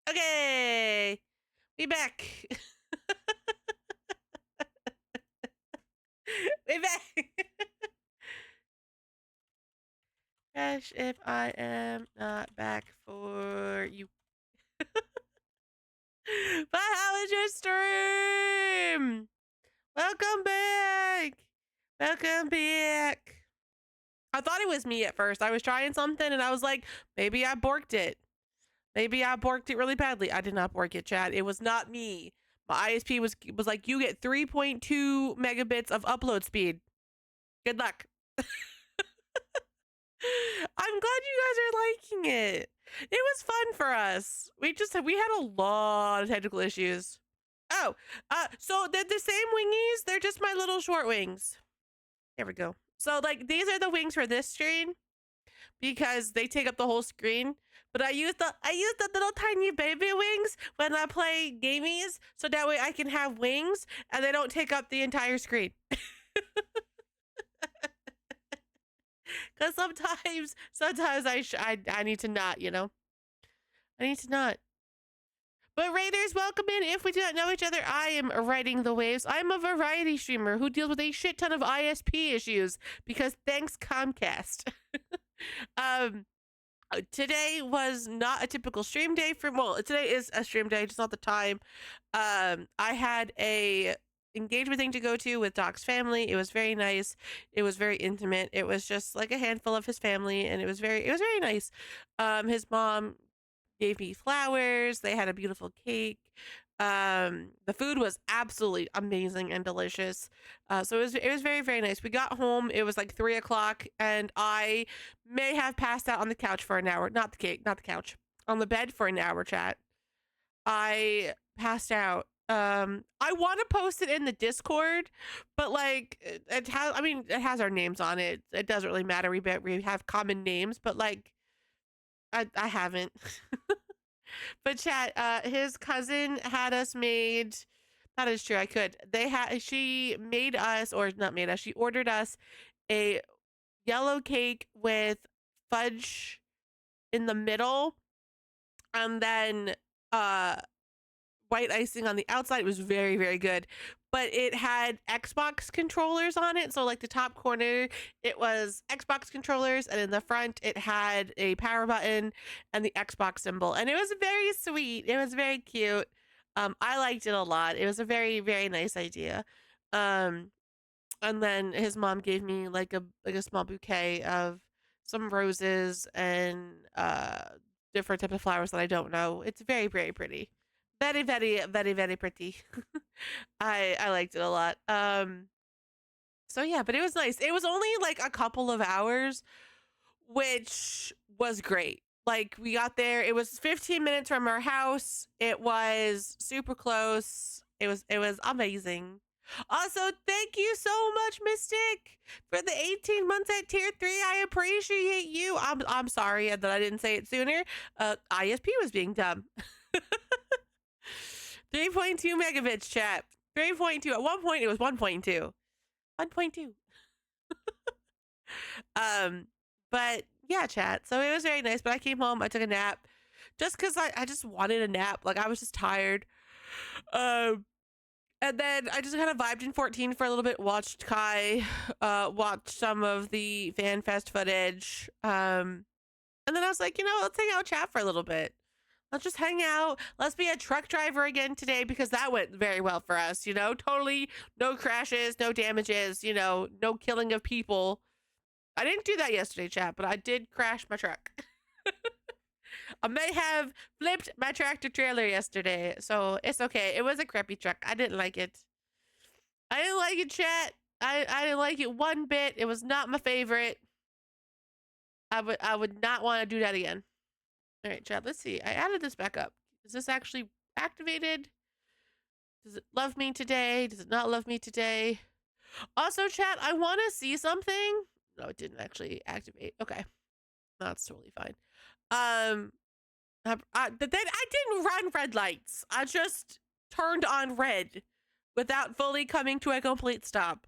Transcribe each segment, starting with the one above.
Okay, we back. We back. Gosh, if I am not back for you. But how was your stream? Welcome back. Welcome back. I thought it was me at first. I was trying something and I was like, maybe I borked it. Maybe I borked it really badly. I did not bork it, chat. It was not me. My ISP was like, you get 3.2 megabits of upload speed. Good luck. I'm glad you guys are liking it. It was fun for us. We had a lot of technical issues. Oh, so they're the same wingies. They're just my little short wings. There we go. So like these are the wings for this screen because they take up the whole screen. But I use the little tiny baby wings when I play gamies, so that way I can have wings and they don't take up the entire screen. Because sometimes I need to not, you know. I need to not. But Raiders, welcome in. If we do not know each other, I am riding the waves. I'm a variety streamer who deals with a shit ton of ISP issues because thanks Comcast. Today was not a typical stream day for, well, today is a stream day, just not the time. I had a engagement thing to go to with Doc's family. It was very nice. It was very intimate. It was just like a handful of his family, and it was very nice. His mom gave me flowers. They had a beautiful cake. The food was absolutely amazing and delicious. So it was very, very nice. We got home, it was like 3 o'clock, and I may have passed out on the couch for an hour. Not the couch. On the bed for an hour, chat. I passed out. I want to post it in the Discord, but like it has our names on it. It doesn't really matter. We have common names, but like I haven't. But chat, his cousin had us made. That is true. I could. She made us, or not made us. She ordered us a yellow cake with fudge in the middle, and then white icing on the outside. It was very, very good. But it had Xbox controllers on it. So like the top corner, it was Xbox controllers, and in the front it had a power button and the Xbox symbol. And it was very sweet. It was very cute. I liked it a lot. It was a very, very nice idea. And then his mom gave me like a small bouquet of some roses and different types of flowers that I don't know. It's very, very pretty. Very, very, very, very pretty. I liked it a lot. So yeah, but it was nice. It was only like a couple of hours, which was great. Like we got there, it was 15 minutes from our house. It was super close. It was amazing. Also, thank you so much, Mystic, for the 18 months at tier 3. I appreciate you. I'm sorry that I didn't say it sooner. ISP was being dumb. 3.2 megabits, chat. 3.2. At one point, it was 1.2. 1.2. But yeah, chat. So it was very nice. But I came home, I took a nap, just because I just wanted a nap. Like I was just tired. And then I just kind of vibed in 14 for a little bit. Watched Kai, watched some of the FanFest footage. And then I was like, let's hang out, chat for a little bit. Let's just hang out. Let's be a truck driver again today because that went very well for us, totally no crashes, no damages, no killing of people. I didn't do that yesterday, chat, but I did crash my truck. I may have flipped my tractor trailer yesterday, so it's okay. It was a crappy truck. I didn't like it. I didn't like it, chat. I didn't like it one bit. It was not my favorite. I would not want to do that again. All right, chat, let's see. I added this back up. Is this actually activated? Does it love me today? Does it not love me today? Also, chat, I want to see something. No, it didn't actually activate. Okay. That's totally fine. Then I didn't run red lights. I just turned on red without fully coming to a complete stop.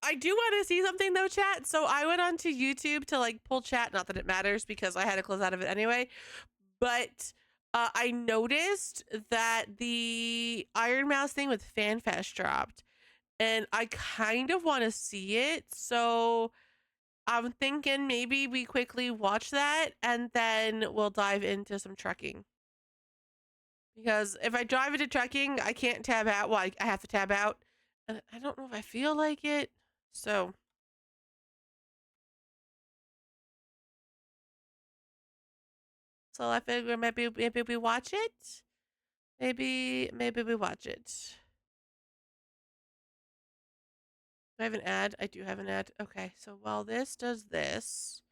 I do want to see something though, chat. So I went onto YouTube to like pull chat. Not that it matters because I had to close out of it anyway. But I noticed that the Iron Mouse thing with FanFest dropped, and I kind of want to see it. So I'm thinking maybe we quickly watch that and then we'll dive into some trekking. Because if I drive into trekking, I can't tab out. Well, I have to tab out. And I don't know if I feel like it. So I figure maybe we watch it. Maybe we watch it. Do I have an ad? I do have an ad. Okay, so while this does this.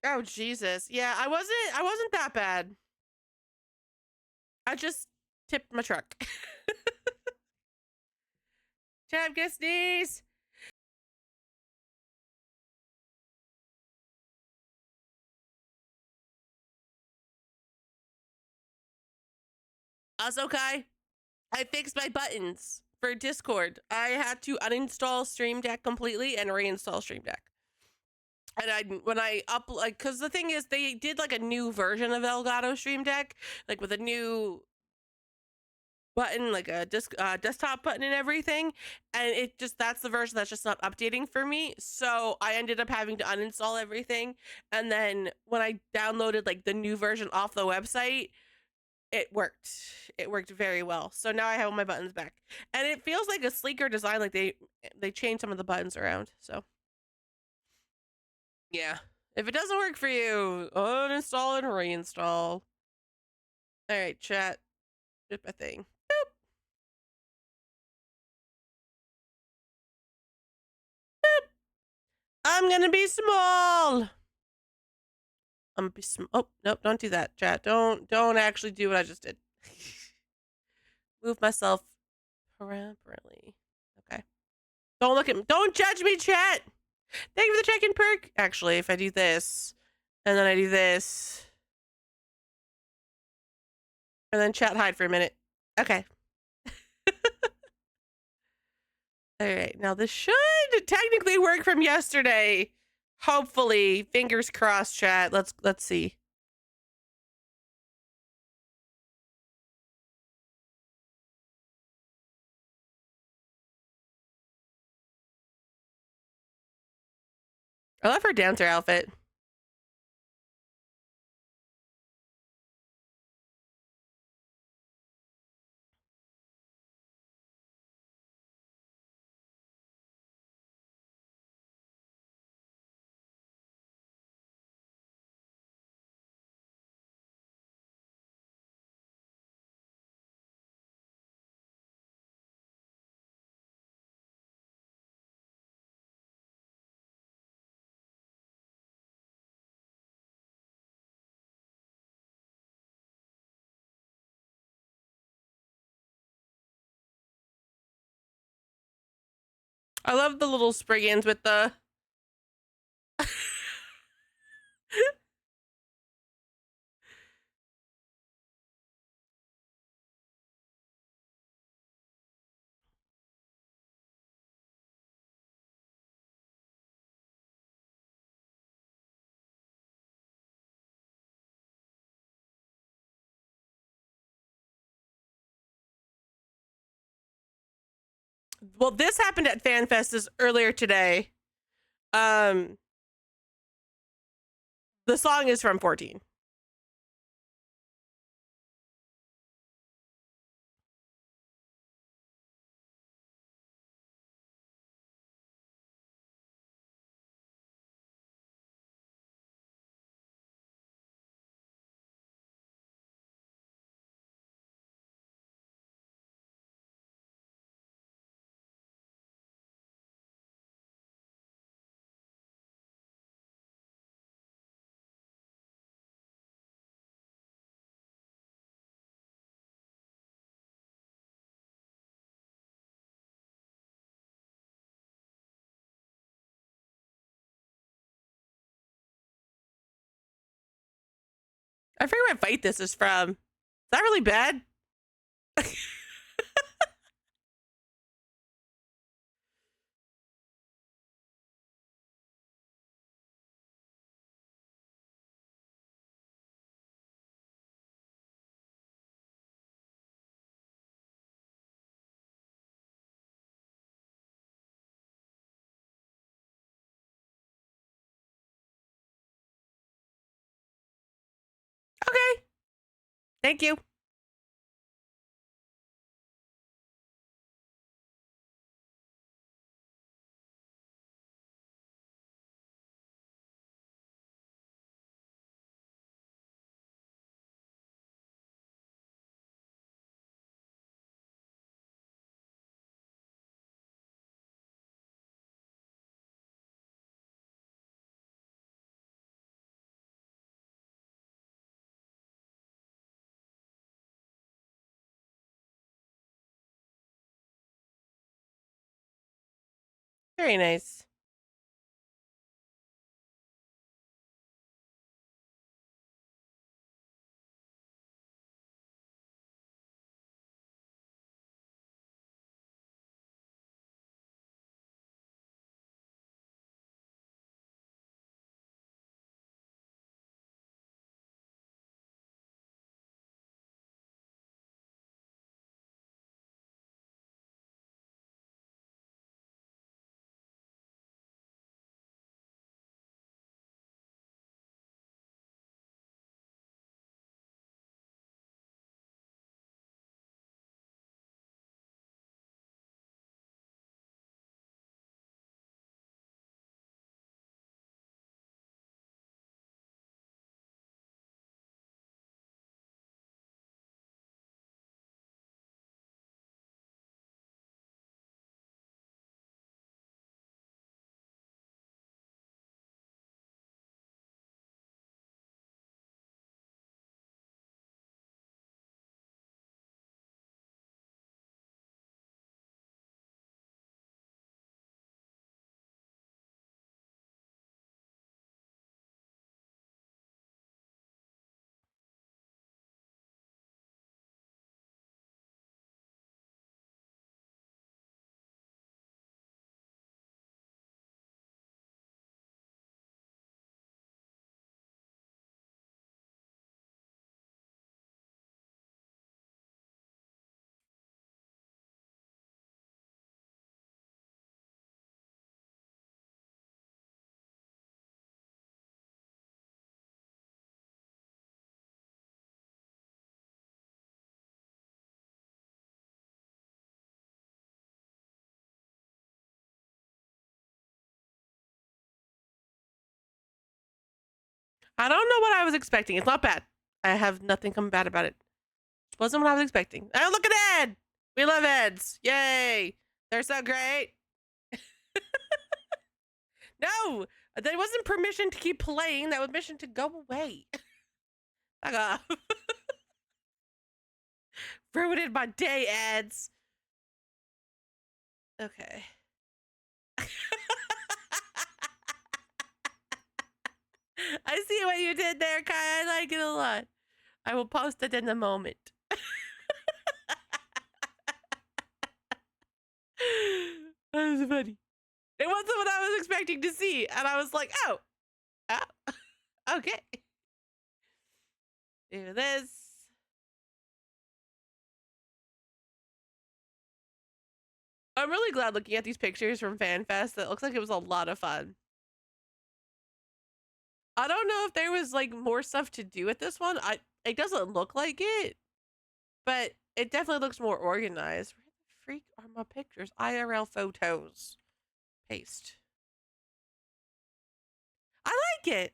Oh Jesus. Yeah, I wasn't that bad. I just tipped my truck. Chad, get sneeze. That's okay. I fixed my buttons for Discord. I had to uninstall Stream Deck completely and reinstall Stream Deck. And when I because the thing is, they did like a new version of Elgato Stream Deck, like with a new button, like a desktop button and everything, and it just that's the version that's just not updating for me. So I ended up having to uninstall everything, and then when I downloaded like the new version off the website, it worked. It worked very well. So now I have all my buttons back, and it feels like a sleeker design. Like they changed some of the buttons around. So yeah, if it doesn't work for you, uninstall and reinstall. All right, chat. Did my thing. I'm gonna be small. I'm gonna be oh nope, don't do that, chat. Don't actually do what I just did. Move myself peripherally. Okay. Don't look at me. Don't judge me, chat. Thank you for the check-in perk. Actually, if I do this, and then I do this, and then chat hide for a minute. Okay. All right. Now this should technically work from yesterday. Hopefully, fingers crossed, chat. Let's see. I love her dancer outfit. I love the little Spriggans with the. Well, this happened at FanFest earlier today. Um, the song is from 14. I forget what fight this is from. Is that really bad? Thank you. Very nice. I don't know what I was expecting. It's not bad. I have nothing come bad about it. It wasn't what I was expecting. Oh, look at Ed! We love Eds. Yay! They're so great. No! That wasn't permission to keep playing. That was permission to go away. Fuck off. Ruined my day, Eds. Okay. I see what you did there, Kai. I like it a lot. I will post it in a moment. That was funny. It wasn't what I was expecting to see, and I was like, oh, okay. Do this. I'm really glad looking at these pictures from FanFest. It looks like it was a lot of fun. I don't know if there was like more stuff to do with this one. It doesn't look like it, but it definitely looks more organized. Where the freak are my pictures? IRL photos. Paste. I like it.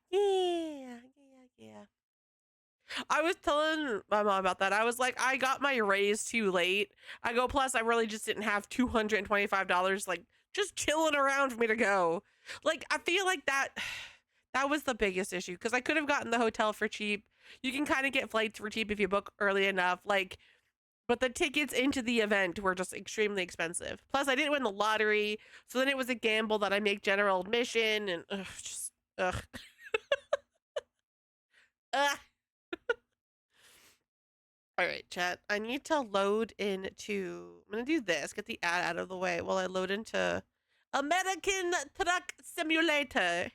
Yeah, yeah. I was telling my mom about that. I was like, I got my raise too late. I go, plus I really just didn't have $225 like just chilling around for me to go. Like, I feel like that was the biggest issue because I could have gotten the hotel for cheap. You can kind of get flights for cheap if you book early enough. Like, but the tickets into the event were just extremely expensive. Plus, I didn't win the lottery, so then it was a gamble that I make general admission and just ugh. Ugh. All right, chat. I need to load into. I'm gonna do this. Get the ad out of the way while I load into American Truck Simulator.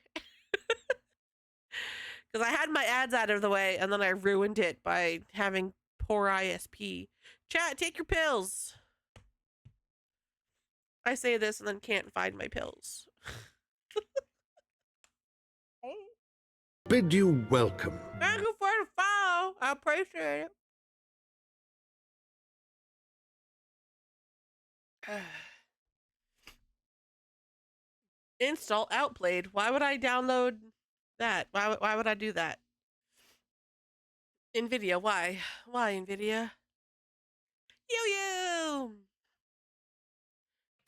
Because I had my ads out of the way and then I ruined it by having poor ISP. Chat, take your pills. I say this and then can't find my pills. bid you welcome. Thank you for the follow. I appreciate it. Install Outplayed. Why would I download that? Why would I do that? NVIDIA, why? Why, NVIDIA? You!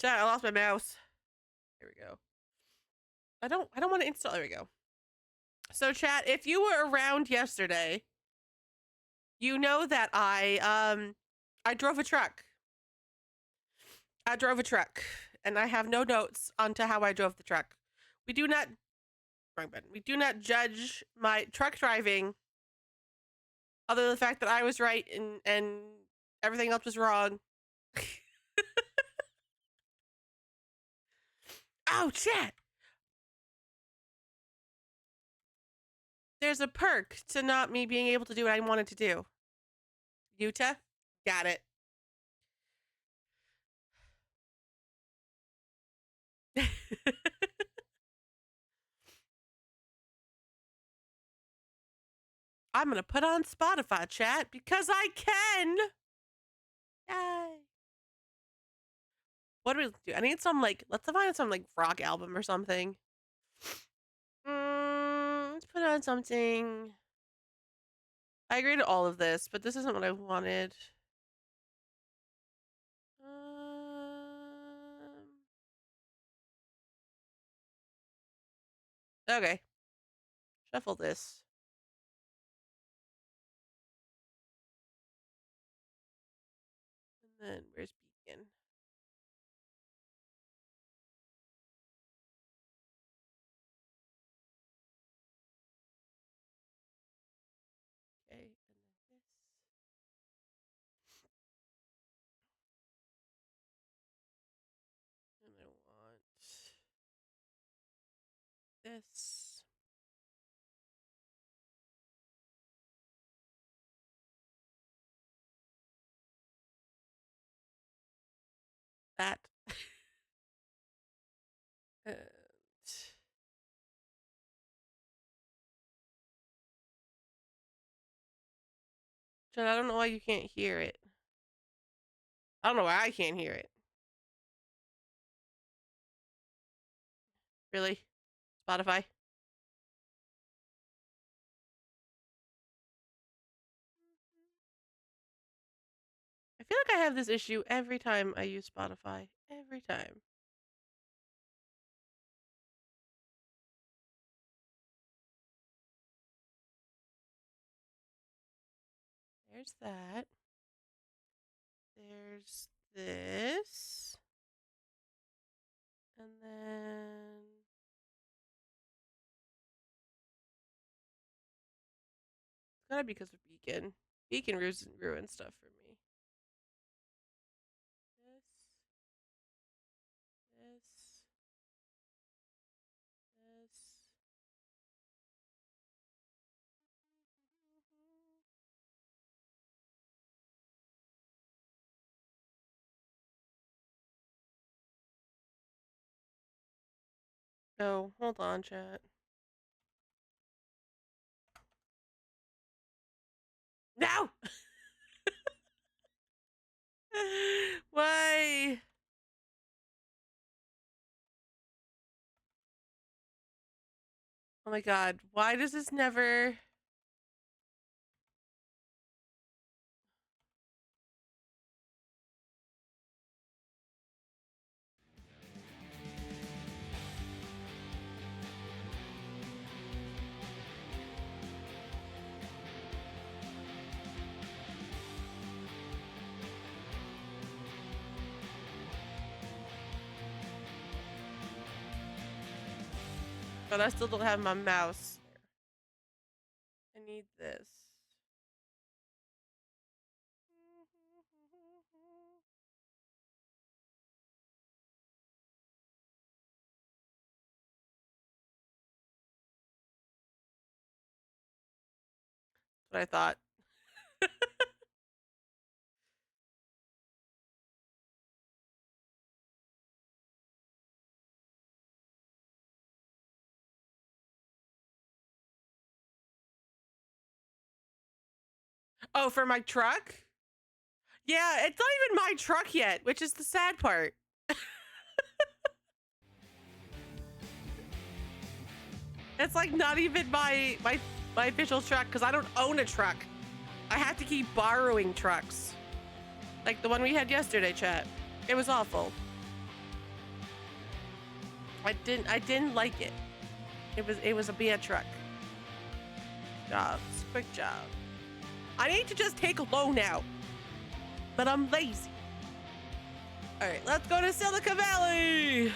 Chat, I lost my mouse. Here we go. I don't want to install. There we go. So, chat, if you were around yesterday, you know that I drove a truck. I drove a truck, and I have no notes onto how I drove the truck. We do not, wrong button. We do not judge my truck driving, other than the fact that I was right and everything else was wrong. Oh, chat. There's a perk to not me being able to do what I wanted to do. Utah? Got it. I'm gonna put on Spotify, chat, because I can. Yay. What do we do? I need some, like, let's find some, like, rock album or something. Let's put on something. I agree to all of this, but this isn't what I wanted. Okay. Shuffle this. And then, where's Beacon? Okay, and then this. And I want this. That. And Jen, I don't know why you can't hear it. I don't know why I can't hear it. Really? Spotify? I feel like I have this issue every time I use Spotify. Every time. There's that. There's this. And then it's gotta be because of Beacon. Beacon ruins stuff for me. This. This. Oh, hold on, chat. No! Why? Oh my god, why does this never... But I still don't have my mouse. I need this. That's what I thought. Oh, for my truck? Yeah, it's not even my truck yet, which is the sad part. It's like not even my official truck because I don't own a truck. I have to keep borrowing trucks. Like the one we had yesterday, chat. It was awful. I didn't like it. It was a bad truck. Jobs, quick job. I need to just take a loan out, but I'm lazy. All right, let's go to Silicon Valley.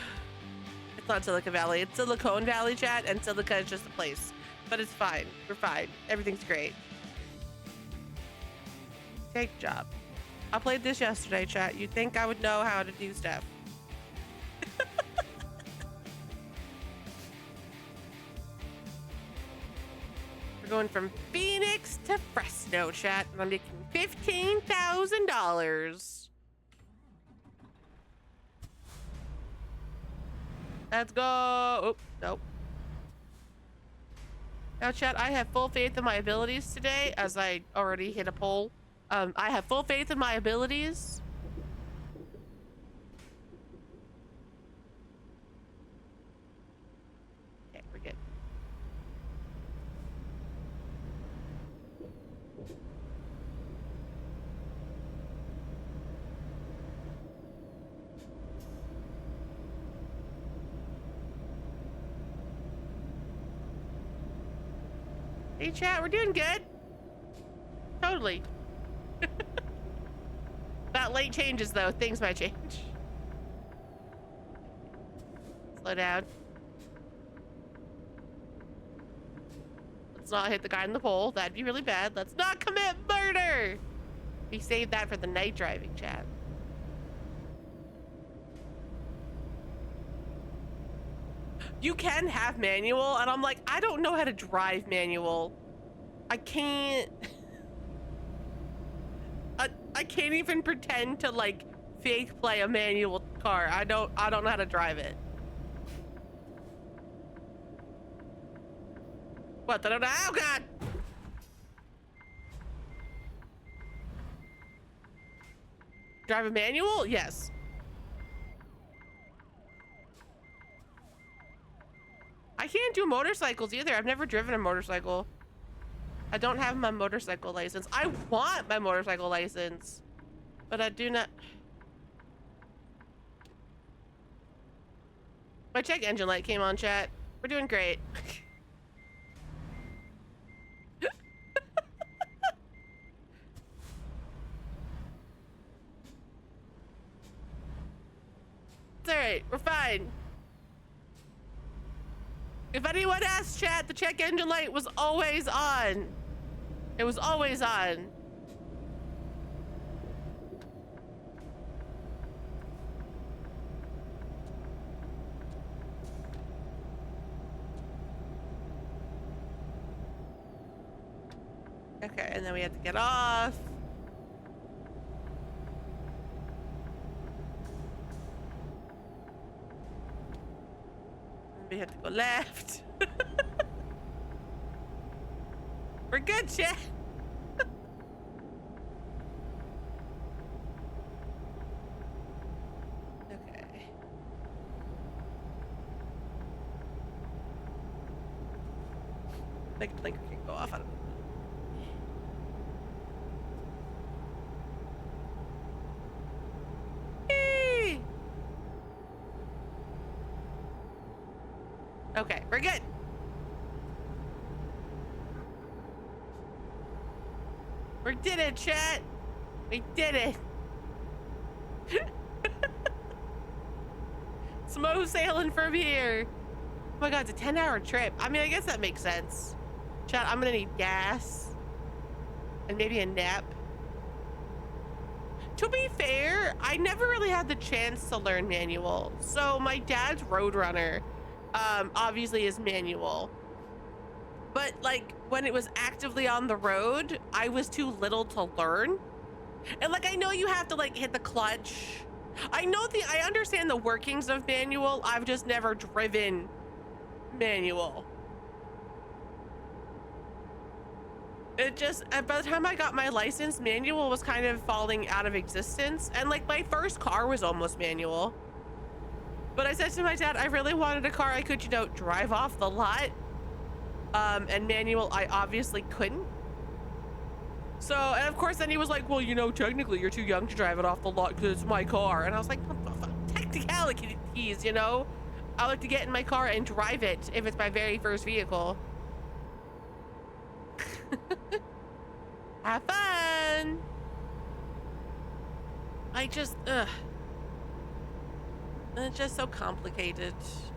It's not Silicon Valley, it's Silicon Valley, chat, and Silica is just a place. But it's fine, we're fine. Everything's great. Take job. I played this yesterday, chat. You'd think I would know how to do stuff. We're going from Phoenix to Fresno, chat, and I'm making $15,000. Let's go. Oh, nope. Now, chat, I have full faith in my abilities today, as I already hit a poll. I have full faith in my abilities. Okay, we're good. Hey, chat, we're doing good. Totally. Not late changes, though. Things might change. Slow down. Let's not hit the guy in the pole. That'd be really bad. Let's not commit murder. We saved that for the night driving, chat. You can have manual, and I'm like, I don't know how to drive manual. I can't. I can't even pretend to like fake play a manual car. I don't know how to drive it. What? I don't know. Oh God! Drive a manual? Yes. I can't do motorcycles either. I've never driven a motorcycle. I don't have my motorcycle license. I want my motorcycle license, but I do not. My check engine light came on, chat. We're doing great. It's all right. We're fine. If anyone asks, chat, the check engine light was always on. It was always on. Okay, and then we have to get off. We have to go left. We're good, chat. Okay. Like blinker can go off. I don't know. Yay! Okay, we're good. We did it, chat. We did it. Smooth sailing from here. Oh my God, it's a 10-hour trip. I mean, I guess that makes sense. Chat, I'm gonna need gas and maybe a nap. To be fair, I never really had the chance to learn manual. So my dad's Roadrunner, obviously is manual. But like when it was actively on the road, I was too little to learn. And like, I know you have to like hit the clutch. I understand the workings of manual. I've just never driven manual. It just, by the time I got my license, manual was kind of falling out of existence. And like my first car was almost manual. But I said to my dad, I really wanted a car I could, you know, drive off the lot. And manual, I obviously couldn't. So, and of course, then he was like, well, you know, technically you're too young to drive it off the lot because it's my car. And I was like, technicalities, you know? I like to get in my car and drive it if it's my very first vehicle. Have fun. I just, ugh. It's just so complicated.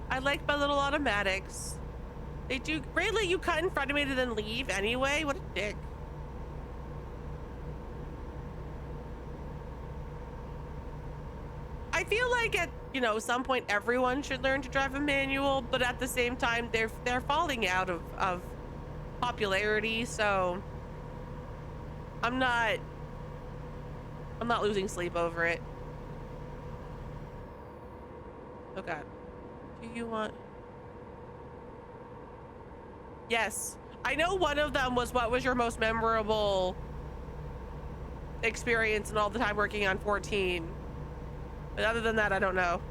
I like my little automatics. They do, really, you cut in front of me to then leave anyway? What a dick. I feel like at, you know, some point everyone should learn to drive a manual, but at the same time, they're falling out of popularity, so I'm not losing sleep over it. Oh God. Do you want? Yes. I know one of them was what was your most memorable experience in all the time working on 14. But other than that, I don't know.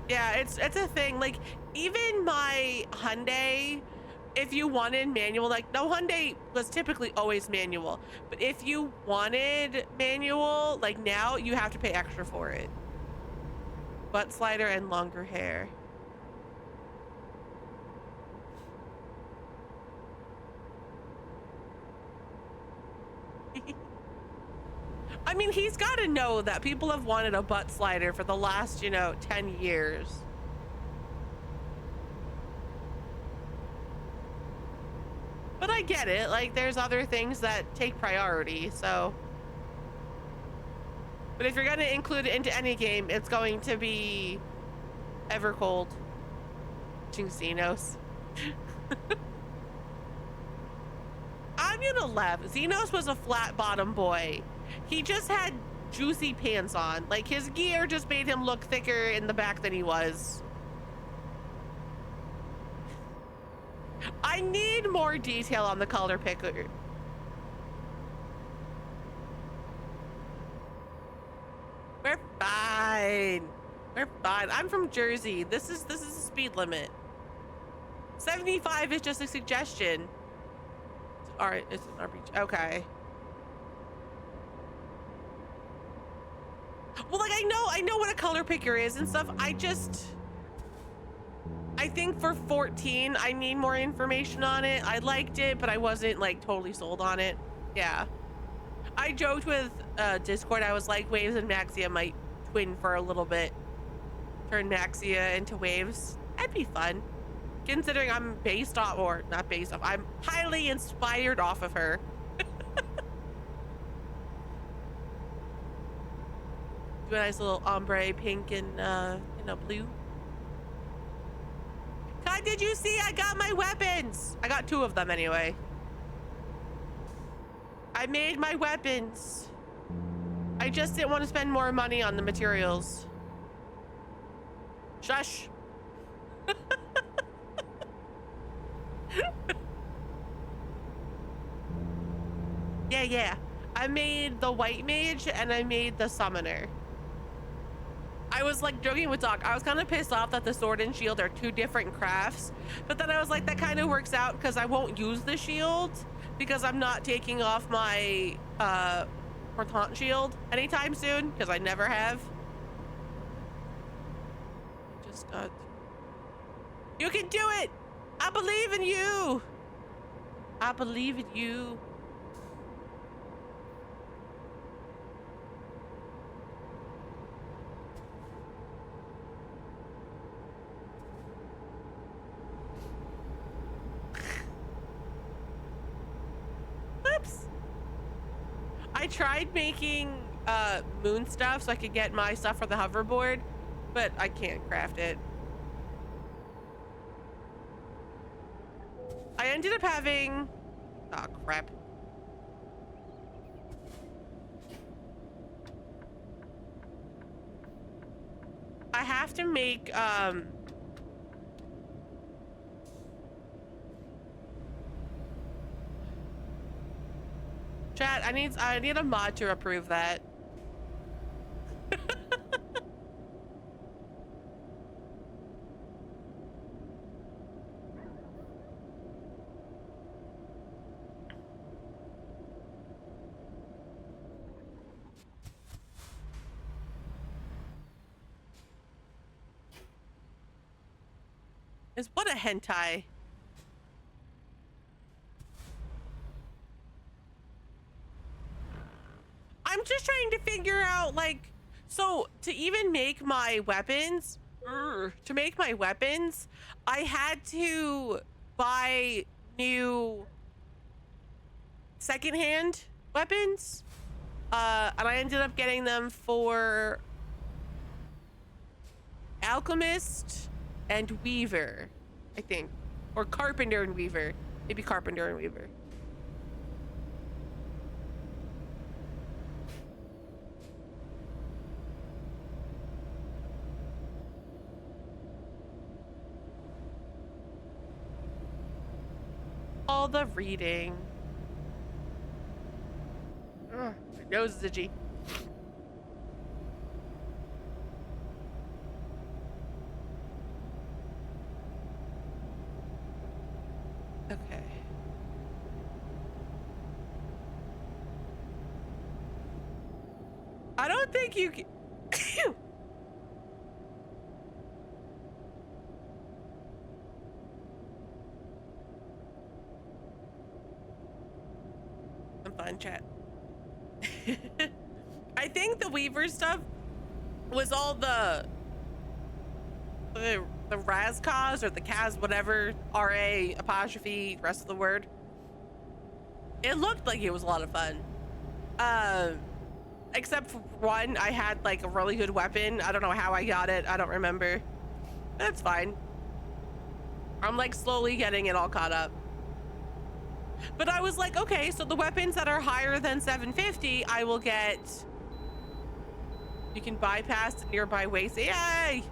Yeah, it's a thing. Like, even my Hyundai, if you wanted manual, like, no, Hyundai was typically always manual. But if you wanted manual, like now, you have to pay extra for it. Butt slider and longer hair. I mean, he's got to know that people have wanted a butt slider for the last, you know, 10 years. But I get it. Like, there's other things that take priority, so. But if you're going to include it into any game, it's going to be Evercold. Watching Xenos. I'm gonna laugh. Xenos was a flat bottom boy. He just had juicy pants on. Like, his gear just made him look thicker in the back than he was. I need more detail on the color picker. We're fine. We're fine. I'm from Jersey. This is the speed limit. 75 is just a suggestion. All right, it's an RPG. Okay. Well, like, I know what a color picker is and stuff. I think for 14, I need more information on it. I liked it, but I wasn't like totally sold on it. Yeah. I joked with Discord. I was like, Waves and Maxia might twin for a little bit. Turn Maxia into Waves. That'd be fun. Considering I'm based off, or not based off, I'm highly inspired off of her. Do a nice little ombre pink and, you know, blue. God, did you see? I got my weapons. I got 2 of them anyway. I made my weapons. I just didn't want to spend more money on the materials. Shush. Yeah. I made the white mage and I made the summoner. I was like joking with Doc. I was kind of pissed off that the sword and shield are 2 different crafts, but then I was like, that kind of works out because I won't use the shield because I'm not taking off my portant shield anytime soon because I never have. I just got. You can do it. I believe in you. I believe in you. Oops. I tried making moon stuff so I could get my stuff for the hoverboard, but I can't craft it. I ended up having, oh crap. I have to make Chat, I need a mod to approve that. Is what a hentai? I'm just trying to figure out, like, so to even make my weapons, I had to buy new secondhand weapons. And I ended up getting them for Alchemist and Weaver, I think. Or Carpenter and Weaver. Maybe Carpenter and Weaver. All the reading. Ugh, my nose is itchy. Okay. I don't think you can. I'm fine, chat. I think the Weaver stuff was all the Razcos or the Kaz, whatever, RA apostrophe, rest of the word. It looked like it was a lot of fun. Except for one, I had like a really good weapon. I don't know how I got it. I don't remember. That's fine. I'm like slowly getting it all caught up. But I was like, okay, so the weapons that are higher than 750, I will get. You can bypass the nearby waste. Yay!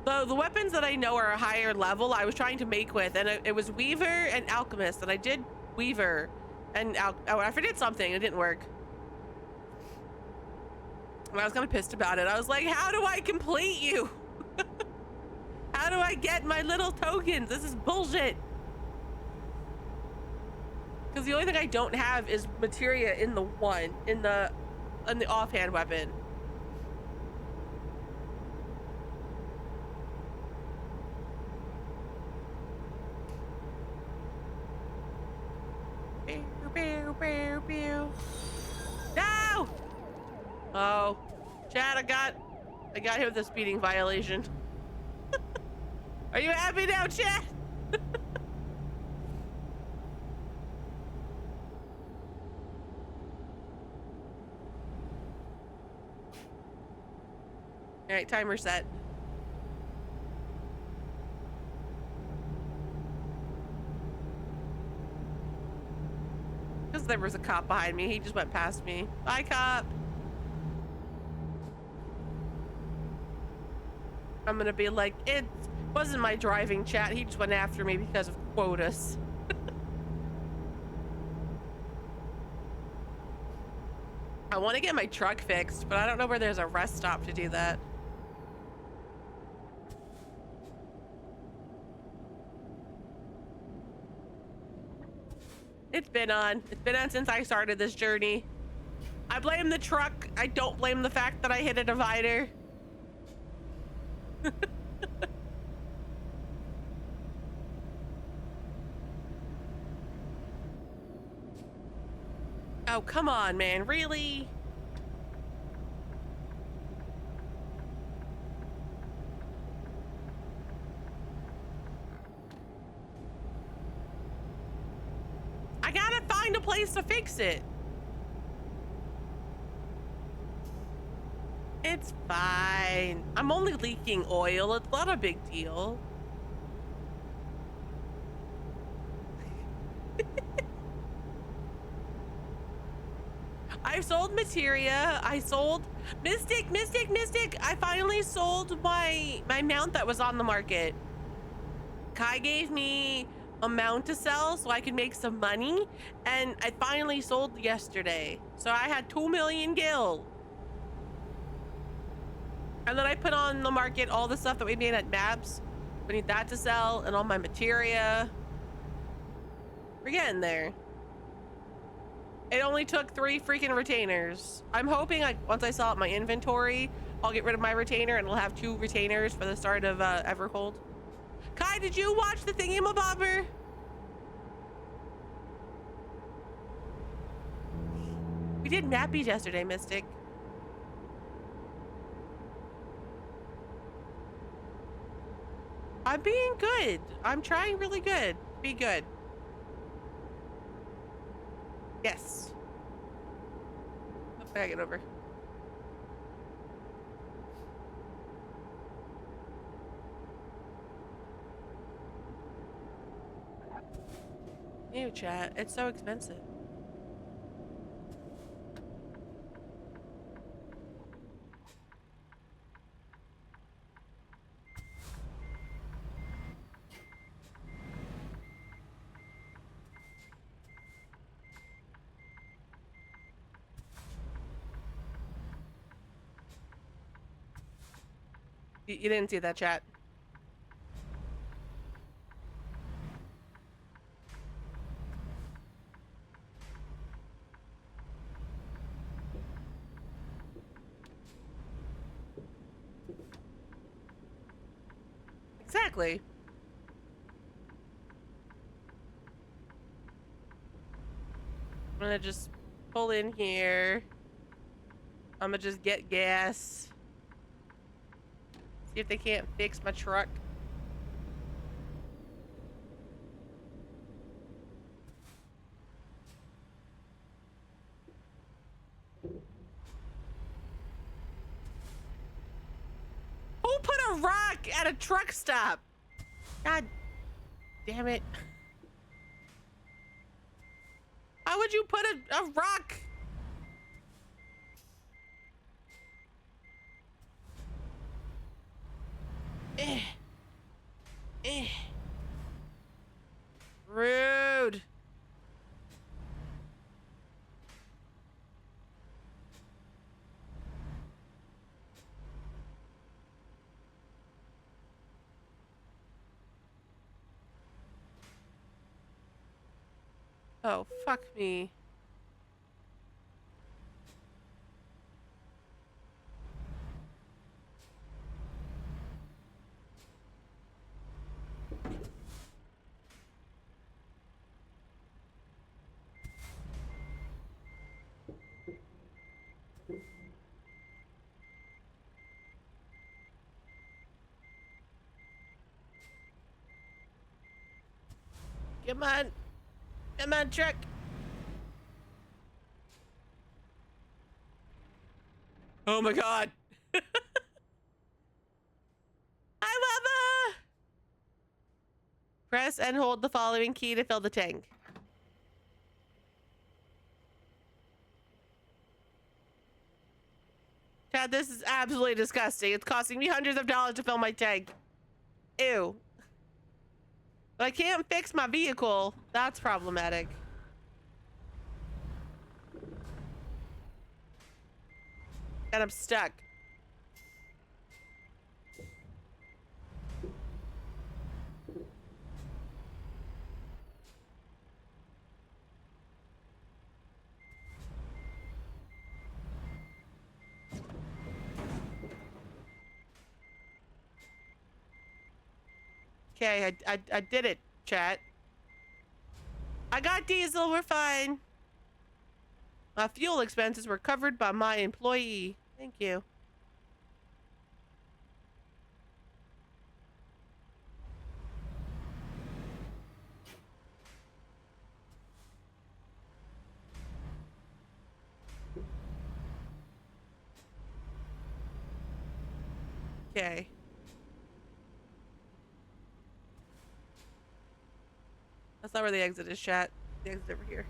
The weapons that I know are a higher level, I was trying to make with, and it was Weaver and Alchemist, and I did Weaver, and I forget something. It didn't work. And I was kind of pissed about it. I was like, how do I complete you? How do I get my little tokens? This is bullshit. Because the only thing I don't have is materia in the offhand weapon. No! Oh, Chad, I got hit with a speeding violation. Are you happy now, Chad? All right, timer set. Because there was a cop behind me. He just went past me. Bye, cop. I'm gonna be like, it wasn't my driving, chat. He just went after me because of quotas. I want to get my truck fixed, but I don't know where there's a rest stop to do that. It's been on since I started this journey. I blame the truck. I don't blame the fact that I hit a divider. Oh, come on, man. Really? I gotta find a place to fix it. It's fine. I'm only leaking oil. It's not a big deal. I sold materia. I sold Mystic. I finally sold my mount that was on the market. Kai gave me a mount to sell so I could make some money, and I finally sold yesterday. So I had 2 million gil. And then I put on the market all the stuff that we made at Maps. We need that to sell and all my materia. We're getting there. It only took 3 freaking retainers. I'm hoping once I sell out my inventory, I'll get rid of my retainer and we'll have 2 retainers for the start of Everhold. Kai, did you watch the thingy-mabobber? We did Mappies yesterday, Mystic. I'm being good. I'm trying really good. Be good. Yes. Oh, I gotta get over. Ew, chat. It's so expensive. You didn't see that, chat. Exactly. I'm gonna just pull in here. I'm gonna just get gas. See if they can't fix my truck. Who put a rock at a truck stop? God damn it. How would you put a rock? Eh. Eh. Rude. Oh, fuck me. Come on. Come on, truck. Oh my god. Hi, Mama! Press and hold the following key to fill the tank. Chad, this is absolutely disgusting. It's costing me hundreds of dollars to fill my tank. Ew. But I can't fix my vehicle. That's problematic. And I'm stuck. Okay, I did it, chat. I got diesel, we're fine. My fuel expenses were covered by my employee. Thank you. Okay. That's not where the exit is, chat. The exit's over here.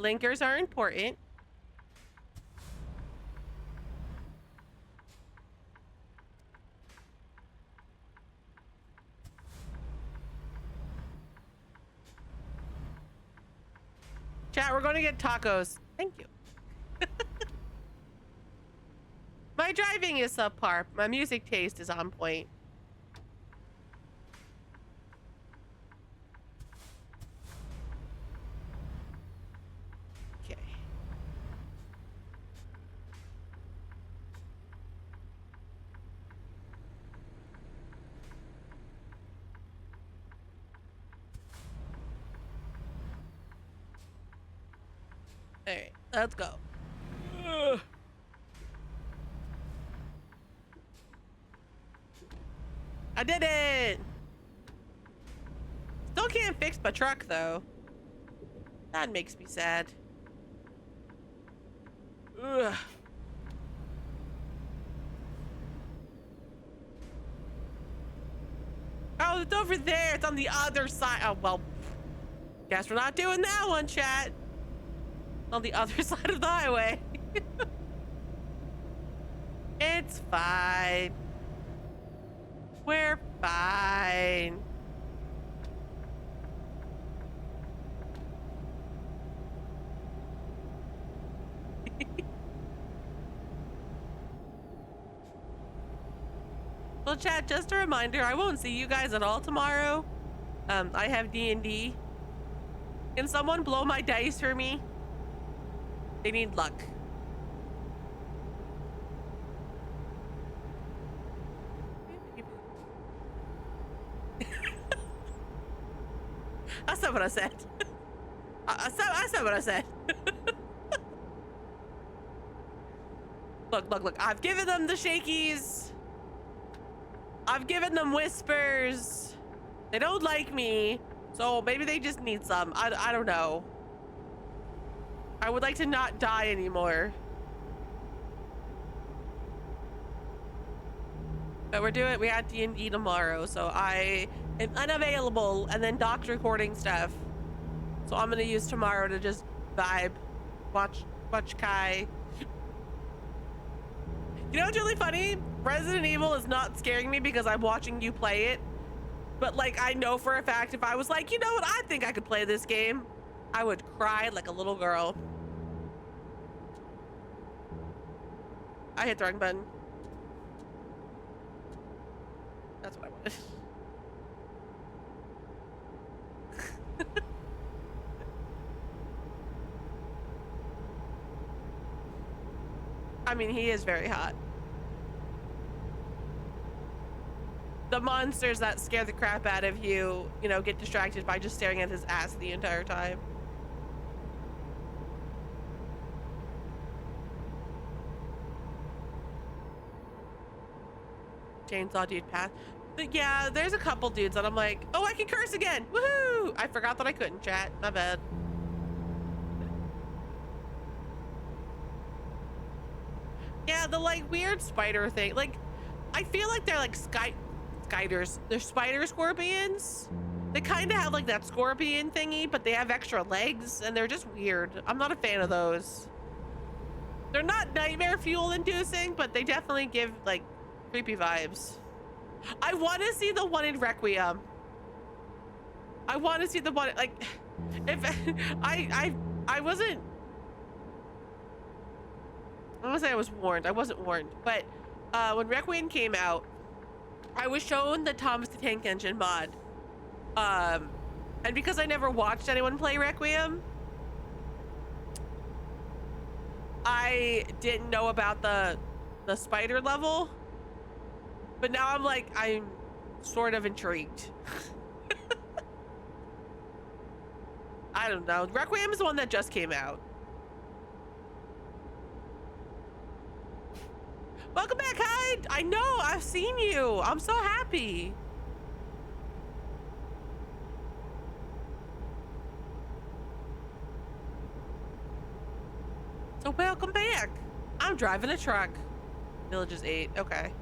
Blinkers are important. Chat, we're going to get tacos. Thank you. My driving is subpar. My music taste is on point. Okay. All right, let's go. Ugh. I did it! Still can't fix my truck, though. That makes me sad. Ugh. Oh, it's over there. It's on the other side. Oh, well. Guess we're not doing that one, chat. It's on the other side of the highway. It's fine. We're fine. Well, chat, just a reminder, I won't see you guys at all tomorrow. I have D&D. Can someone blow my dice for me? They need luck. That's not what I said. I said what I said. Look. I've given them the shakies. I've given them whispers. They don't like me, so maybe they just need some. I don't know. I would like to not die anymore. But we had D&D tomorrow, so I am unavailable, and then Doc's recording stuff. So I'm gonna use tomorrow to just vibe, watch Kai. You know what's really funny? Resident Evil is not scaring me because I'm watching you play it. But like, I know for a fact if I was like, you know what, I think I could play this game, I would cry like a little girl. I hit the wrong button. That's what I wanted. I mean, he is very hot. The monsters that scare the crap out of you, you know, get distracted by just staring at his ass the entire time. Chainsaw dude path. But yeah, there's a couple dudes that I'm like, oh, I can curse again. Woohoo! I forgot that I couldn't, chat. My bad. Yeah, the like weird spider thing. Like, I feel like they're like spiders. They're spider scorpions. They kind of have like that scorpion thingy, but they have extra legs and they're just weird. I'm not a fan of those. They're not nightmare fuel inducing, but they definitely give like creepy vibes. I want to see the one in Requiem. I want to see the one like if I wasn't. I want to say I was warned. I wasn't warned, but when Requiem came out, I was shown the Thomas the Tank Engine mod. And because I never watched anyone play Requiem, I didn't know about the spider level. But now I'm like, I'm sort of intrigued. I don't know. Requiem is the one that just came out. Welcome back, Hyde. I know, I've seen you. I'm so happy. So welcome back. I'm driving a truck. Village is 8. Okay.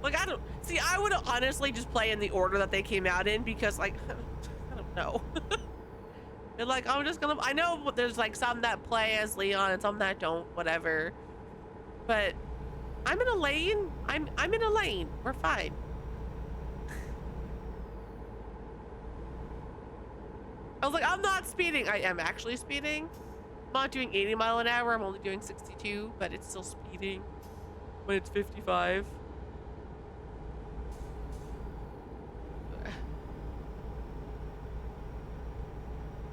Like, I don't see. I would honestly just play in the order that they came out in because, like, I don't know. They're like, I'm just gonna, I know there's like some that play as Leon and some that don't, whatever. But I'm in a lane. I'm in a lane. We're fine. I was like, I'm not speeding. I am actually speeding. I'm not doing 80 mile an hour. I'm only doing 62, but it's still speeding when it's 55.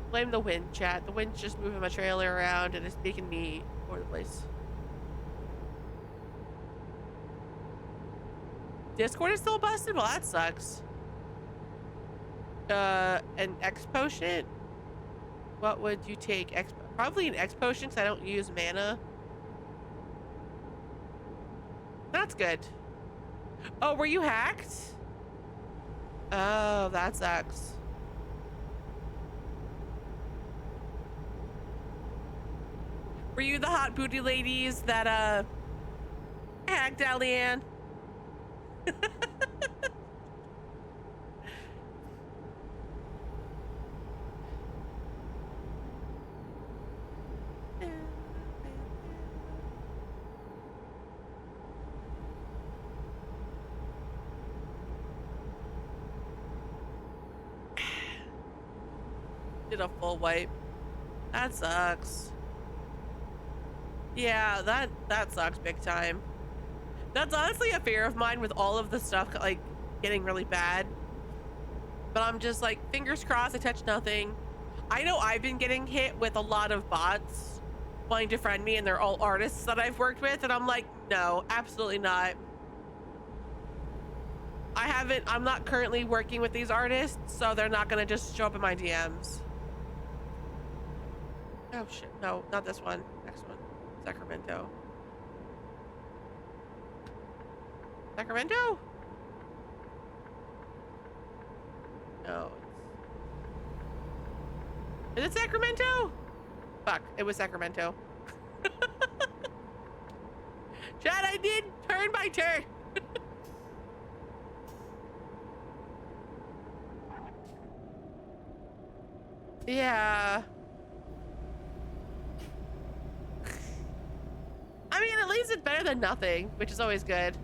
Blame the wind, chat. The wind's just moving my trailer around and it's making me all over the place. Discord is still busted? Well, that sucks. An X potion? What would you take? Probably an X potion because I don't use mana. That's good. Oh, were you hacked? Oh, that sucks. Were you the hot booty ladies that hacked Alianne? Did a full wipe. That sucks. Yeah, that sucks big time. That's honestly a fear of mine with all of the stuff like getting really bad. But I'm just like, fingers crossed, I touch nothing. I know I've been getting hit with a lot of bots wanting to friend me and they're all artists that I've worked with. And I'm like, no, absolutely not. I'm not currently working with these artists, so they're not gonna just show up in my DMs. Oh shit, no, not this one, next one. Sacramento. Sacramento? No. Is it Sacramento? Fuck, it was Sacramento. Chad, I did turn by turn. Yeah. I mean, at least it's better than nothing, which is always good.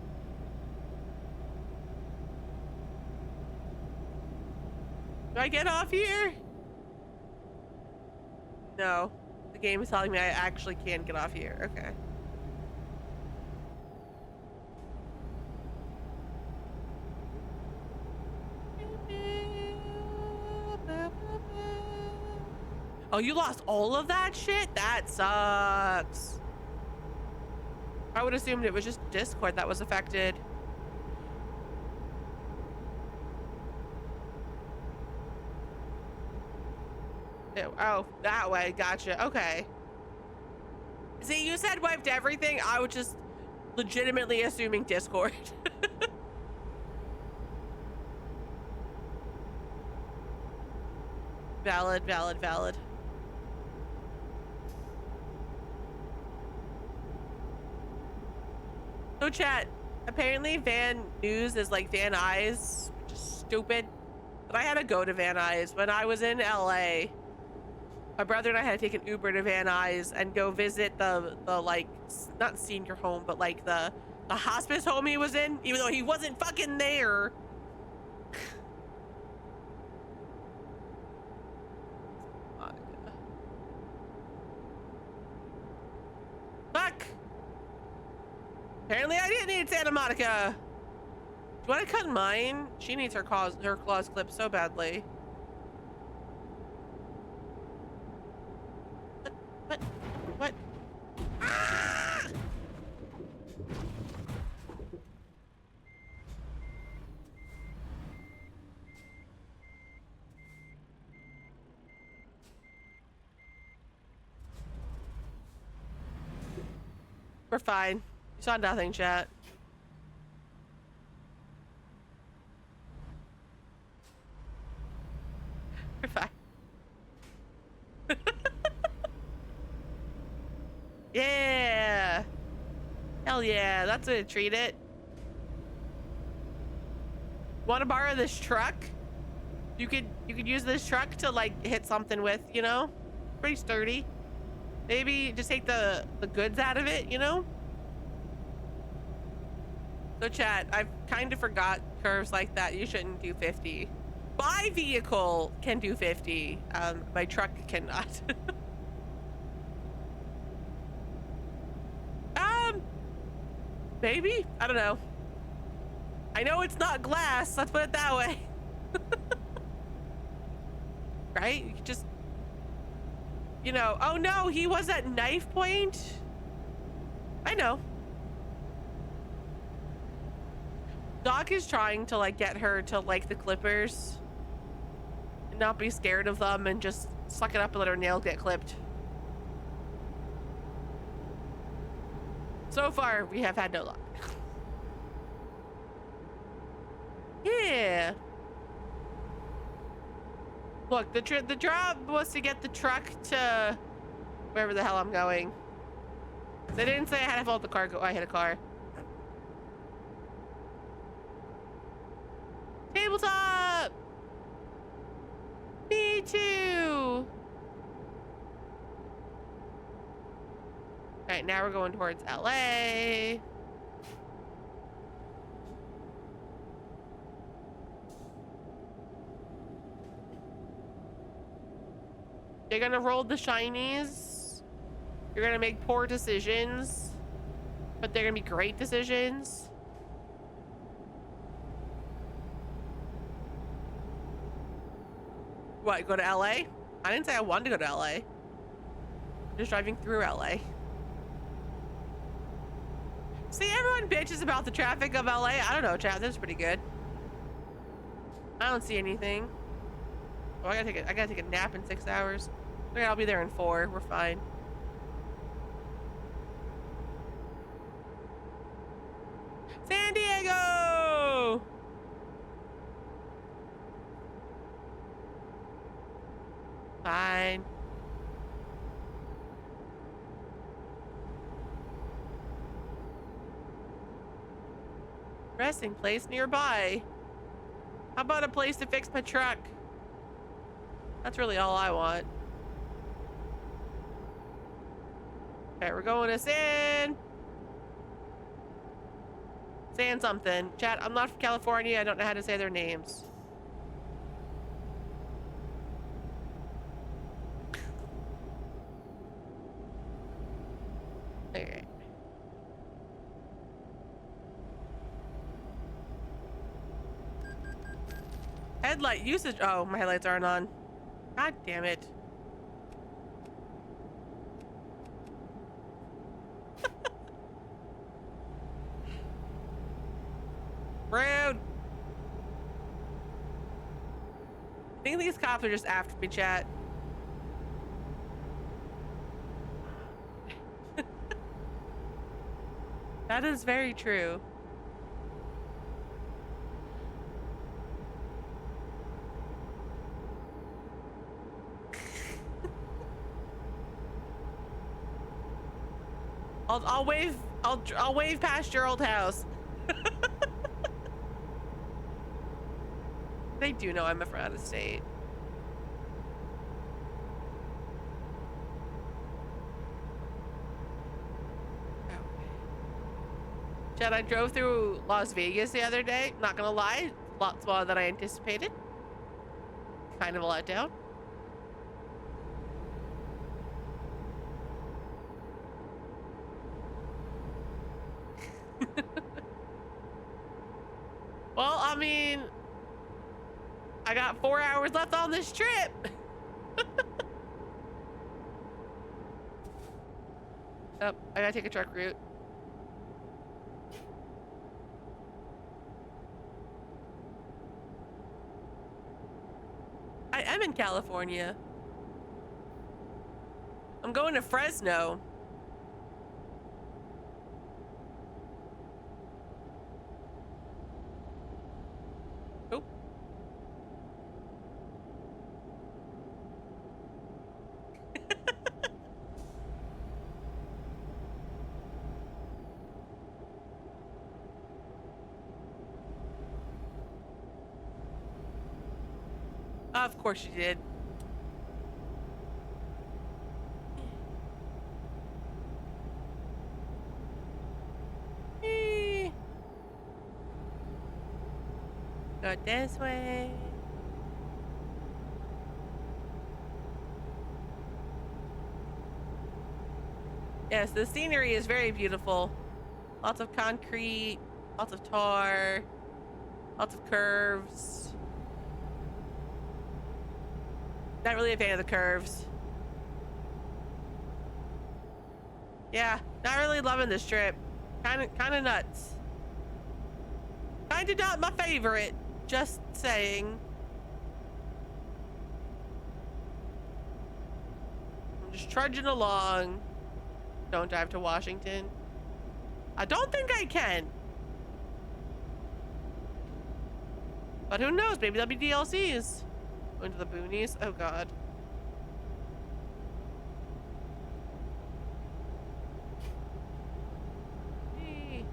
Do I get off here? No. The game is telling me I actually can get off here. Okay. Oh, you lost all of that shit? That sucks. I would assume it was just Discord that was affected. Oh, that way. Gotcha. Okay. See, you said wiped everything. I was just legitimately assuming Discord. Valid, valid, valid. So chat, apparently Van News is like Van Nuys, which is stupid. But I had to go to Van Nuys when I was in LA. My brother and I had to take an Uber to Van Nuys and go visit the like, not senior home, but like the hospice home he was in, even though he wasn't fucking there. Fuck. Apparently I didn't need Santa Monica. Do you want to cut mine? She needs her claws clipped so badly. What? Ah! We're fine. You saw nothing, chat. We're fine. Yeah. Hell yeah, that's the way to treat it. Want to borrow this truck? You could use this truck to like hit something with, you know? Pretty sturdy. Maybe just take the goods out of it, you know? So chat, I've kind of forgot curves like that. You shouldn't do 50. My vehicle can do 50. My truck cannot. Maybe? I don't know. I know it's not glass. Let's put it that way. Right? You could just, you know, oh no, he was at knife point. I know. Doc is trying to like get her to like the clippers and not be scared of them and just suck it up and let her nails get clipped. So far, we have had no luck. Yeah. Look, the job was to get the truck to wherever the hell I'm going. They didn't say I had to hold the car. I hit a car. Tabletop! Me too! Alright, now we're going towards LA. You're gonna roll the shinies. You're gonna make poor decisions, but they're gonna be great decisions. What, go to LA? I didn't say I wanted to go to LA. I'm just driving through LA. See, everyone bitches about the traffic of LA. I don't know, chat. That's pretty good. I don't see anything. Oh, I gotta take a nap in 6 hours. Okay, I'll be there in 4. We're fine. San Diego! Fine. Resting place nearby. How about a place to fix my truck? That's really all I want. Okay, we're going to San something. Chat, I'm not from California. I don't know how to say their names. Okay. Headlight usage. Oh, my headlights aren't on. God damn it. Rude. I think these cops are just after me, chat. That is very true. I'll wave past your old house. They do know I'm from out of state. Okay. Chad, I drove through Las Vegas the other day. Not gonna lie, a lot smaller than I anticipated. Kind of a letdown. Well, I mean, I got 4 hours left on this trip. Oh, I gotta take a truck route. I am in California. I'm going to Fresno. Oh. Of course you did. Go this way. Yes, the scenery is very beautiful. Lots of concrete, lots of tar, lots of curves. Not really a fan of the curves. Yeah, not really loving this trip. Kind of nuts. Kind of not my favorite. Just saying. I'm just trudging along. Don't drive to Washington. I don't think I can. But who knows? Maybe there'll be DLCs. Going to the boonies. Oh god. Hey.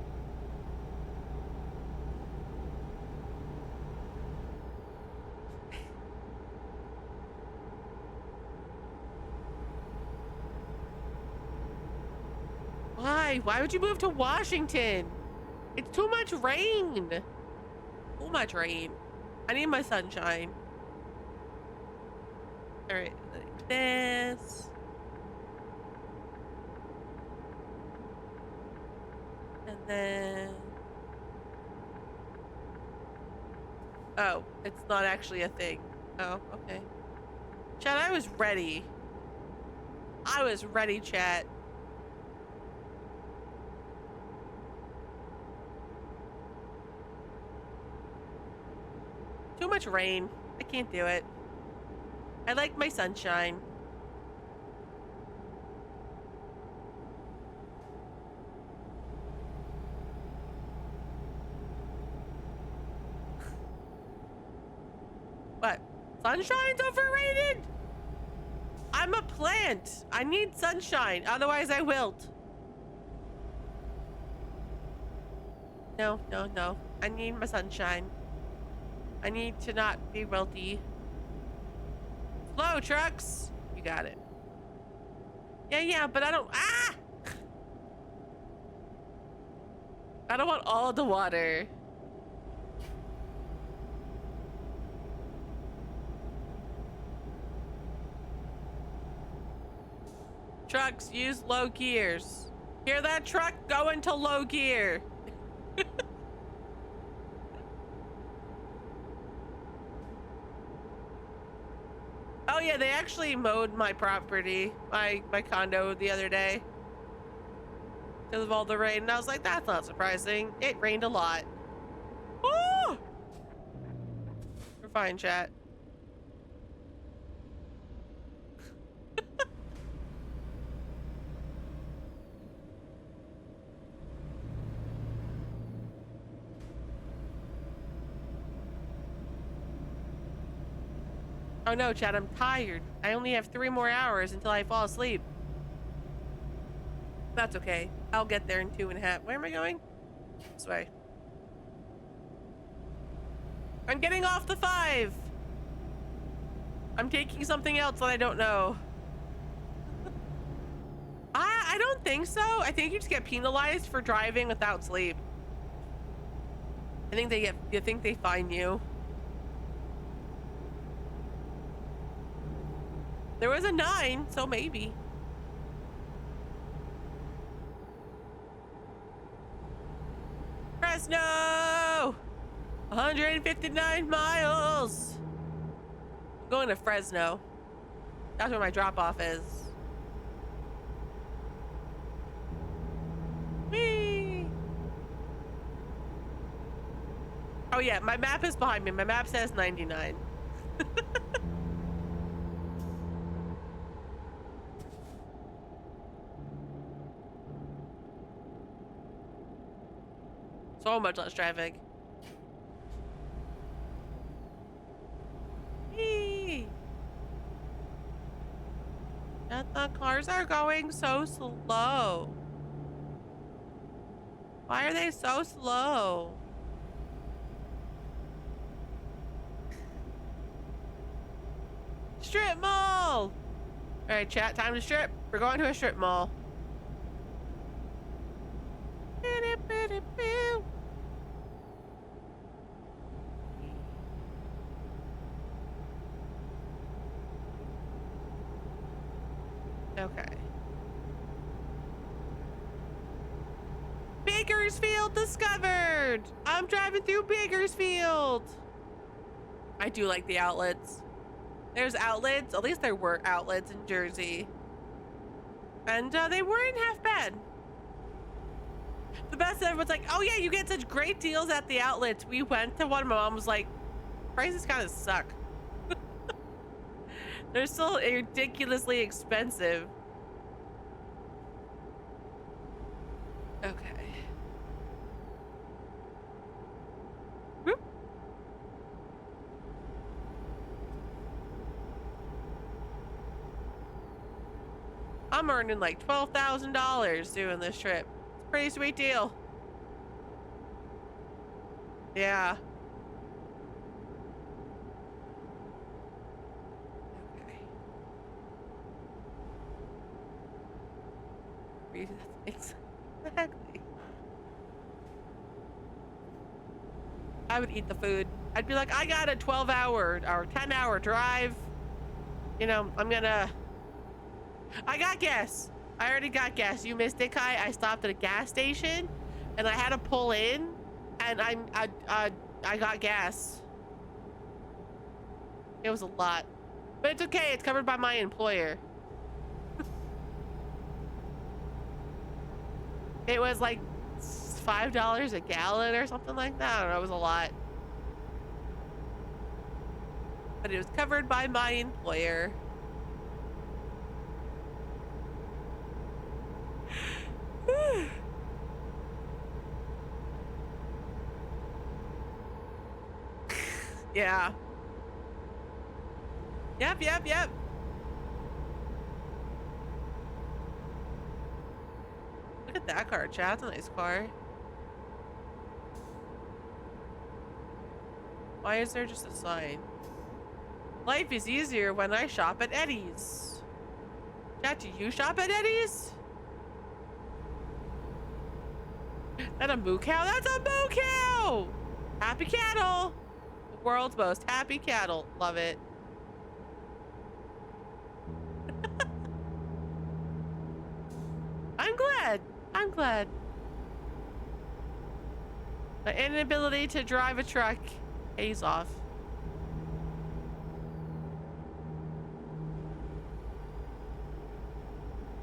Why? Why would you move to Washington? It's too much rain. Too much rain. I need my sunshine. All right, like this. And then... Oh, it's not actually a thing. Oh, okay. Chat, I was ready. I was ready, chat. Too much rain. I can't do it. I like my sunshine. What? Sunshine's overrated? I'm a plant. I need sunshine. Otherwise I wilt. No, no, no. I need my sunshine. I need to not be wilty. Slow, trucks. You got it. Yeah, but I don't... Ah! I don't want all the water. Trucks, use low gears. Hear that, truck? Go into low gear. Oh yeah, they actually mowed my property, my condo the other day. Because of all the rain. And I was like, that's not surprising. It rained a lot. Oh! We're fine, chat. Oh no, Chad, I'm tired. I only have 3 more hours until I fall asleep. That's okay. I'll get there in 2.5. Where am I going? This way. I'm getting off the 5. I'm taking something else that I don't know. I don't think so. I think you just get penalized for driving without sleep. I think they fine you. There was a 9, so maybe. Fresno! 159 miles! I'm going to Fresno. That's where my drop-off is. Whee! Oh yeah, my map is behind me. My map says 99. So much less traffic. Eee. And the cars are going so slow. Why are they so slow? Strip mall! All right, chat, time to strip. We're going to a strip mall. Okay. Bakersfield discovered! I'm driving through Bakersfield. I do like the outlets. There's outlets, at least there were outlets in Jersey. And they weren't half bad. The best, everyone's like, oh yeah, you get such great deals at the outlets. We went to one, my mom was like, prices kind of suck. They're still ridiculously expensive. Okay. Whoop. I'm earning like $12,000 doing this trip. It's a pretty sweet deal. Yeah. Okay. Exactly. I would eat the food. I'd be like, I got a 12-hour or 10-hour drive. You know, I got gas. I already got gas. You missed it, Kai. I stopped at a gas station and I had to pull in and I got gas. It was a lot, but it's okay. It's covered by my employer. It was like $5 a gallon or something like that. I don't know. It was a lot, but it was covered by my employer. Yeah. Yep. Look at that car, chat. That's a nice car. Why is there just a sign? Life is easier when I shop at Eddie's. Chat, do you shop at Eddie's? That a moo cow? That's a moo cow! Happy cattle! The world's most happy cattle. Love it. I'm glad. My inability to drive a truck pays off.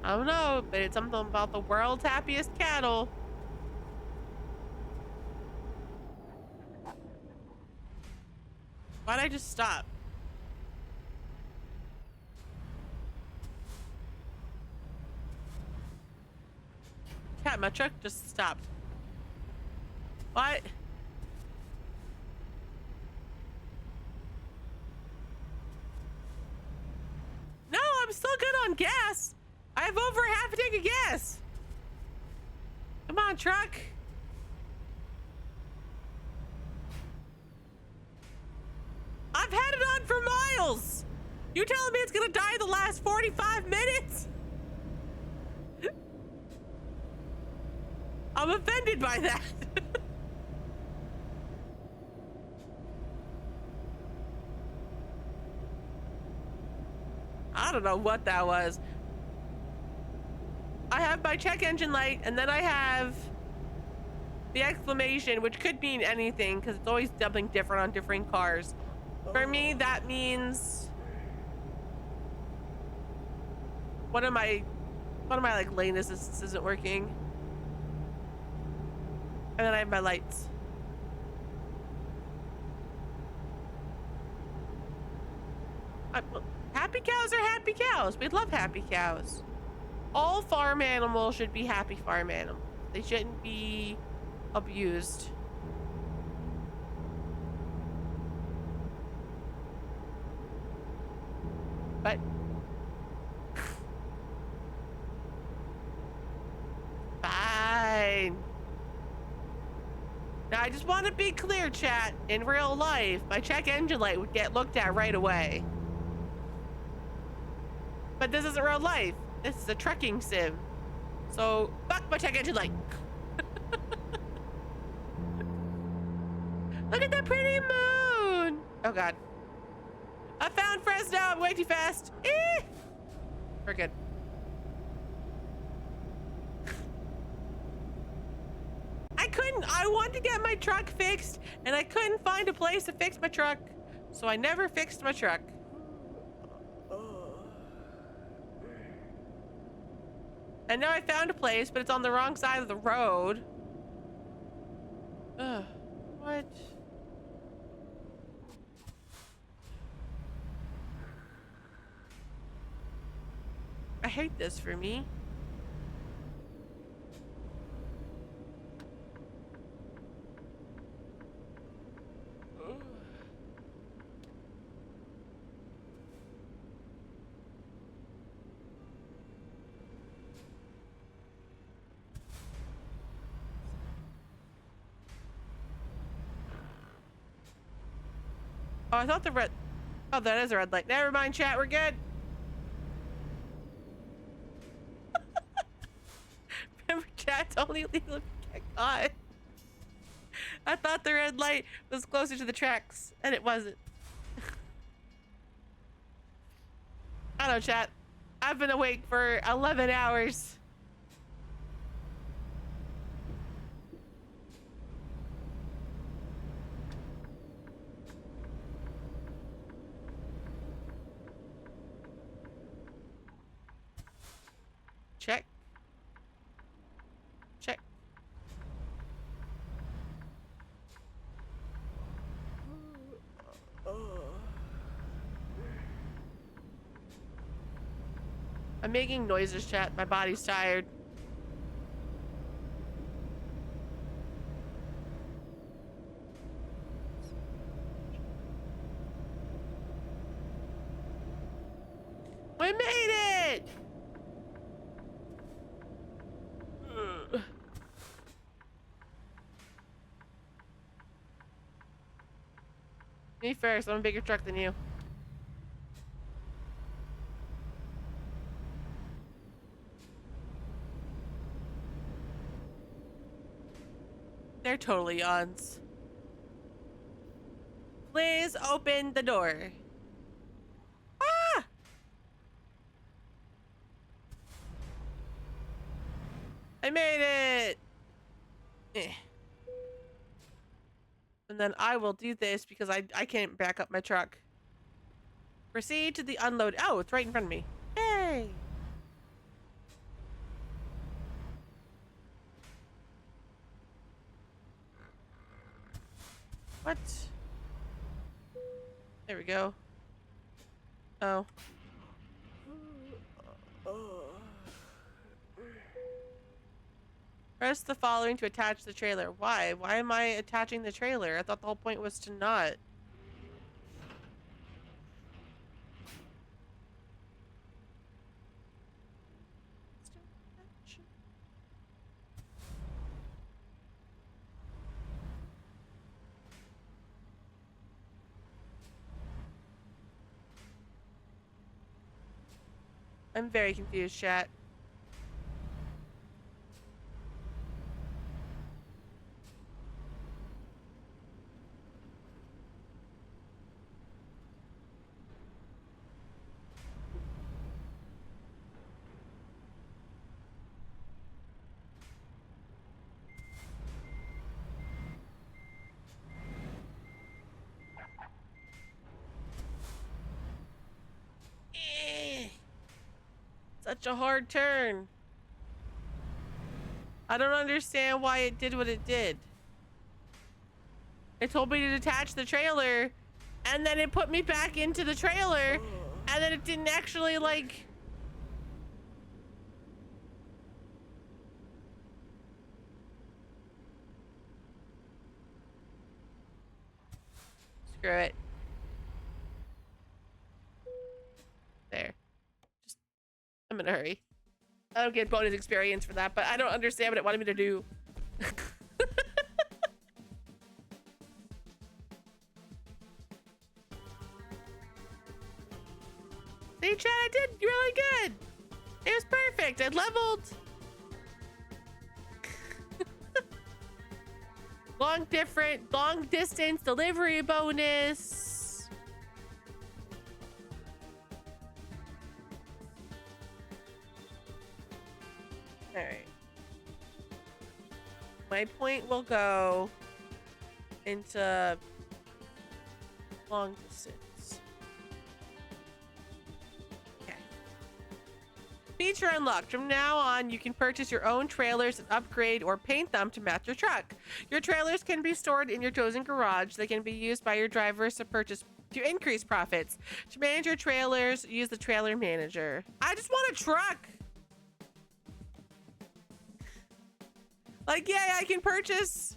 I don't know, but it's something about the world's happiest cattle. Why'd I just stop? Cat, my truck just stopped. What? No, I'm still good on gas. I have over half a tank of gas. Come on, truck. I've had it on for miles. You telling me it's gonna die in the last 45 minutes? I'm offended by that. I don't know what that was. I have my check engine light, and then I have the exclamation, which could mean anything because it's always something different on different cars. For me, that means one of my like lane assistants isn't working. And then I have my lights. Happy cows are happy cows. We love happy cows. All farm animals should be happy farm animals. They shouldn't be abused. But fine. Now, I just want to be clear, chat. In real life, my check engine light would get looked at right away. But this isn't real life. This is a trucking sim. So, fuck my check engine light. Look at that pretty moon. Oh, God. I found Fresno. I'm way too fast. We're good. I wanted to get my truck fixed, and I couldn't find a place to fix my truck, so I never fixed my truck. And now I found a place, but it's on the wrong side of the road. Ugh, what? I hate this for me. Oh, I thought the red... Oh, that is a red light. Never mind, chat. We're good. Remember, chat's only legal if you get caught. I thought the red light was closer to the tracks, and it wasn't. I don't know, chat. I've been awake for 11 hours. Check. Check. I'm making noises, chat. My body's tired. We made it! Me first. I'm a bigger truck than you. They're totally yawns. Please open the door. Ah! I made it! And then I will do this because I can't back up my truck. Proceed to the unload. Oh, it's right in front of me. Hey! What? There we go. Oh. Press the following to attach the trailer. Why? Why am I attaching the trailer? I thought the whole point was to not. I'm very confused, chat. Such a hard turn. I don't understand why it did what it did. It told me to detach the trailer, and then it put me back into the trailer, and then it didn't actually, like... Screw it. There. Just... I'm in a hurry. I don't get bonus experience for that, but I don't understand what it wanted me to do. See, Chad. I did really good. It was perfect. I leveled. Long distance delivery bonus. All right. My point will go into long distance. Okay. Feature unlocked. From now on, you can purchase your own trailers and upgrade or paint them to match your truck. Your trailers can be stored in your chosen garage. They can be used by your drivers to increase profits. To manage your trailers, use the trailer manager. I just want a truck. Like, yeah, I can purchase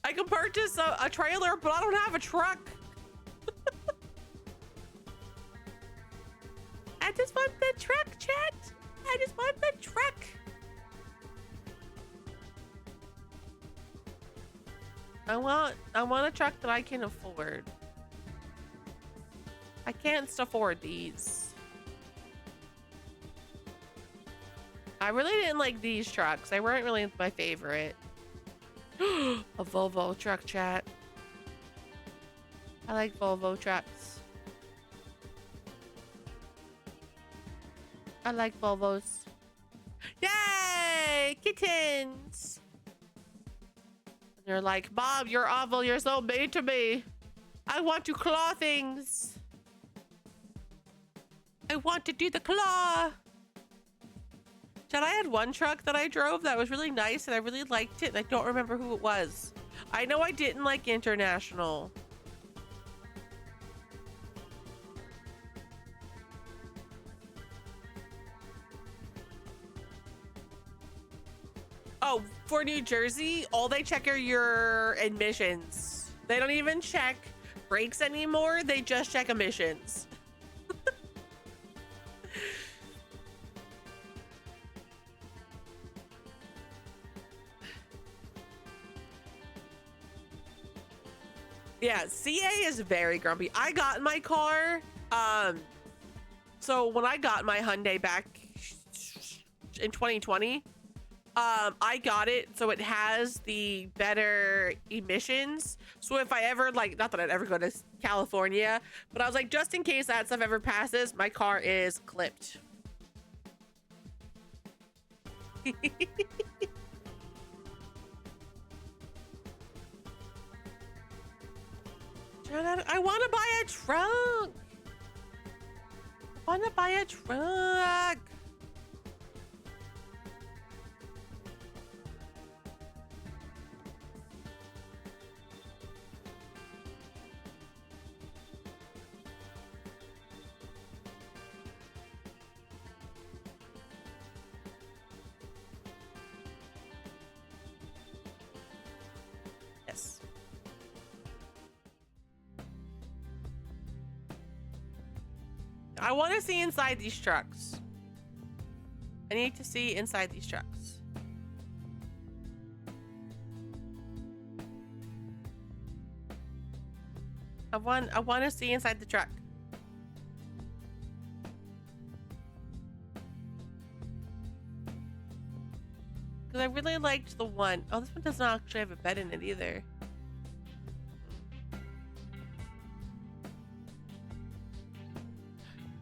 a trailer, but I don't have a truck. I just want the truck, chat. I just want the truck. I want a truck that I can afford. I can't afford these. I really didn't like these trucks. They weren't really my favorite. A Volvo truck, chat. I like Volvo trucks. I like Volvos. Yay! Kittens! They're like, Mom, you're awful. You're so mean to me. I want to claw things. I want to do the claw. Chad, I had one truck that I drove that was really nice and I really liked it, and I don't remember who it was. I know I didn't like International. Oh, for New Jersey, all they check are your emissions. They don't even check brakes anymore. They just check emissions. Yeah, CA is very grumpy. I got in my car. So when I got my Hyundai back in 2020, I got it so it has the better emissions. So if I ever, like, not that I'd ever go to California, but I was like, just in case that stuff ever passes, my car is clipped. I want to buy a truck. I want to buy a truck. Yes. I want to see inside these trucks. I need to see inside these trucks. I want to see inside the truck. Because I really liked the one. Oh, this one does not actually have a bed in it either.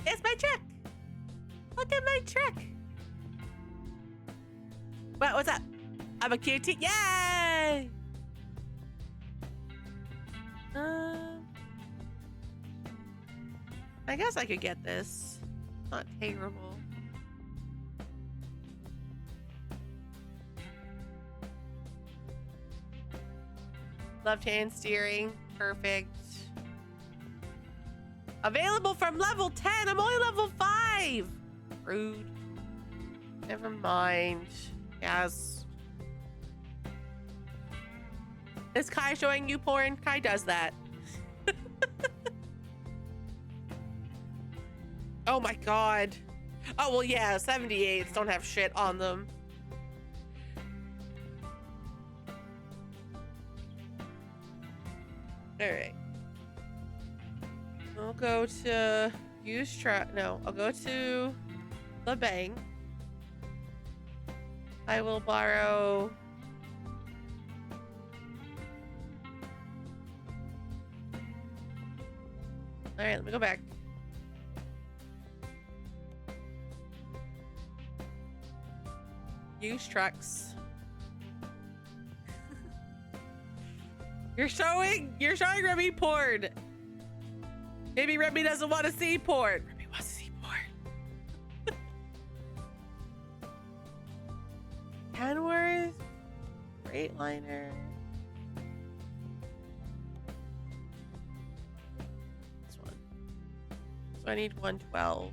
It's my truck. Look at my truck. What's up? I'm a cutie. Yay! I guess I could get this. Not terrible. Left-hand steering. Perfect. Available from level 10. I'm only level 5. Rude. Never mind. Yes. Is Kai showing you porn? Kai does that. Oh my god. Oh, well, yeah. 78s don't have shit on them. All right. I'll go to Use truck. No, I'll go to the bank. I will borrow. All right, let me go back. Use trucks. You're showing Remy porn. Maybe Remy doesn't want to see porn. Remy wants to see porn. Kenworth, Freightliner. This one. So I need 112.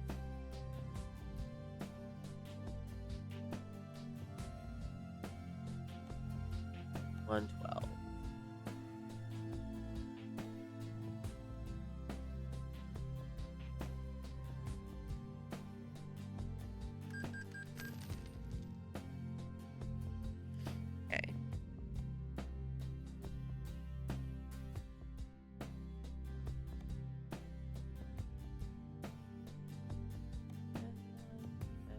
112. Okay.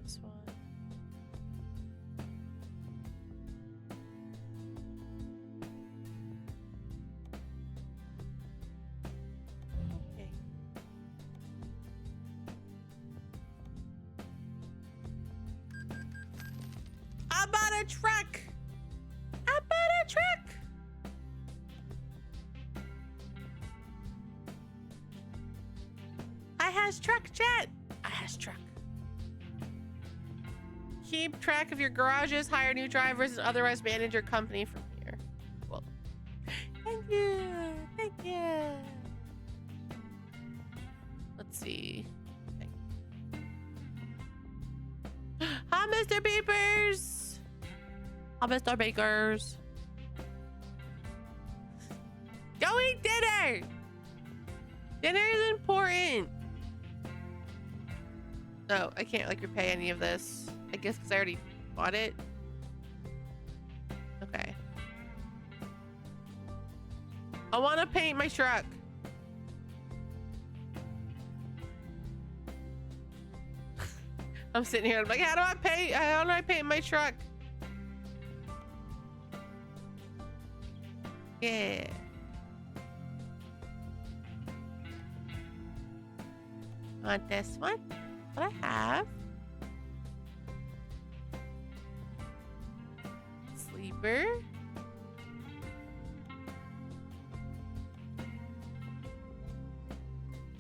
This one. Okay. I bought a truck. I bought a truck. I has truck chat. I has truck. Keep track of your garages, hire new drivers, and otherwise manage your company from here. Well, thank you. Thank you. Let's see. Okay. Hi, Mr. Beepers. Hi, Mr. Bakers. Go eat dinner. Dinner is important. No, I can't like repay any of this. I guess because I already bought it. Okay. I want to paint my truck. I'm sitting here. I'm like, how do I paint my truck? Yeah. Want this one? What I have? Sleeper.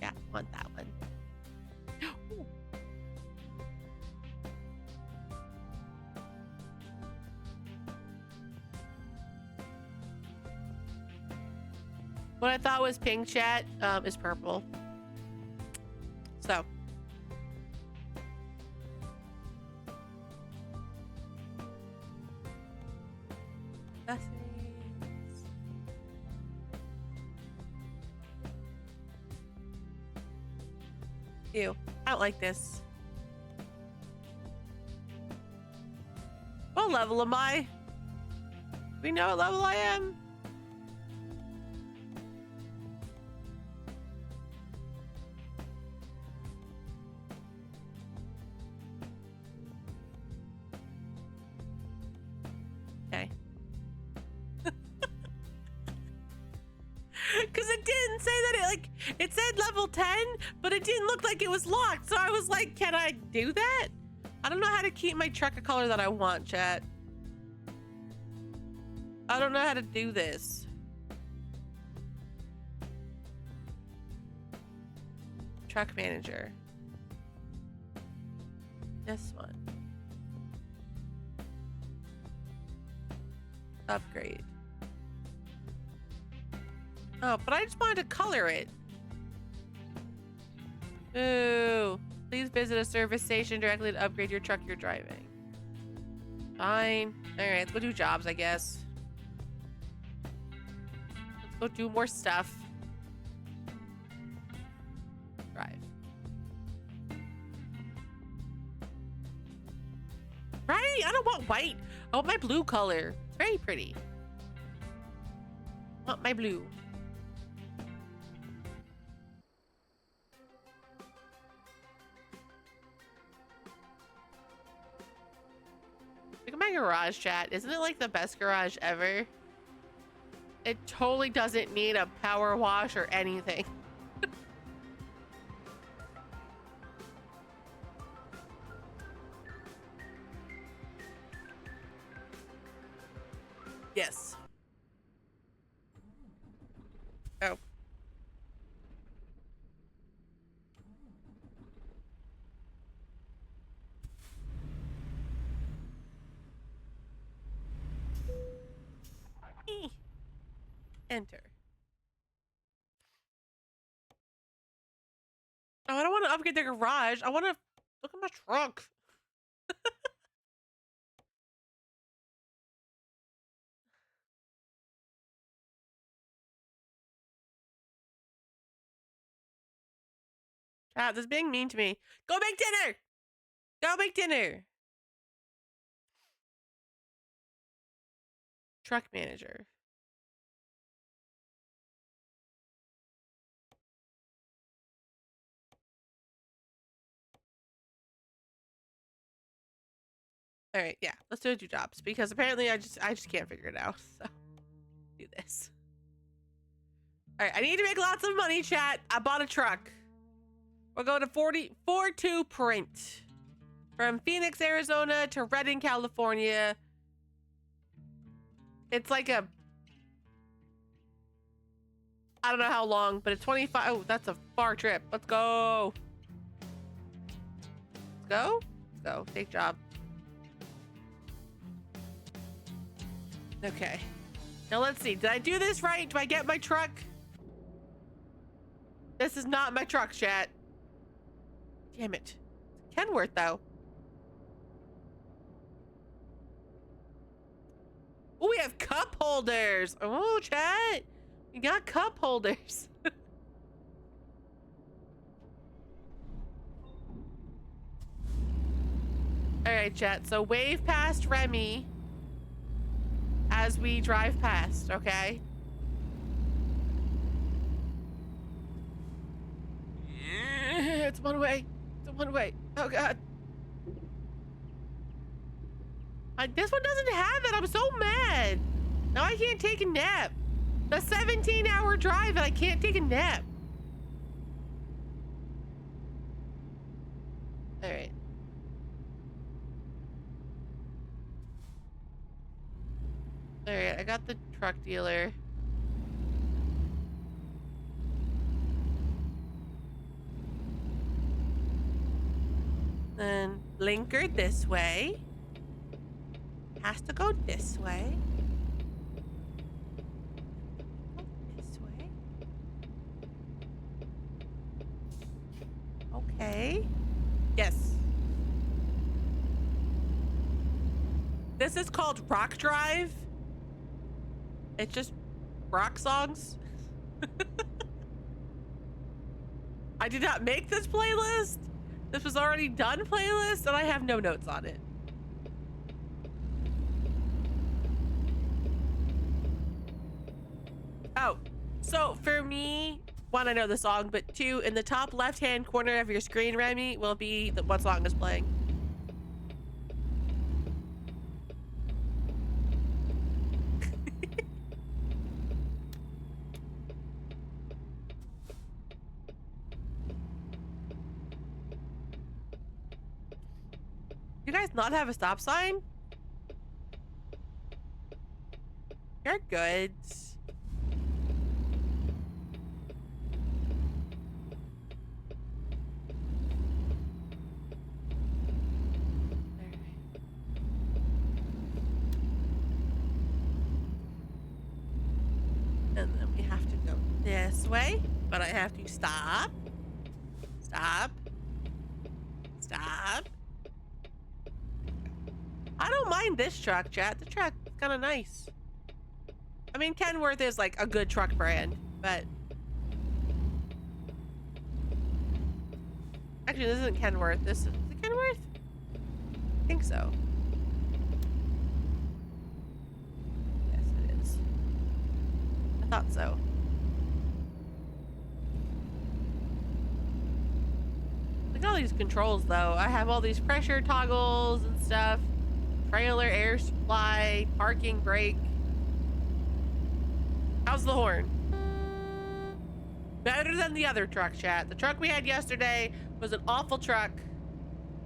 Yeah, want that one. Ooh. What I thought was pink, chat is purple. So. Ew, I don't like this. What level am I? Do we know what level I am? Okay. Because it didn't say that it said level 10, but it didn't look like it was locked. So I was like, can I do that? I don't know how to keep my truck a color that I want, chat. I don't know how to do this. Truck manager. This one. Upgrade. Oh, but I just wanted to color it. Ooh. Please visit a service station directly to upgrade your truck you're driving. Fine. Alright, let's go do jobs, I guess. Let's go do more stuff. Drive. Right? I don't want white. I want my blue color. It's very pretty. I want my blue. my garage, chat. Isn't it like the best garage ever? It totally doesn't need a power wash or anything. Yes. Oh. Enter. Oh, I don't want to upgrade the garage. I want to look at my trunk. Chat, this is being mean to me. Go make dinner! Go make dinner! Truck manager. All right, yeah, let's do 2 jobs because apparently I just can't figure it out. So do this. All right, I need to make lots of money, chat. I bought a truck. We're going to 42 print from Phoenix, Arizona to Redding, California. It's like a, I don't know how long, but it's 25. Oh, that's a far trip. Let's go. Let's go. Let's go. Take job. Okay. Now let's see. Did I do this right? Do I get my truck? This is not my truck, chat. Damn it. Kenworth, though. Oh, we have cup holders. Oh, chat. We got cup holders. All right, chat. So wave past Remy as we drive past, okay? It's one way. It's one way. Oh, God. This one doesn't have it. I'm so mad. Now I can't take a nap. The 17-hour drive and I can't take a nap. All right. All right, I got the truck dealer. Then blinker this way. Has to go this way. This way. Okay. Yes. This is called Rock Drive. It's just rock songs. I did not make this playlist. This was already done playlist and I have no notes on it. Oh, so for me, 1, I know the song, but 2, in the top left-hand corner of your screen, Remy, will be what song is playing. You guys not have a stop sign? You're good. And then we have to go this way, but I have to stop. Stop. Stop. I don't mind this truck, chat. The truck is kind of nice. I mean, Kenworth is like a good truck brand, but actually, this isn't Kenworth. This is it Kenworth? I think so. Yes, it is. I thought so. Look at all these controls, though. I have all these pressure toggles and stuff. trailer, air supply, parking brake. How's the horn? Better than the other truck, chat. The truck we had yesterday was an awful truck.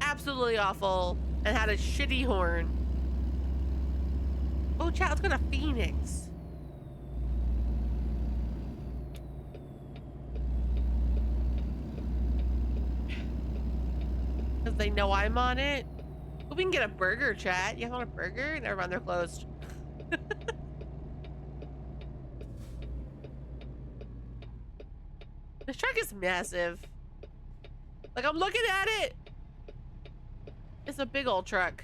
Absolutely awful. And had a shitty horn. Oh, chat, let's go to Phoenix. Because they know I'm on it. Well, we can get a burger, chat. You guys want a burger? Never mind, they're closed. This truck is massive. Like, I'm looking at it. It's a big old truck.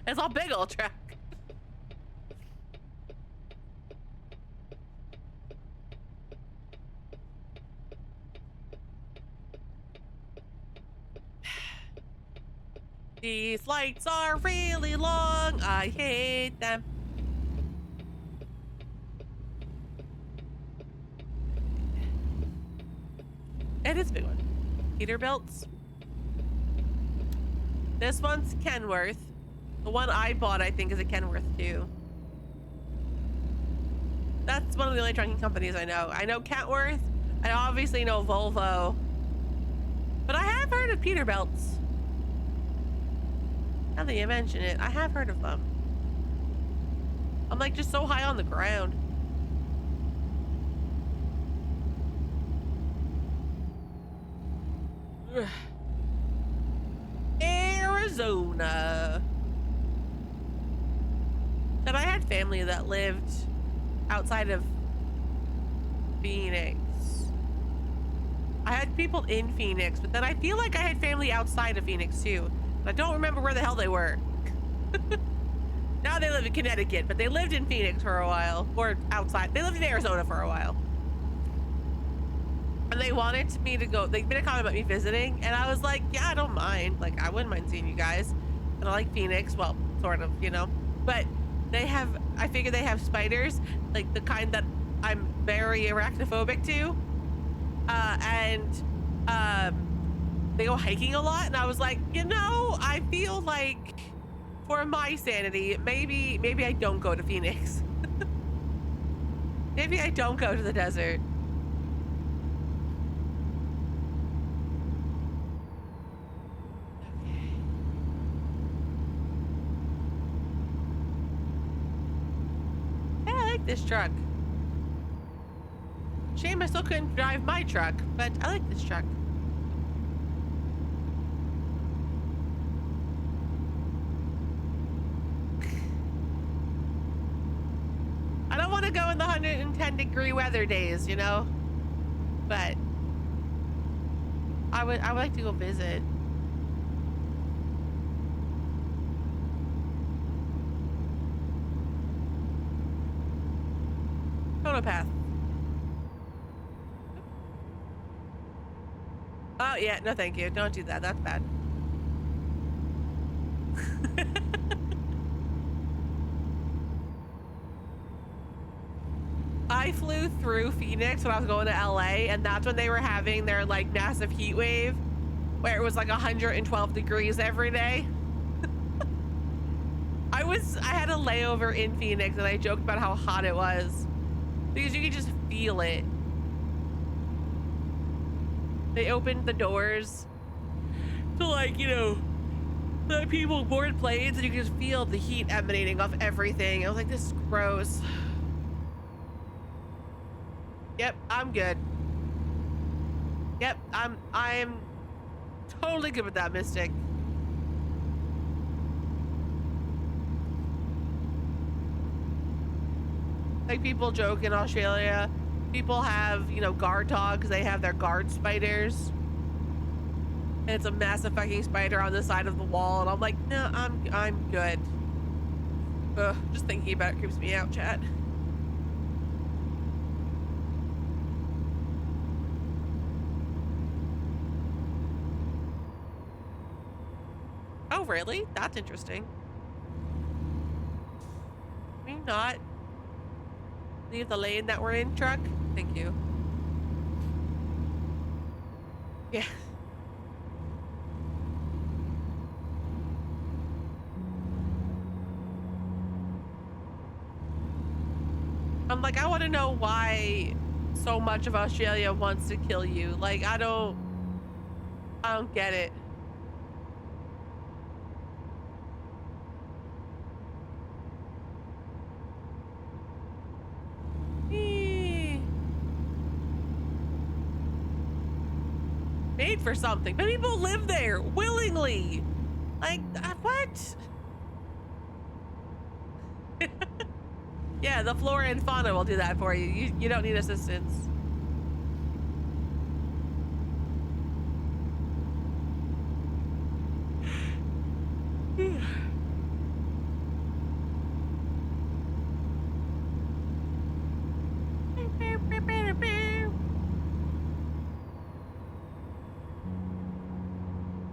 It's a big old truck. These lights are really long. I hate them. It is a big one. Peterbilt's. This one's Kenworth. The one I bought, I think, is a Kenworth too. That's one of the only trucking companies I know. I know Kenworth. I obviously know Volvo. But I have heard of Peterbilt's. Now that you mention it, I have heard of them. I'm like just so high on the ground. Arizona. And I had family that lived outside of Phoenix. I had people in Phoenix, but then I feel like I had family outside of Phoenix too. I don't remember where the hell they were. Now they live in Connecticut, but they lived in Phoenix for a while, or outside. They lived in Arizona for a while. And they wanted me to go, they made a comment about me visiting, and I was like, yeah, I don't mind. Like, I wouldn't mind seeing you guys. And I like Phoenix, well, sort of, you know. But they have, I figure they have spiders, like the kind that I'm very arachnophobic to. They go hiking a lot, and I was like, you know, I feel like for my sanity, maybe I don't go to Phoenix. Maybe I don't go to the desert. Okay. Yeah, I like this truck. Shame I still couldn't drive my truck, but I like this truck. I don't want to go in the 110-degree weather days, you know, but I would like to go visit. Photopath. Oh yeah, no thank you. Don't do that. That's bad. I flew through Phoenix when I was going to LA, and that's when they were having their like massive heat wave where it was like 112 degrees every day. I had a layover in Phoenix, and I joked about how hot it was because you could just feel it. They opened the doors to, like, you know, the people board planes, and you could just feel the heat emanating off everything. I was like, this is gross. Yep, I'm good. Yep, I'm totally good with that, Mystic. Like, people joke in Australia, people have, you know, guard dogs. They have their guard spiders. And it's a massive fucking spider on the side of the wall, and I'm like, no, I'm good. Ugh, just thinking about it creeps me out, chat. Oh, really? That's interesting. Can we not leave the lane that we're in, truck? Thank you. Yeah. I'm like, I want to know why so much of Australia wants to kill you. Like, I don't get it. Eh. Made for something, but people live there willingly. Like, what? Yeah, the flora and fauna will do that for you. You don't need assistance.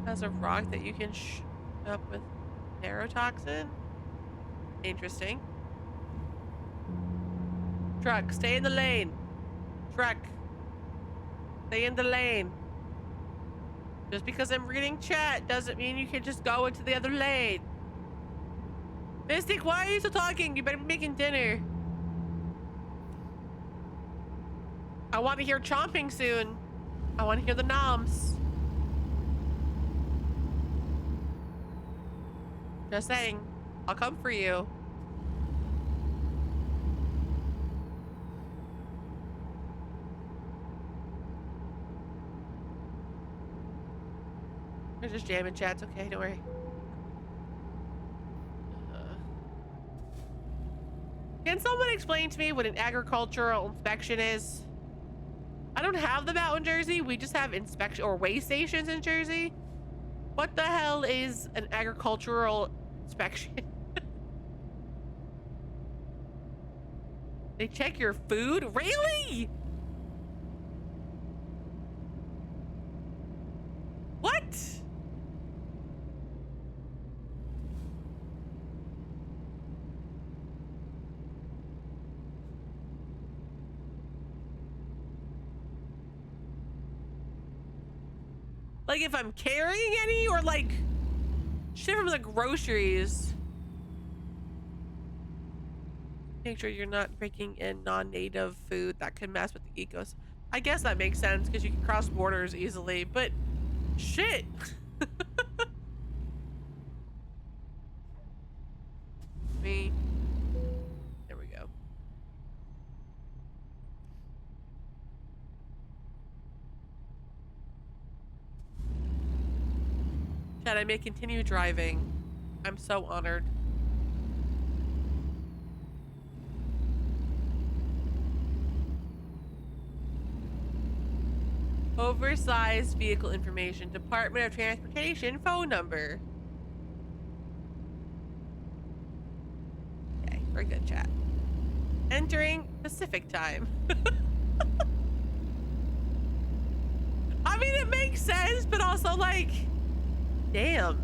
Has a rock that you can shoot up with neurotoxin. Interesting. Truck, stay in the lane. Truck, stay in the lane. Just because I'm reading chat doesn't mean you can just go into the other lane. Mystic, why are you still talking? You better be making dinner. I want to hear chomping soon. I want to hear the noms. Just saying, I'll come for you. They're just jamming chats. Okay, don't worry. Can someone explain to me what an agricultural inspection is? I don't have them out in Jersey. We just have inspection or weigh stations in Jersey. What the hell is an agricultural inspection? They check your food? Really? What? Like if I'm carrying any or like shit from the groceries. Make sure you're not breaking in non-native food that can mess with the ecosystem. I guess that makes sense because you can cross borders easily, but shit. Me. There we go. Chad, I may continue driving. I'm so honored. Oversized vehicle information. Department of Transportation phone number. Okay, we're good, chat. Entering Pacific time. I mean, it makes sense, but also like, damn.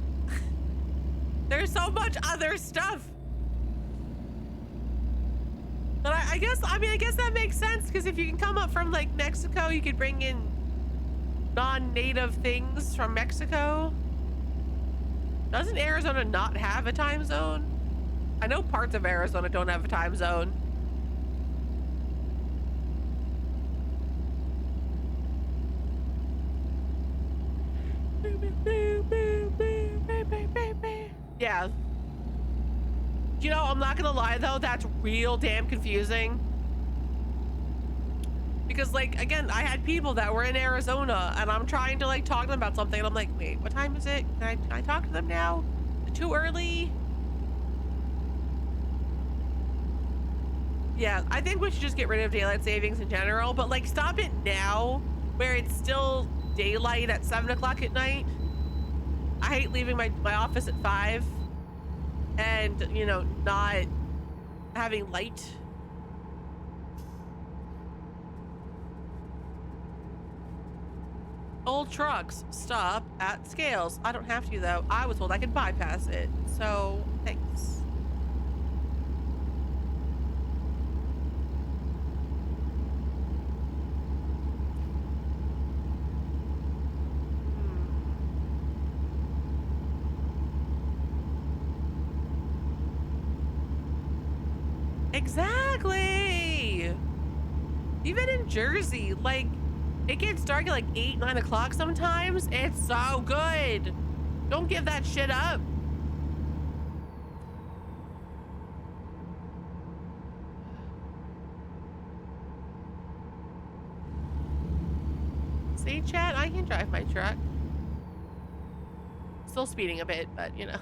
There's so much other stuff. But I guess that makes sense because if you can come up from like Mexico, you could bring in non-native things from Mexico. Doesn't Arizona not have a time zone? I know parts of Arizona don't have a time zone. Yeah. You know, I'm not gonna lie though, that's real damn confusing. Because like, again, I had people that were in Arizona and I'm trying to like talk to them about something and I'm like, wait, what time is it? Can I talk to them now? Is it too early? Yeah, I think we should just get rid of daylight savings in general, but like stop it now where it's still daylight at 7 o'clock at night. I hate leaving my office at 5 and, you know, not having light. Old trucks stop at scales. I don't have to though. I was told I could bypass it. So thanks. Exactly. Even in Jersey, like, it gets dark at like 8, 9 o'clock sometimes. It's so good. Don't give that shit up. See, chat, I can drive my truck. Still speeding a bit, but you know.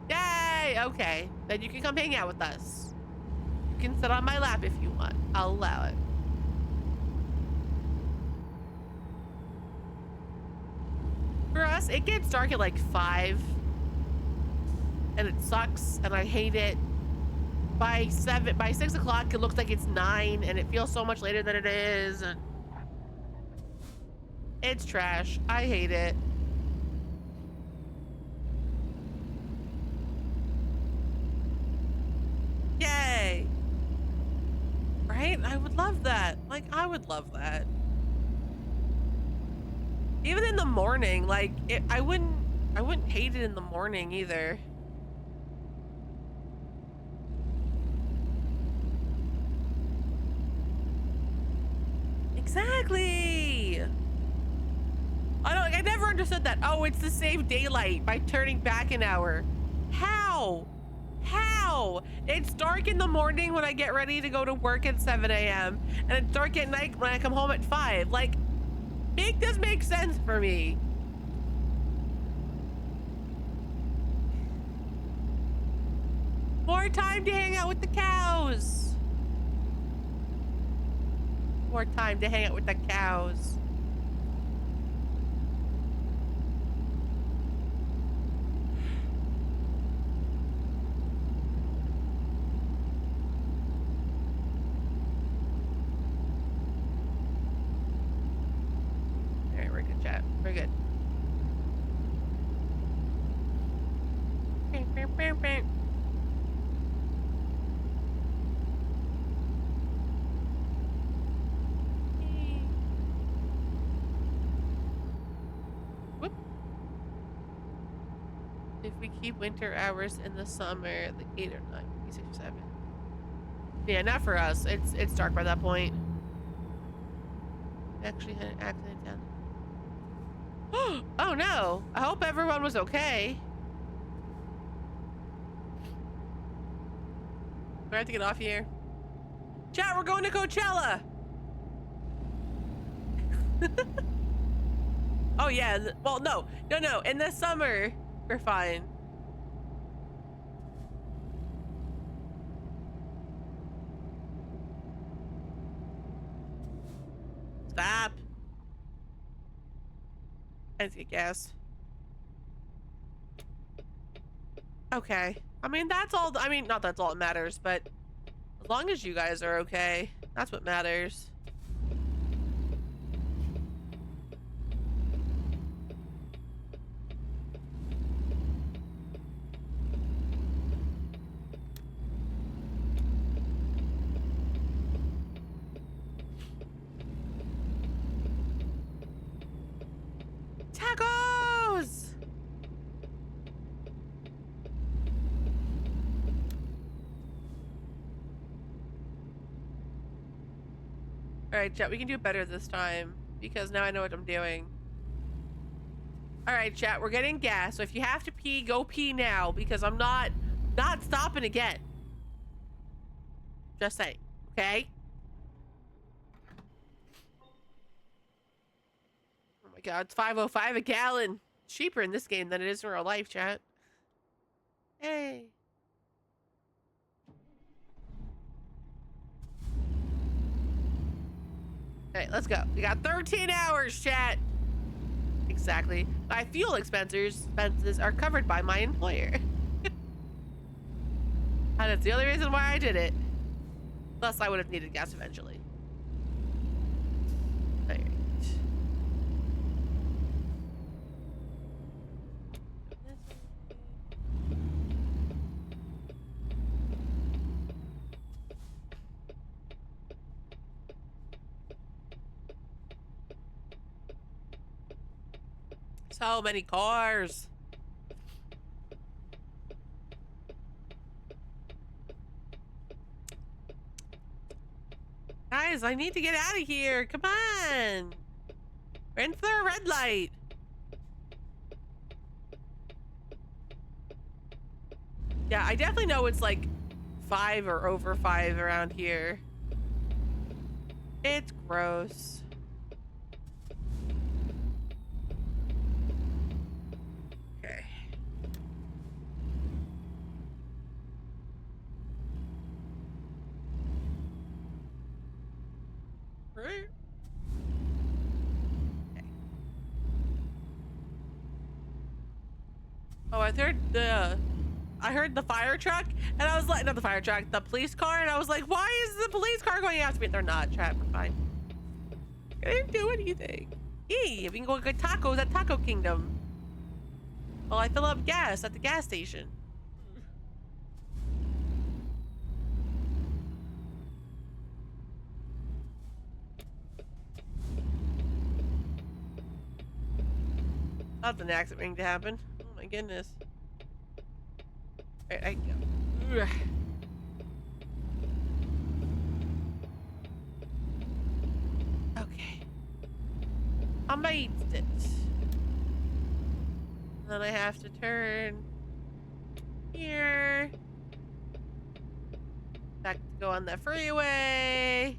Yay! Okay, then you can come hang out with us. You can sit on my lap if you want. I'll allow it. For us, it gets dark at like 5. And it sucks, and I hate it. By 6 o'clock, it looks like it's 9, and it feels so much later than it is. And it's trash. I hate it. Yay! Right? I would love that. Like, I would love that. Even in the morning, like, I wouldn't hate it in the morning either. Exactly. I never understood that. Oh, it's to save daylight by turning back an hour. How? How? It's dark in the morning when I get ready to go to work at 7 a.m. and it's dark at night when I come home at 5. Like, make this make sense for me. More time to hang out with the cows. More time to hang out with the cows. All right, we're good, chat. We're good. Whoop. If we keep winter hours in the summer, like 8 or 9, 6 or 7. Yeah, not for us. It's dark by that point. Actually had an accident down. Oh no! I hope everyone was okay. We have to get off here. Chat, we're going to Coachella. Oh yeah. Well, no. In the summer, we're fine. Stop. I need to get gas. Okay. I mean, that's all. I mean, not that's all that matters, but as long as you guys are okay, that's what matters. Tacos! Alright, chat, we can do better this time because now I know what I'm doing. Alright, chat, we're getting gas, so if you have to pee, go pee now because I'm not stopping again. Just saying, okay? Oh my god, it's $5.05 a gallon. It's cheaper in this game than it is in real life, chat. Hey. Alright, let's go. We got 13 hours, chat. Exactly. My fuel expenses are covered by my employer. And that's the only reason why I did it. Plus, I would have needed gas eventually. Alright. So many cars. Guys, I need to get out of here. Come on. We're into the red light. Yeah, I definitely know it's like 5 or over 5 around here. It's gross. Okay. Right. Okay. Oh, I heard the fire truck, and I was like, not the fire truck, the police car, and I was like, why is the police car going after me? They're not, chat, we're fine. I didn't do anything. Hey, we can go get tacos at Taco Kingdom. Well, I fill up gas at the gas station. That's an accident waiting to happen. Oh my goodness. Alright, I go. Ugh. Okay. I made it. Then I have to turn here. Back to go on the freeway.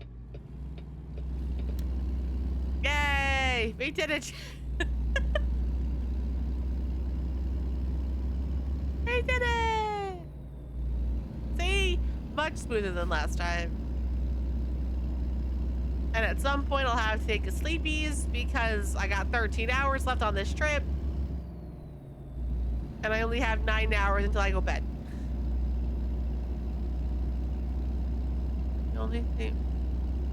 Yay! We did it! We did it! See? Much smoother than last time. And at some point I'll have to take a sleepies because I got 13 hours left on this trip. And I only have 9 hours until I go bed. The only thing...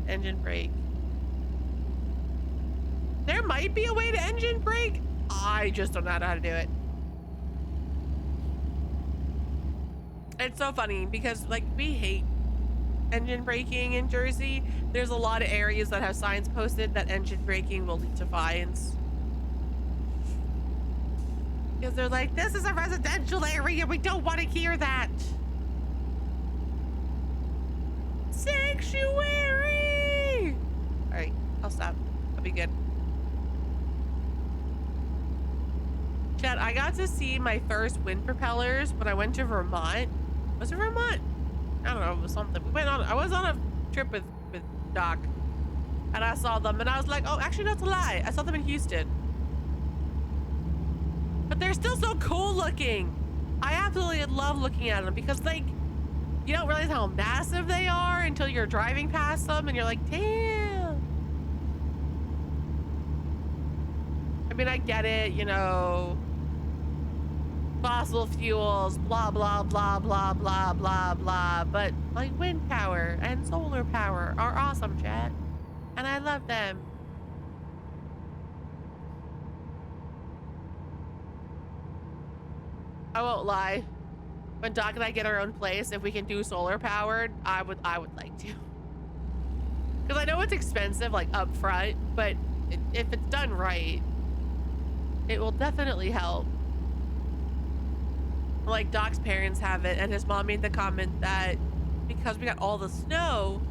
Engine brake. There might be a way to engine brake. I just don't know how to do it. It's so funny because, like, we hate engine braking in Jersey. There's a lot of areas that have signs posted that engine braking will lead to fines. Because they're like, this is a residential area. We don't want to hear that. Sanctuary! All right, I'll stop. I'll be good. Chad, I got to see my first wind propellers when I went to Vermont. Was it Vermont? I don't know, it was something. I was on a trip with Doc, and I saw them, and I was like, oh, actually, that's a lie. I saw them in Houston. But they're still so cool looking. I absolutely love looking at them because, like, you don't realize how massive they are until you're driving past them, and you're like, damn. I mean, I get it, you know, fossil fuels, blah, blah, blah, blah, blah, blah, blah. But like wind power and solar power are awesome, chat. And I love them. I won't lie. When Doc and I get our own place, if we can do solar powered, I would like to. Because I know it's expensive, like up front, but if it's done right, it will definitely help. Like Doc's parents have it, and his mom made the comment that because we got all the snow,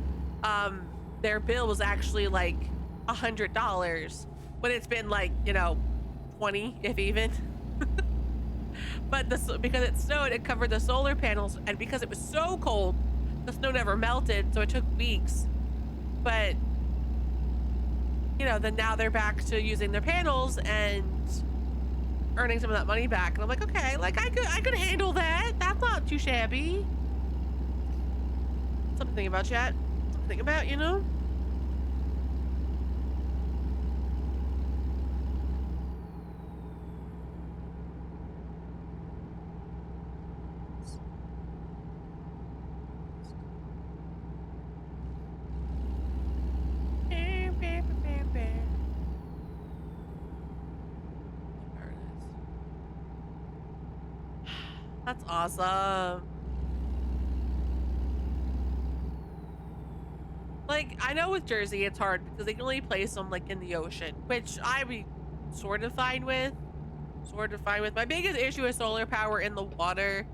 their bill was actually like $100 when it's been like, you know, 20 if even. But because it snowed, it covered the solar panels, and because it was so cold, the snow never melted, so it took weeks. But you know, then now they're back to using their panels and earning some of that money back, and I'm like, okay, like I could handle that. That's not too shabby. Something to think about, chat. Something to think about, you know. That's awesome. Like, I know with Jersey it's hard because they can only place them like in the ocean, which I'd be sort of fine with. My biggest issue is solar power in the water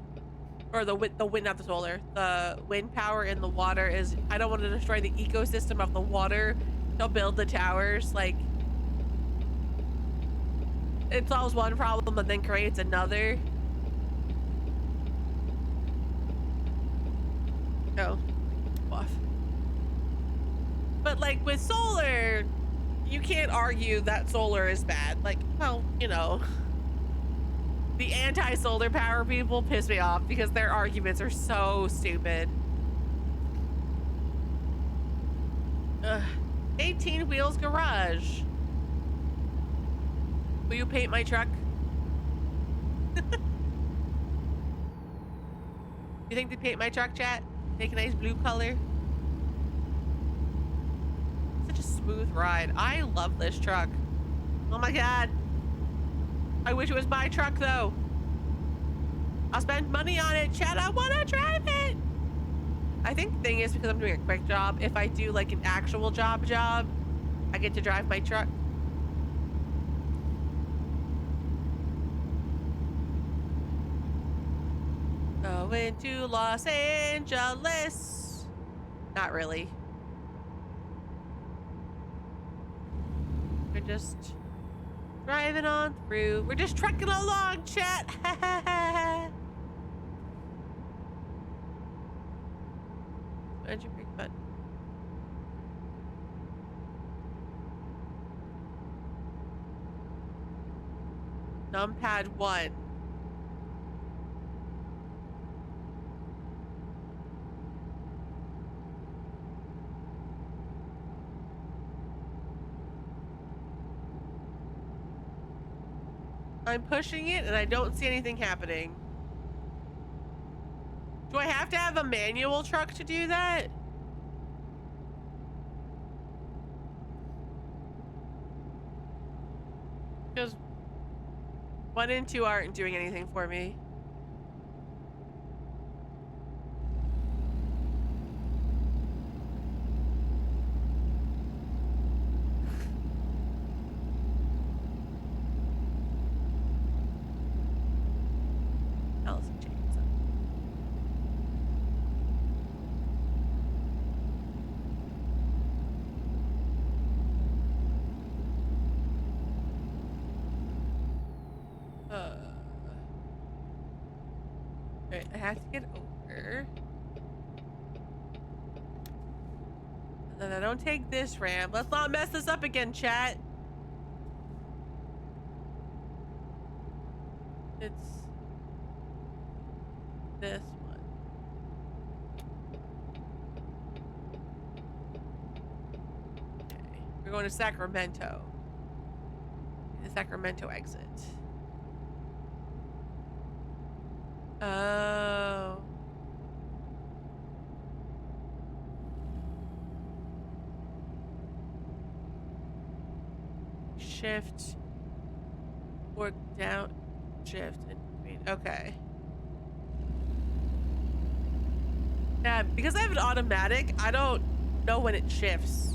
or the wind, not the solar, the wind power in the water is, I don't want to destroy the ecosystem of the water to build the towers. Like, it solves one problem and then creates another. Oh, off. But like with solar, you can't argue that solar is bad. Like, well, you know, the anti-solar power people piss me off because their arguments are so stupid. Ugh. 18 Wheels Garage. Will you paint my truck? You think they paint my truck, chat? Make a nice blue color. Such a smooth ride. I love this truck. Oh my god. I wish it was my truck though. I'll spend money on it, chat. I want to drive it. I think the thing is, because I'm doing a quick job, if I do like an actual job, I get to drive my truck. Going to Los Angeles. Not really. We're just driving on through. We're just trekking along, chat. Where'd you break the button? Numpad 1. I'm pushing it and I don't see anything happening. Do I have to have a manual truck to do that? Because 1 and 2 aren't doing anything for me. Alright, I have to get over. And then I don't take this ramp. Let's not mess this up again, chat. It's this one. Okay, we're going to Sacramento. The Sacramento exit. Oh. Shift. Work down. Shift. And between. Okay. Yeah, because I have an automatic, I don't know when it shifts.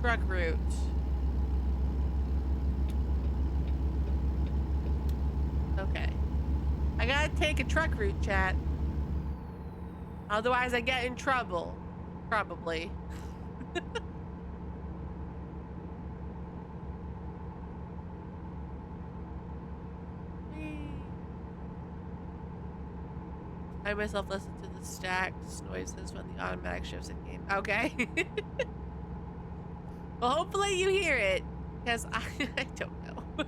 Truck route. Okay. I gotta take a truck route, chat. Otherwise I get in trouble. Probably. I myself listen to the stacked noises when the automatic shifts in game. Okay. Well, hopefully you hear it, because I don't know.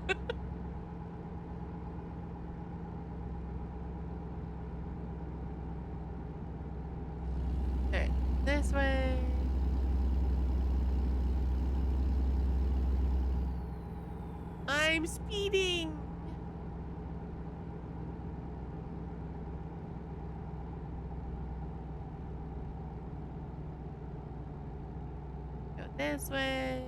Okay, this way. I'm speeding. this way.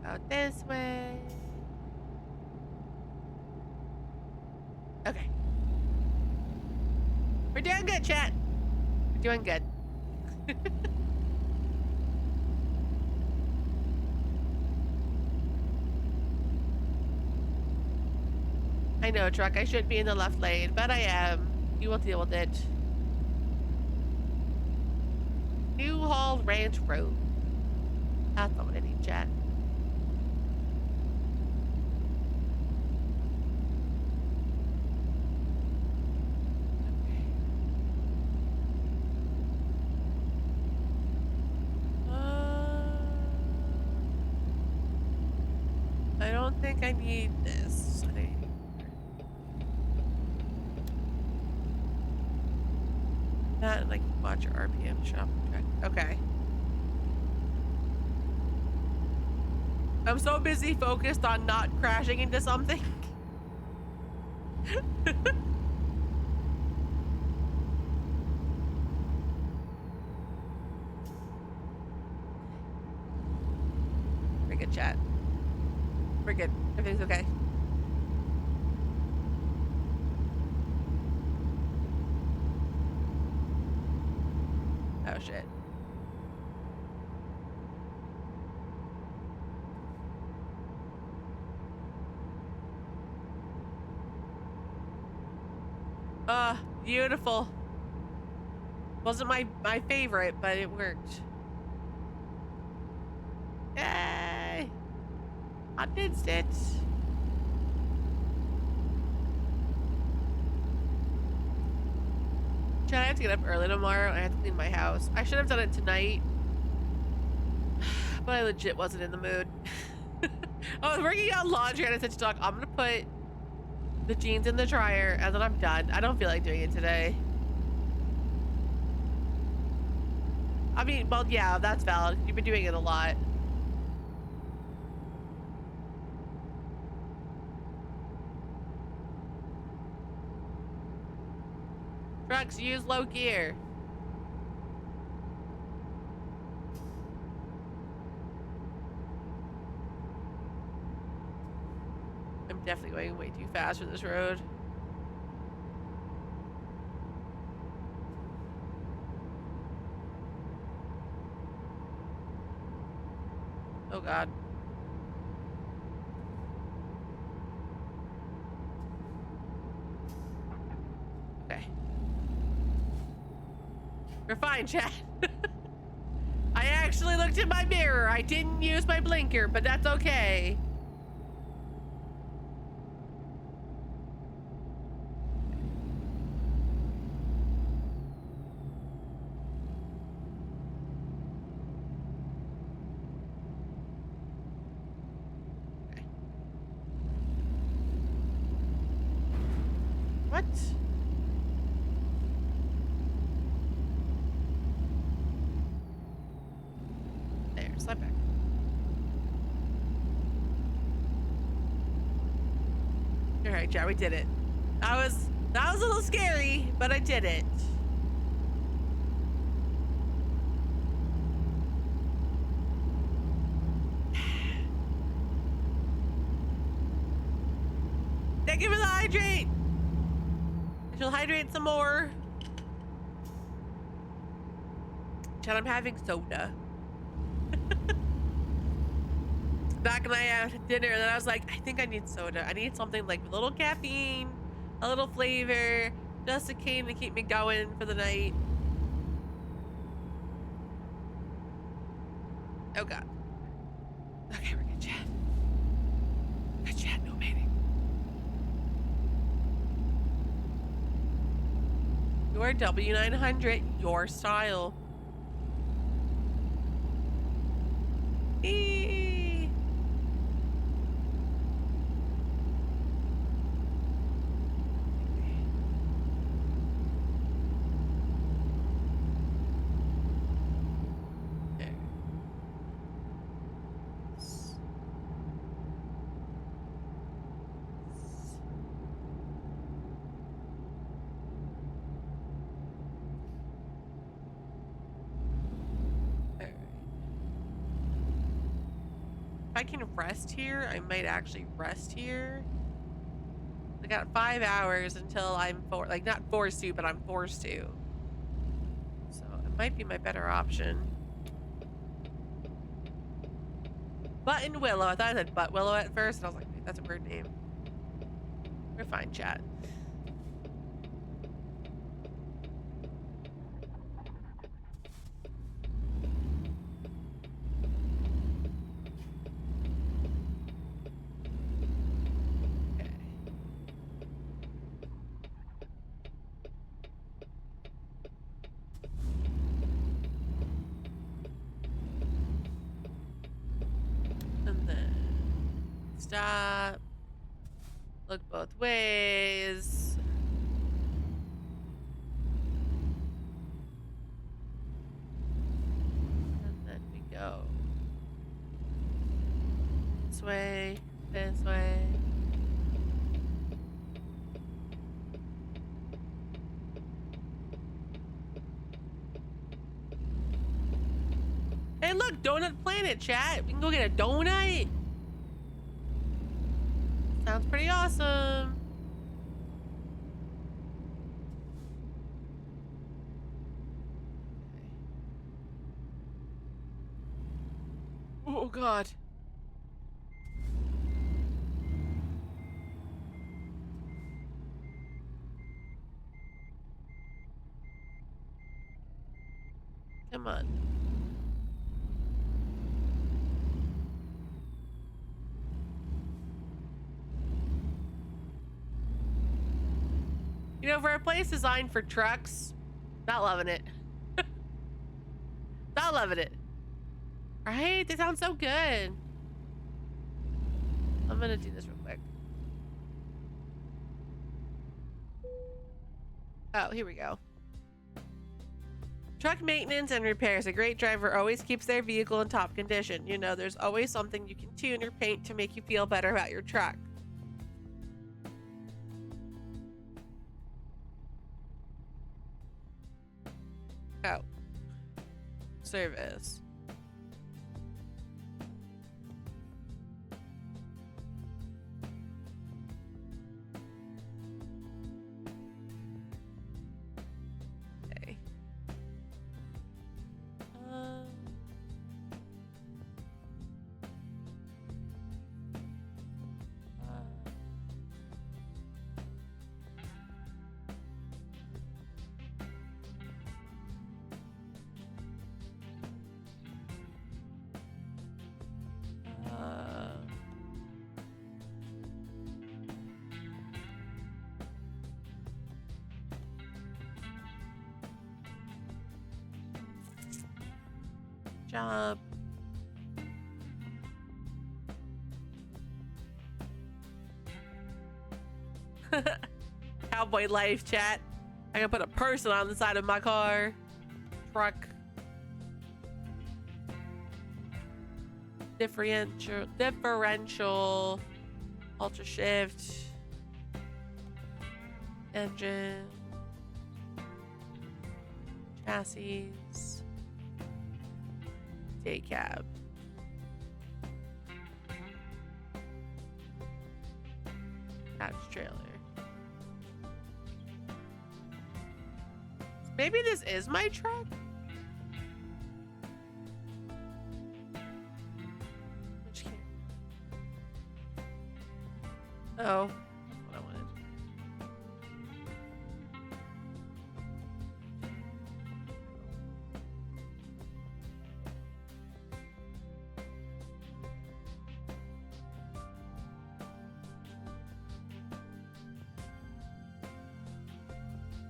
Out this way. Okay. We're doing good, chat. We're doing good. I know, truck. I should be in the left lane, but I am. You will deal with it. New Hall Ranch Road. That's not what I need, chat. I don't think I need this anymore. That, like, watch your RPM shop. Okay. I'm so busy focused on not crashing into something. We're good, chat. We're good. Everything's okay. Oh, shit. Beautiful. Wasn't my favorite, but it worked. Yay! I did it. Chad, I have to get up early tomorrow. I have to clean my house. I should have done it tonight, but I legit wasn't in the mood. I was working on laundry and I said to Doc, I'm gonna put the jeans in the dryer and then I'm done. I don't feel like doing it today. I mean, well, yeah, that's valid. You've been doing it a lot. Trucks use low gear. I'm definitely going way too fast for this road. Oh God. Okay. We're fine, chat. I actually looked in my mirror. I didn't use my blinker, but that's okay. What? There, slide back. All right, yeah, we did it. That was a little scary, but I did it. Thank you for the hydrate. I shall hydrate some more. Chad, I'm having soda. Back when I had dinner, and then I was like, I think I need soda. I need something like a little caffeine, a little flavor, just a cane to keep me going for the night. Oh God. Okay, we're good, Chad. Good, Chad, no panic. Your W900, your style. Eee. There. I can rest here, I might actually rest here. I got 5 hours until I'm like not forced to, but I'm forced to. So it might be my better option. Button Willow. I thought I said Butt Willow at first, and I was like, wait, that's a weird name. We're fine, chat. And then stop. Look both ways. And then we go this way, this way. Hey, look, Donut Planet, chat. We can go get a donut. Sounds pretty awesome. Oh, God. Come on. You know, for a place designed for trucks, not loving it. Not loving it. Right? They sound so good. I'm gonna do this real quick. Oh, here we go. Truck maintenance and repairs. A great driver always keeps their vehicle in top condition. You know, there's always something you can tune or paint to make you feel better about your truck. Oh. Service. Okay. Job. Cowboy life, chat. I can put a person on the side of my car. Truck. Differential. Ultra shift. Engine. Chassis. Day cab. Attached trailer. Maybe this is my truck? Which can... Oh, that's what I wanted.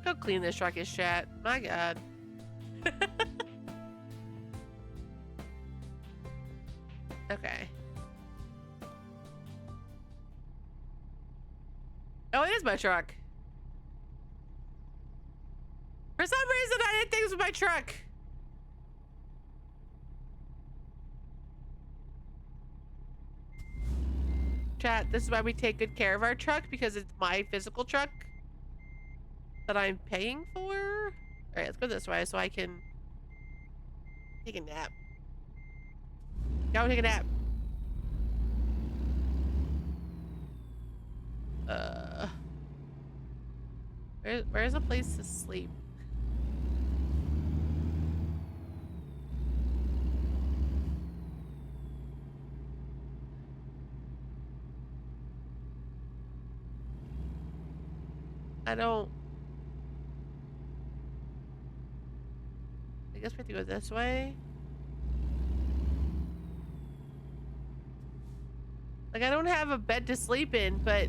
Go clean this truck, is chat. My God. Okay. Oh, it is my truck. For some reason, I didn't think it was my truck. Chat, this is why we take good care of our truck, because it's my physical truck that I'm paying for. All right, let's go this way so I can take a nap. Go take a nap. Uh, where's a place to sleep? I don't. I guess we have to go this way. Like, I don't have a bed to sleep in, but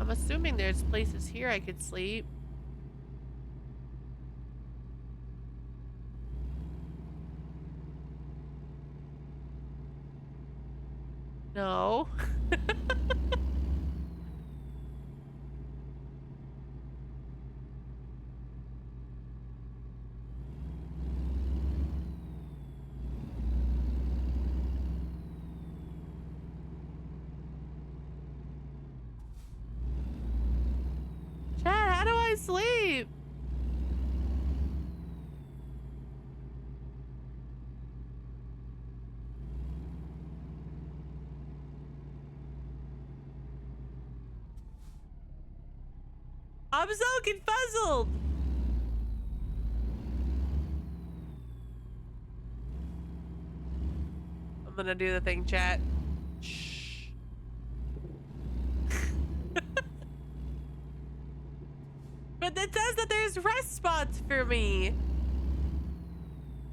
I'm assuming there's places here I could sleep. No. Chad, how do I sleep? I'm so confuzzled. I'm gonna do the thing, chat. Shh. But it says that there's rest spots for me.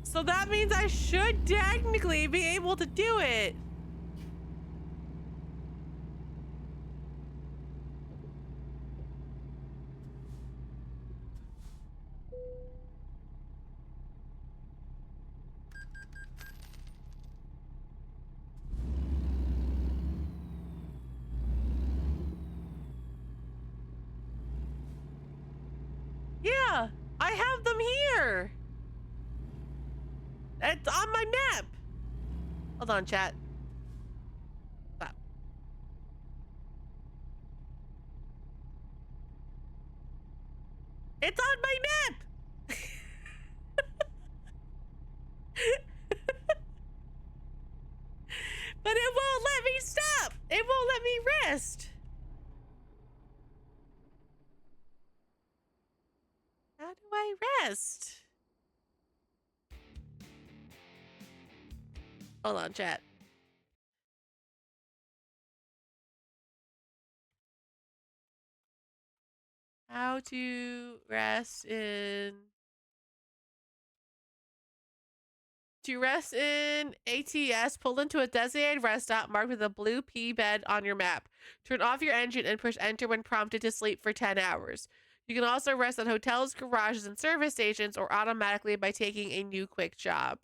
So that means I should technically be able to do it. Yeah, I have them here. It's on my map. Hold on, chat. Stop. It's on my map. But it won't let me stop. It won't let me rest. How do I rest? Hold on, chat. How to rest in... To rest in ATS, pull into a designated rest stop marked with a blue P bed on your map. Turn off your engine and push enter when prompted to sleep for 10 hours. You can also rest at hotels, garages, and service stations or automatically by taking a new quick job.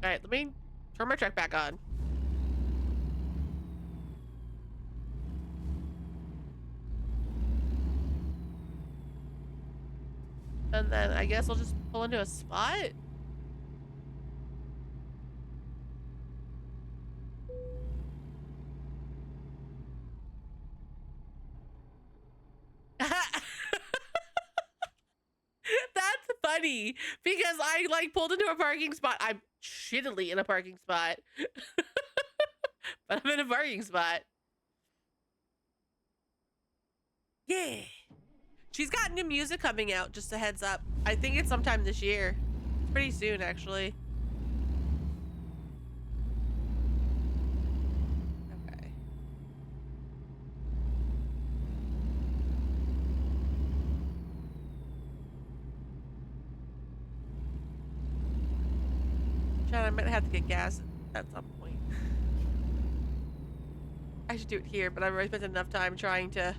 All right, let me turn my truck back on. And then I guess I'll just pull into a spot. That's funny because I like pulled into a parking spot. I'm shittily in a parking spot, but I'm in a parking spot. Yeah. She's got new music coming out, just a heads up. I think it's sometime this year. It's pretty soon, actually. Okay. Chad, I might have to get gas at some point. I should do it here, but I've already spent enough time trying to,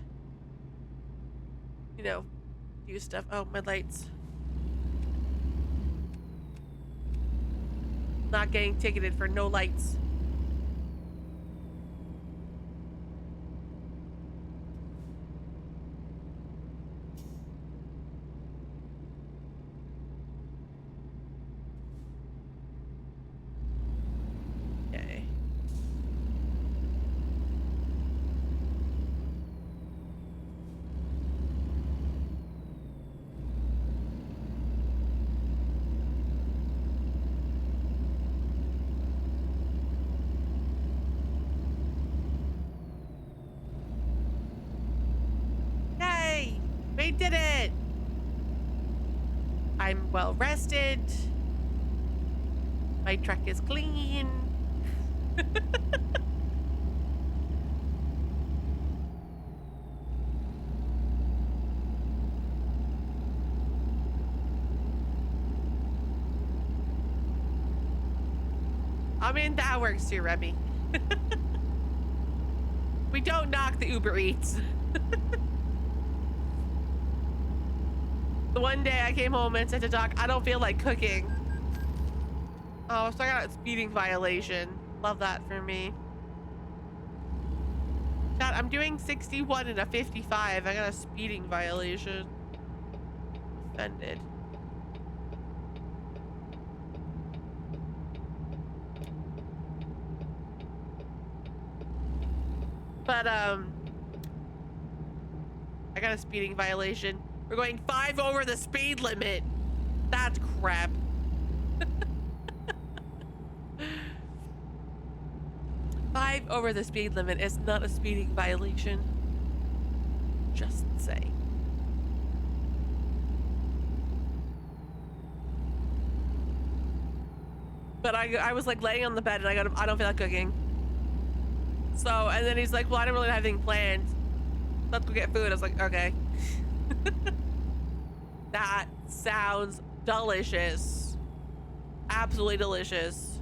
you know, do stuff. Oh, my lights. Not getting ticketed for no lights. Okay. did it! I'm well rested. My truck is clean. I mean, that works too, Remy. We don't knock the Uber Eats. The one day I came home and said to Doc, I don't feel like cooking. Oh, so I got a speeding violation. Love that for me. Chat, I'm doing 61 and a 55. I got a speeding violation. Offended. But, I got a speeding violation. We're going 5 over the speed limit. That's crap. 5 over the speed limit is not a speeding violation. Just saying. But I was like laying on the bed and I don't feel like cooking. So, and then he's like, well, I don't really have anything planned. Let's go get food. I was like, okay. That sounds delicious. Absolutely delicious.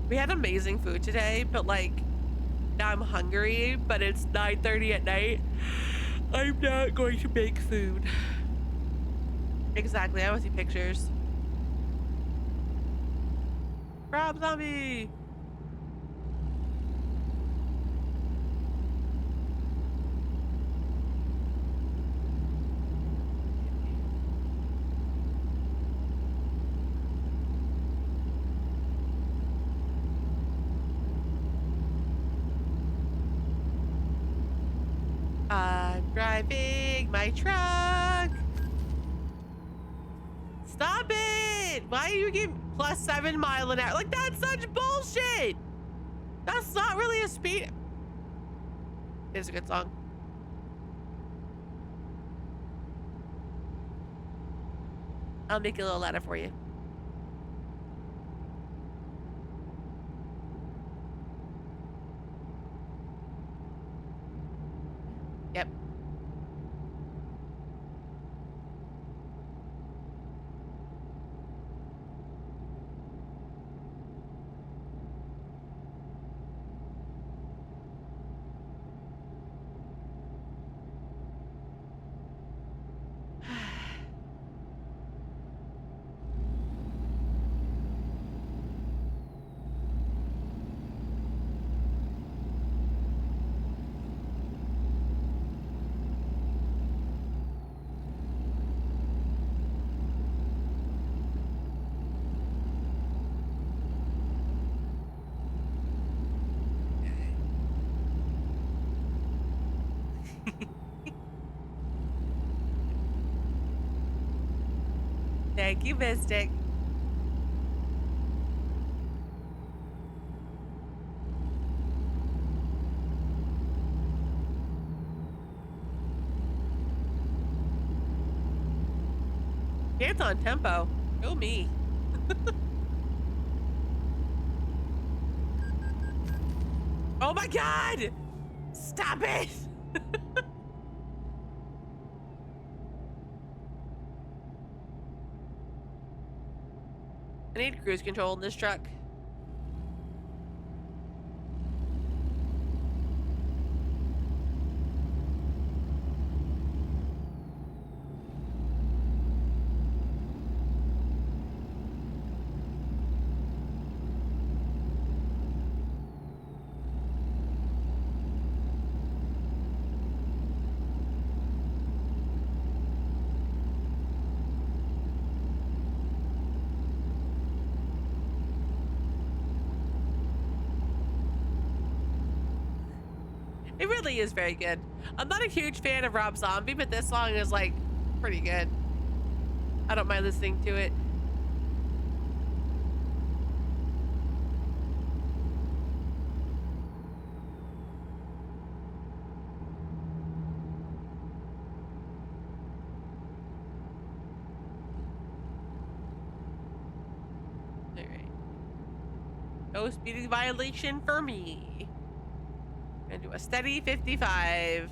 We had amazing food today, but like, now I'm hungry, but it's 9:30 at night. I'm not going to make food. Exactly, I want to see pictures. Rob Zombie! I'm driving my truck. Stop it! Why are you giving +7 mile an hour? Like, that's such bullshit! That's not really a speed. It's a good song. I'll make it a little louder for you. Yep. Thank you, Mystic. Dance on tempo. Go me. Oh my god! Stop it! I need cruise control in this truck. It really is very good. I'm not a huge fan of Rob Zombie, but this song is like pretty good. I don't mind listening to it. No speeding violation for me. Gonna do a steady 55.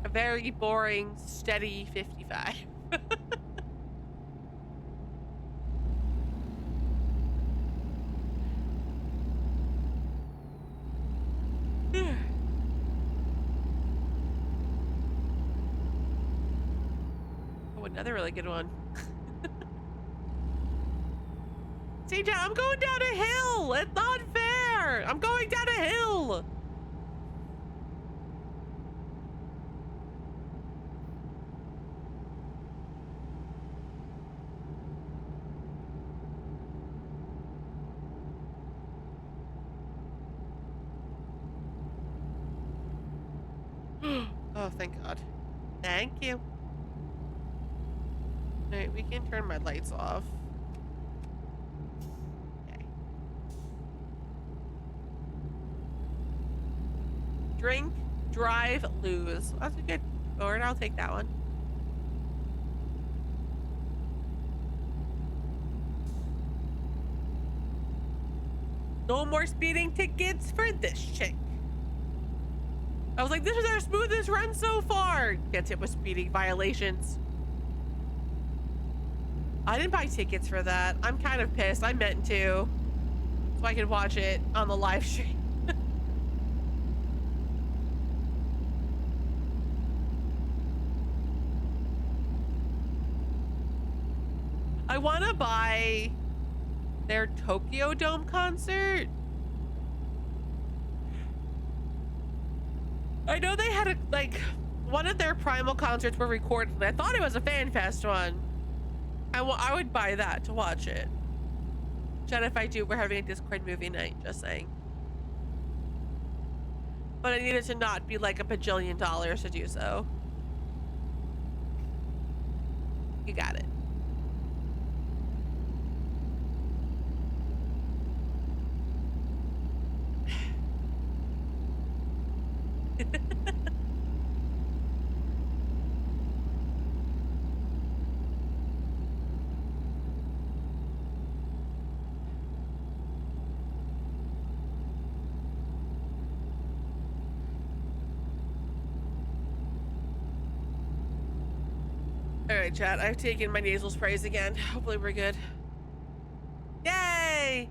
A very boring, steady 55. Oh, another really good one. See, Dad, I'm going down a hill. It's not fair. I'm going down a hill. Oh, thank God. Thank you. All right, we can turn my lights off. Okay. Drink, drive, lose. That's a good board. I'll take that one. No more speeding tickets for this chick. I was like, this is our smoothest run so far. Gets hit with speeding violations. I didn't buy tickets for that. I'm kind of pissed. I meant to. So I could watch it on the live stream. I want to buy their Tokyo Dome concert. I know they had one of their Primal concerts were recorded, and I thought it was a fan fest one. I would buy that to watch it. Jen, if I do, we're having a Discord movie night, just saying. But I need it to not be like $1 bajillion to do so. You got it. All right, chat. I've taken my nasal sprays again. Hopefully we're good. Yay!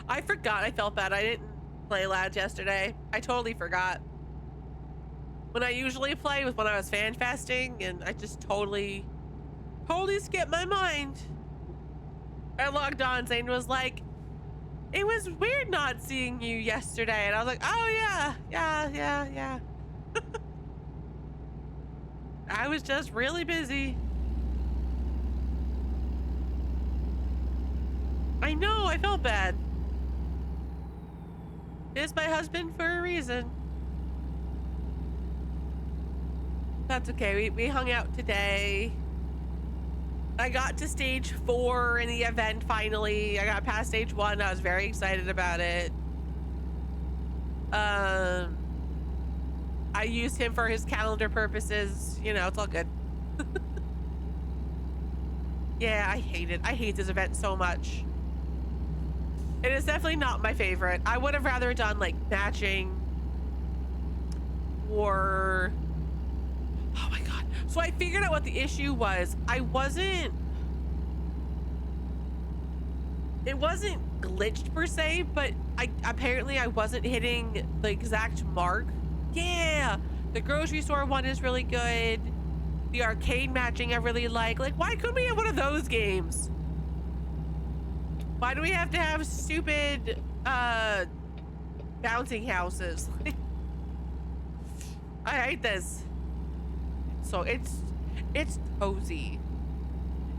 I forgot. I felt bad. I didn't play lads yesterday. I totally forgot. When I usually play was when I was fan fasting, and I just totally skipped my mind. I logged on, Zane was like, it was weird not seeing you yesterday. And I was like, oh yeah. I was just really busy. I know, I felt bad. It's my husband for a reason. That's okay, we hung out today. I got to stage 4 in the event finally. I got past stage 1, I was very excited about it. I used him for his calendar purposes. You know, it's all good. Yeah, I hate this event so much. It is definitely not my favorite. I would have rather done like matching or... Oh my God. So I figured out what the issue was. It wasn't glitched per se, but apparently I wasn't hitting the exact mark. Yeah, the grocery store one is really good. The arcade matching I really like. Like, why couldn't we have one of those games? Why do we have to have stupid bouncing houses? I hate this. So it's cozy.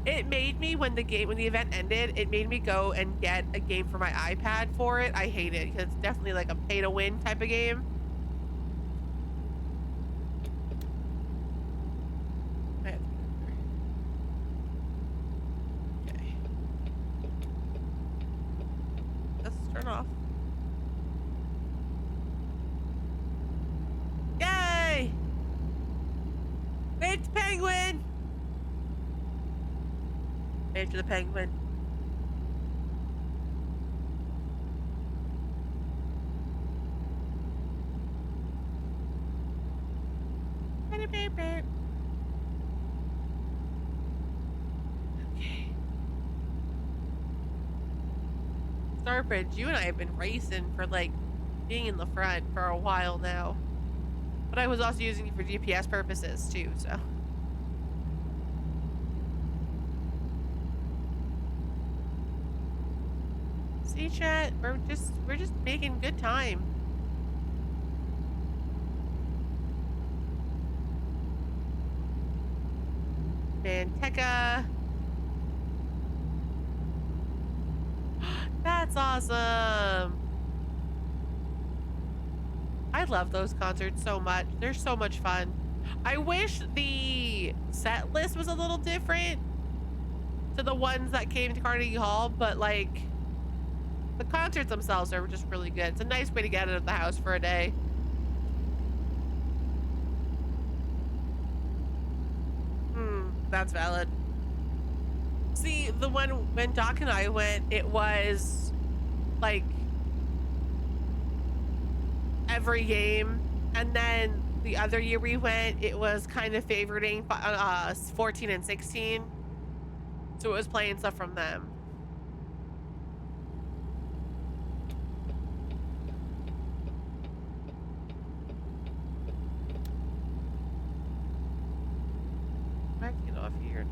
It made me, when the event ended, it made me go and get a game for my iPad for it. I hate it because it's definitely like a pay to win type of game. Okay. Let's turn off. Yay! It's Penguin! After the penguin. Starbridge, you and I have been racing for like being in the front for a while now. But I was also using it for GPS purposes too, so. See, chat, we're just making good time. Manteca. That's awesome. I love those concerts so much. They're so much fun. I wish the set list was a little different to the ones that came to Carnegie Hall, but like the concerts themselves are just really good. It's a nice way to get out of the house for a day. That's valid. See, the one when Doc and I went, it was like every game, and then the other year we went, it was kind of favoriting 14 and 16, so it was playing stuff from them. I can get off here.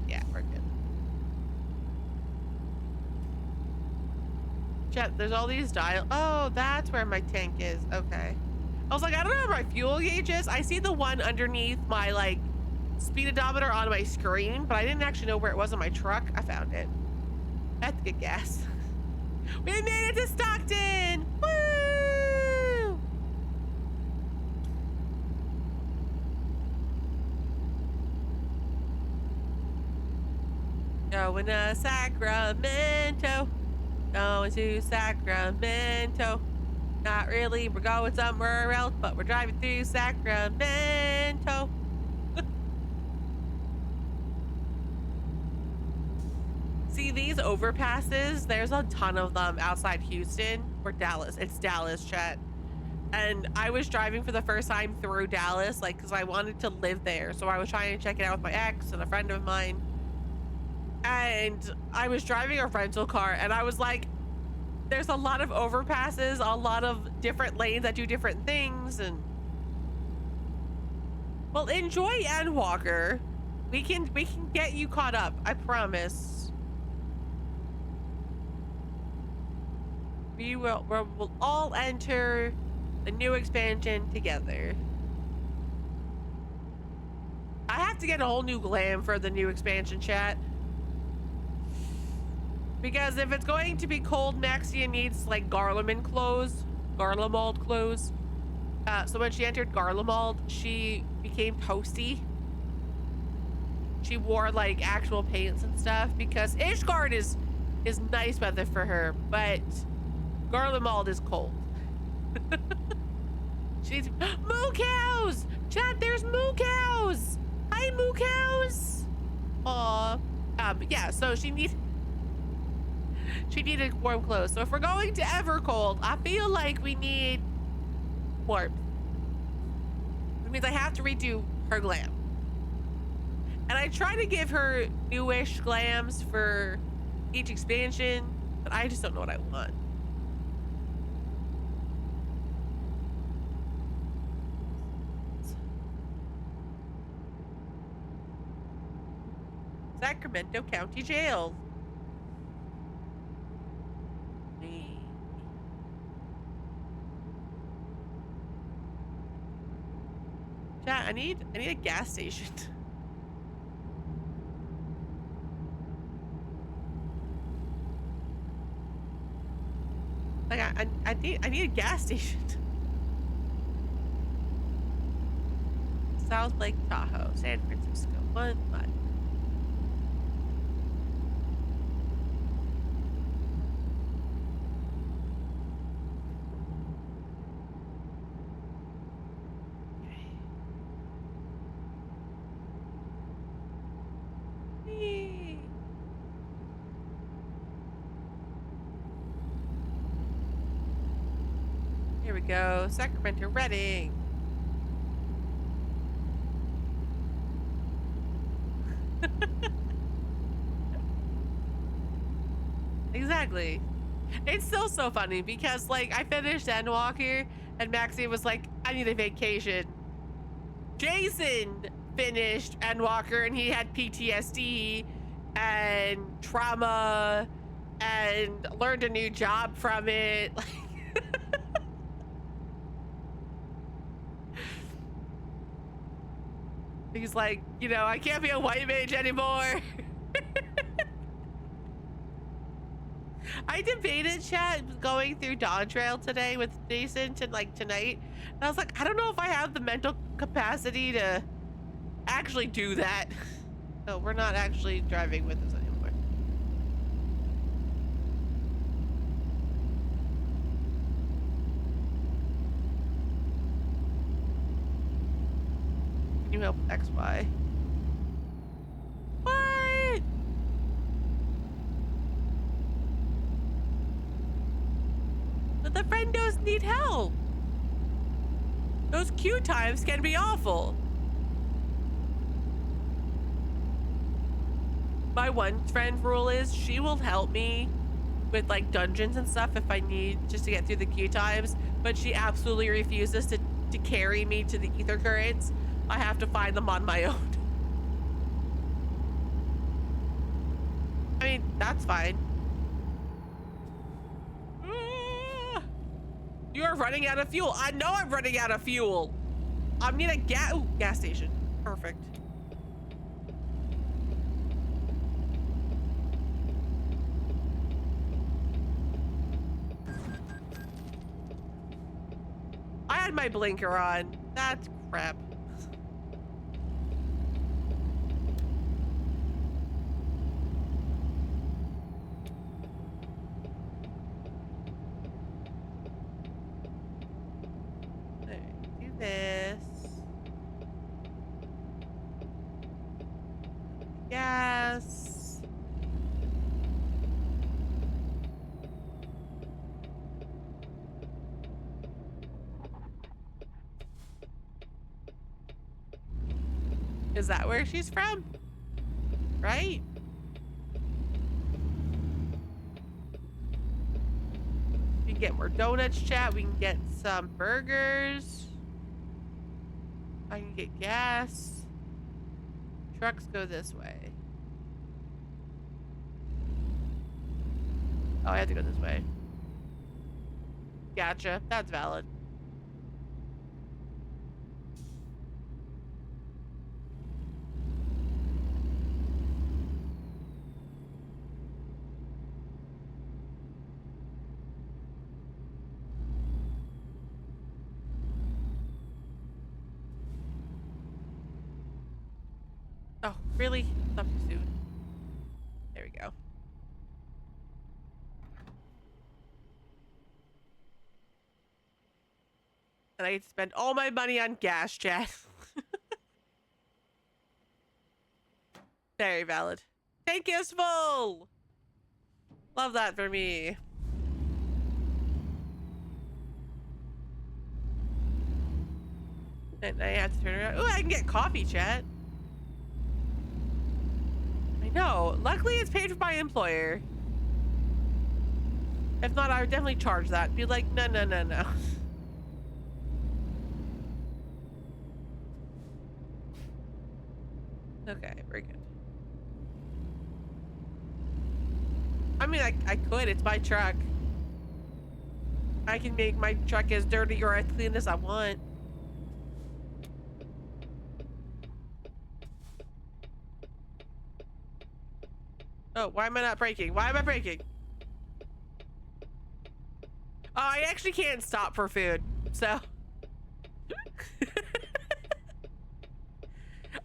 Yeah, we're good. Chat, there's all these dial. Oh, that's where my tank is. Okay. I was like, I don't know where my fuel gauge is. I see the one underneath my like speed odometer on my screen, but I didn't actually know where it was in my truck. I found it. I have to get gas. We made it to Stockton! Woo! Going to Sacramento. Going to Sacramento. Not really, we're going somewhere else, but we're driving through Sacramento. See, these overpasses, there's a ton of them outside Houston or Dallas. It's Dallas, chat. And I was driving for the first time through Dallas, like, because I wanted to live there. So I was trying to check it out with my ex and a friend of mine. And I was driving a rental car, and I was like, there's a lot of overpasses, a lot of different lanes that do different things, and well, enjoy Endwalker. We can get you caught up, I promise. We'll all enter the new expansion together. I have to get a whole new glam for the new expansion, chat. Because if it's going to be cold, Maxia needs like Garlemald clothes. So when she entered Garlemald, she became toasty. She wore like actual paints and stuff because Ishgard is nice weather for her, but Garlemald is cold. She's moo cows! Chat, there's moo cows! Hi, moo cows! Aw. Yeah, so she needed warm clothes. So if we're going to Evercold, I feel like we need warmth. Which means I have to redo her glam. And I try to give her newish glams for each expansion, but I just don't know what I want. Sacramento County Jail. Chat, I need a gas station. Like I need a gas station. South Lake Tahoe, San Francisco. What? Here we go. Sacramento Reading. Exactly. It's still so funny because, like, I finished Endwalker and Maxie was like, I need a vacation. Jason finished Endwalker and he had PTSD and trauma and learned a new job from it. He's like, you know, I can't be a white mage anymore. I debated chat going through Dawn Trail today with Jason tonight. And I was like, I don't know if I have the mental capacity to actually do that. No, we're not actually driving with us anymore. Can you help with XY? What? But the friendos need help. Those queue times can be awful. My one friend rule is she will help me with like dungeons and stuff if I need just to get through the queue times, but she absolutely refuses to carry me to the ether currents. I have to find them on my own. I mean, that's fine. You're running out of fuel. I know I'm running out of fuel. I need a gas station. Perfect. I had my blinker on. That's crap. Do this. Yes. Is that where she's from? Right? We can get more donuts, chat. We can get some burgers. I can get gas. Trucks go this way. Oh, I have to go this way. Gotcha. That's valid. Oh, really? Not too soon. There we go. And I get to spend all my money on gas, chat. Very valid. Tank is full! Love that for me. And I have to turn around. Ooh, I can get coffee, chat. I know. Luckily, it's paid for by employer. If not, I would definitely charge that. Be like, no, no, no, no. Okay, very good. I mean, I could. It's my truck. I can make my truck as dirty or as clean as I want. Oh, why am I not braking? Why am I braking? Oh, I actually can't stop for food, so.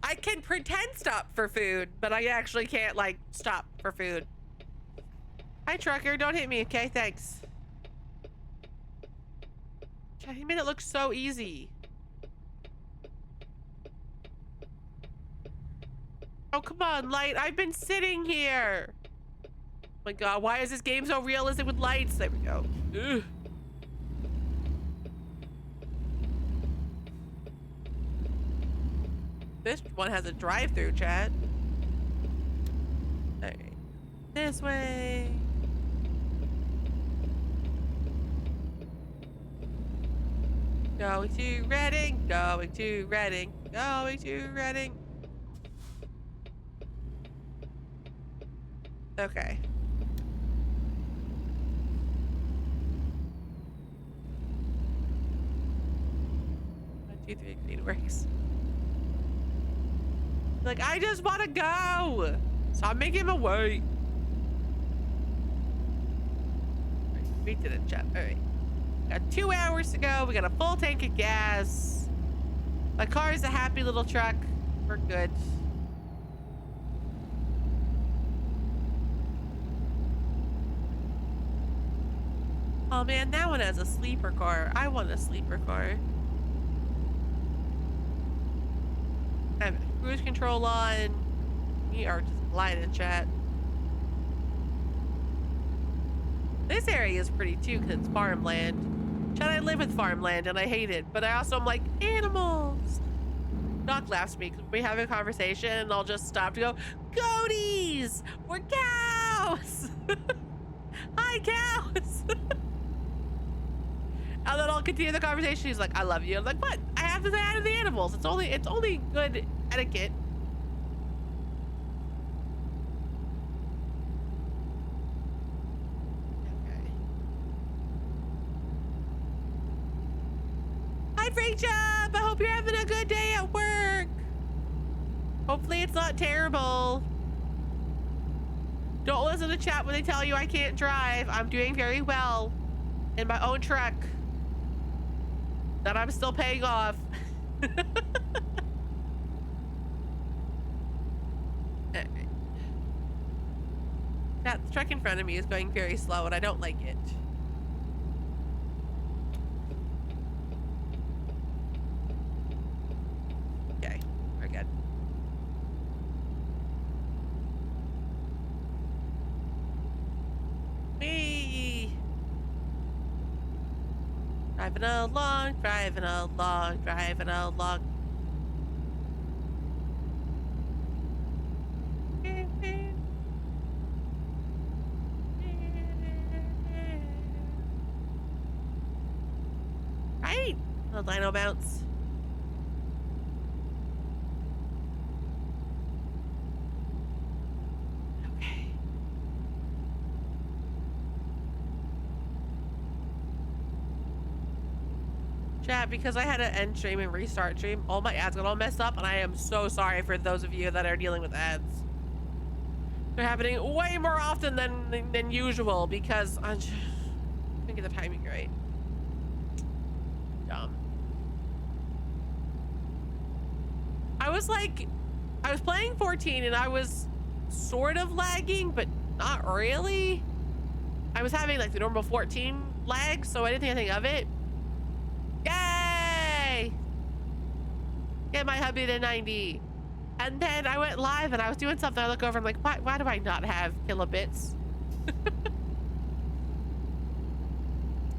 I can pretend stop for food, but I actually can't, like, stop for food. Hi, trucker. Don't hit me, okay? Thanks. He made it look so easy. Oh, come on, light. I've been sitting here. Oh my god, why is this game so realistic with lights? There we go. Ugh. This one has a drive-through, chat. All right. This way. Going to Reading, going to Reading, going to Reading. Okay. 1, 2, 3, green works. Like, I just want to go. Stop making him wait. We did it, chat. All right. Got 2 hours to go. We got a full tank of gas. My car is a happy little truck. We're good. Oh man, that one has a sleeper car. I want a sleeper car. I have cruise control on. We are just gliding, chat. This area is pretty too because it's farmland. Chat, I live with farmland and I hate it, but I also am like, animals. Doc laughs at me because we have a conversation and I'll just stop to go, goaties! We're cows! Hi, cows! And then I'll continue the conversation. He's like, I love you. I'm like, what? I have to say hi to the animals. It's only good etiquette. Okay. Hi, Frank Job. I hope you're having a good day at work. Hopefully it's not terrible. Don't listen to chat when they tell you I can't drive. I'm doing very well in my own truck that I'm still paying off. That truck in front of me is going very slow and I don't like it. Okay, we're good. Whee! Driving along, driving along, driving along. Right? Little dino bounce. Okay. Chat, because I had to end stream and restart stream, all my ads got all messed up, and I am so sorry for those of you that are dealing with ads. They're happening way more often than usual because I just didn't get the timing right. Dumb. I was playing 14 and I was sort of lagging, but not really. I was having like the normal 14 lag, so I didn't think anything of it. Yay! Get my hubby to 90. And then I went live and I was doing something. I look over, I'm like, why do I not have kilobits?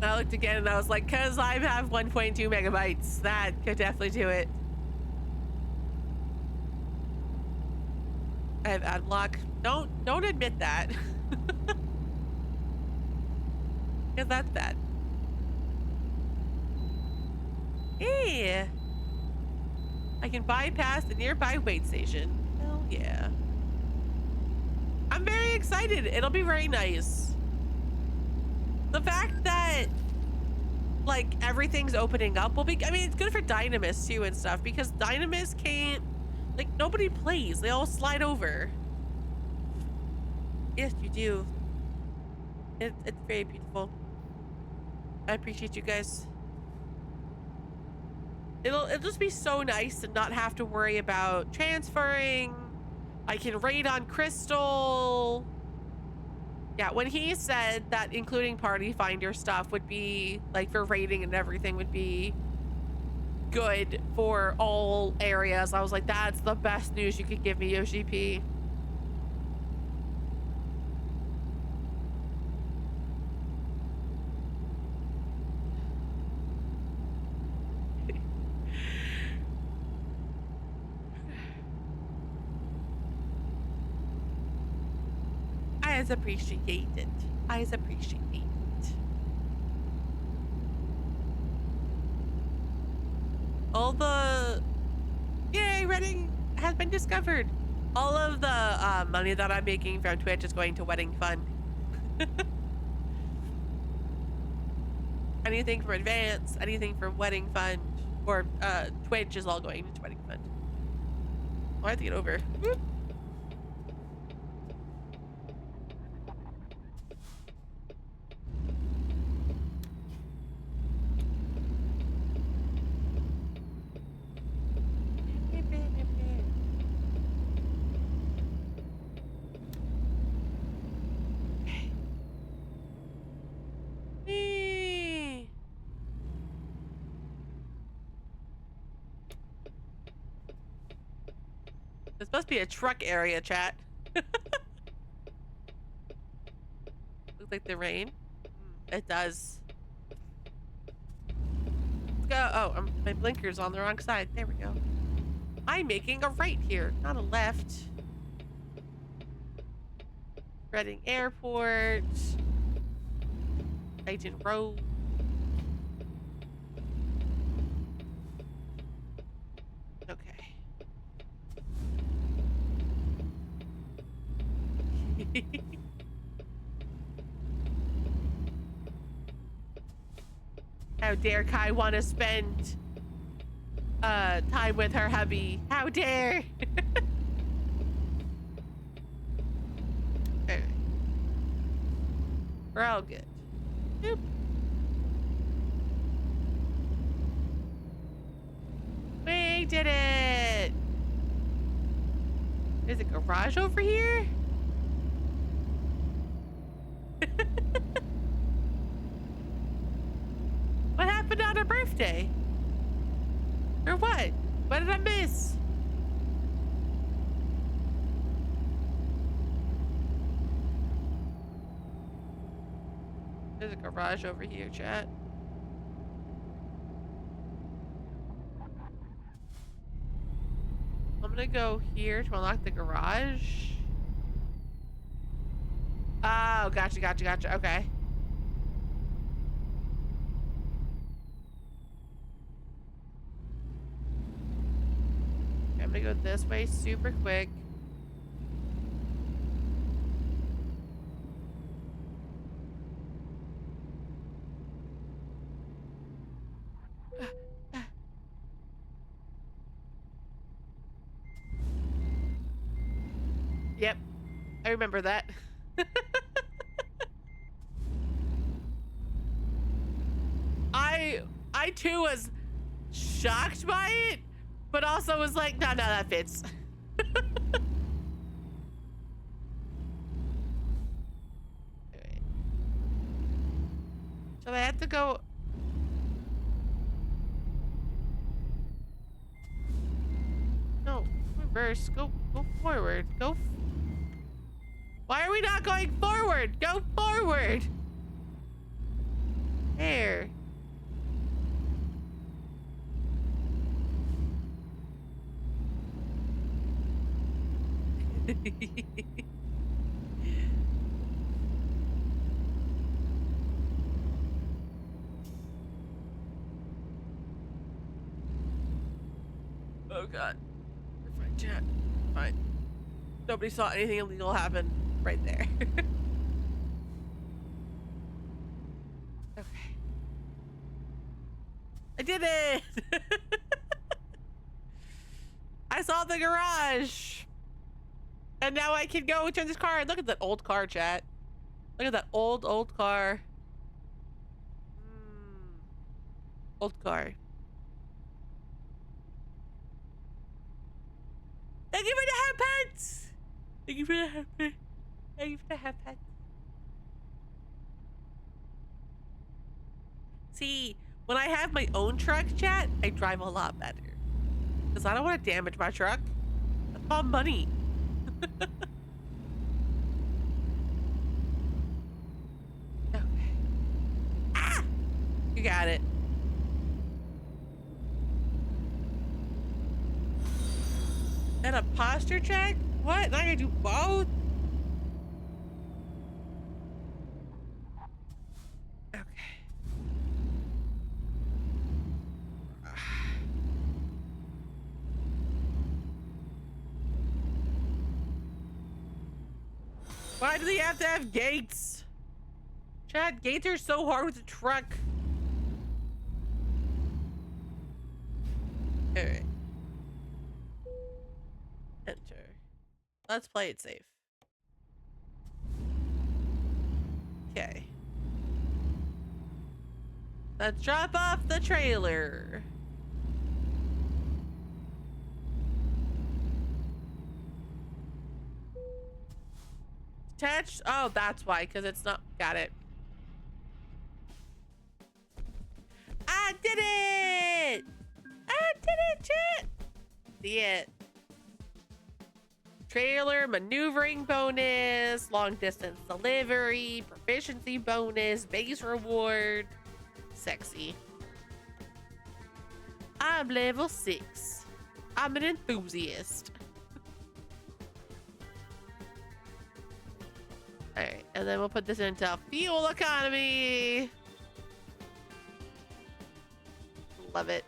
I looked again and I was like, cause I have 1.2 megabytes. That could definitely do it. I have ad block. Don't admit that. Cause that's bad. Hey, I can bypass the nearby wait station. Hell yeah. I'm very excited. It'll be very nice. The fact that like everything's opening up will be, I mean, it's good for Dynamis too and stuff because Dynamis can't, like nobody plays. They all slide over. Yes, you do. It's very beautiful. I appreciate you guys. It'll just be so nice to not have to worry about transferring. I can raid on Crystal. Yeah, when he said that including party finder stuff would be like for raiding and everything would be good for all areas, I was like, that's the best news you could give me, OGP. appreciate it. I appreciate it. All the... Yay, Redding has been discovered. All of the money that I'm making from Twitch is going to wedding fund. Anything for advance, anything for wedding fund, or Twitch is all going into wedding fund. Oh, I have to get over. Whoop. This must be a truck area, chat. Looks like the rain. It does. Let's go. Oh, my blinker's on the wrong side. There we go. I'm making a right here, not a left. Reading Airport. Agent Road. Okay. How dare Kai want to spend time with her hubby? How dare! Okay. We're all good. Boop. We did it! There's a garage over here? What happened on her birthday? Or what? What did I miss? There's a garage over here, chat. I'm gonna go here to unlock the garage. Oh, gotcha. Okay. I'm gonna go this way super quick. Yep, I remember that. I too was shocked by it, but also was like, no, that fits. Right. So I have to go. No, reverse. Go forward. Why are we not going forward? Go forward. There. Oh god. We're fine, chat. Fine. Nobody saw anything illegal happen right there. Okay. I did it! I saw the garage! And now I can go turn this car and look at that old car, chat. Look at that old car. Old car. Thank you for the half pants! Thank you for the half pants. Thank you for the half pants. See, when I have my own truck, chat, I drive a lot better. Because I don't want to damage my truck. That's my money. Okay. Ah! You got it. And a posture check? What? Now I gotta do both? Okay. Why do they have to have gates? Chad, gates are so hard with a truck. All right. Enter. Let's play it safe. Okay. Let's drop off the trailer. Attached? Oh, that's why, because it's not. Got it. I did it! I did it, chat! See it. Trailer maneuvering bonus, long distance delivery, proficiency bonus, base reward. Sexy. I'm level 6. I'm an enthusiast. Alright, and then we'll put this into fuel economy. Love it.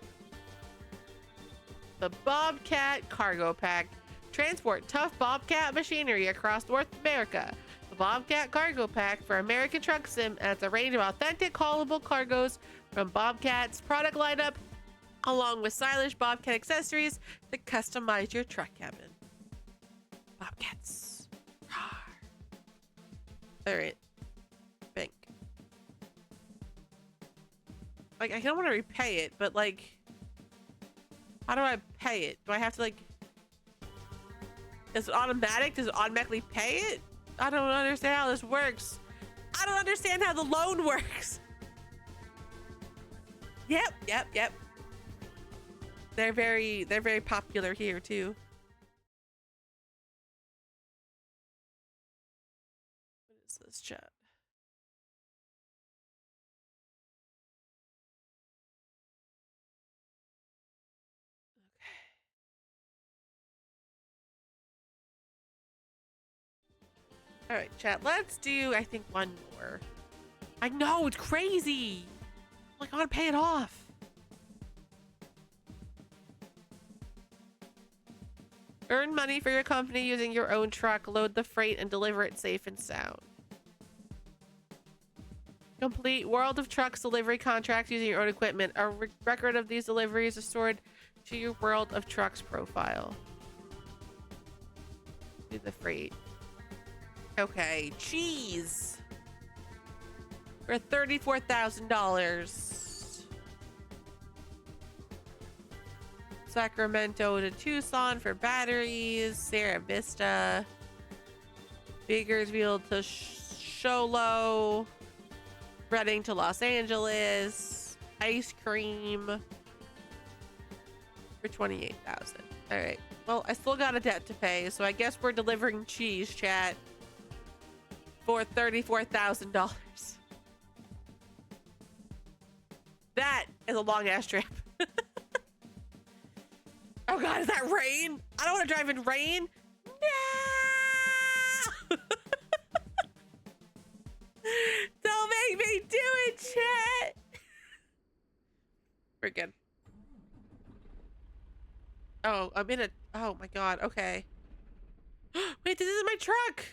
The Bobcat Cargo Pack. Transport tough Bobcat machinery across North America. The Bobcat Cargo Pack for American Truck Sim adds a range of authentic haulable cargoes from Bobcat's product lineup, along with stylish Bobcat accessories to customize your truck cabin. Bobcats. Alright. Bank. Like, I don't want to repay it, but like, how do I pay it? Do I have to like, is it automatic? Does it automatically pay it? I don't understand how this works. I don't understand how the loan works. Yep. They're very popular here too. What is this, chat? All right, chat, let's do, I think, one more. I know, it's crazy. Like, I want to pay it off. Earn money for your company using your own truck, load the freight, and deliver it safe and sound. Complete World of Trucks delivery contracts using your own equipment. A record of these deliveries is stored to your World of Trucks profile. Do the freight. Okay, cheese for $34,000. Sacramento to Tucson for batteries. Sierra Vista. Bakersfield to Sholo. Reading to Los Angeles. Ice cream for $28,000. All right. Well, I still got a debt to pay, so I guess we're delivering cheese, chat, for $34,000. That is a long ass trip. Oh god, is that rain? I don't want to drive in rain. No! Don't make me do it, chat. We're good. Oh, I'm in a, oh my god, okay. Wait, this is my truck.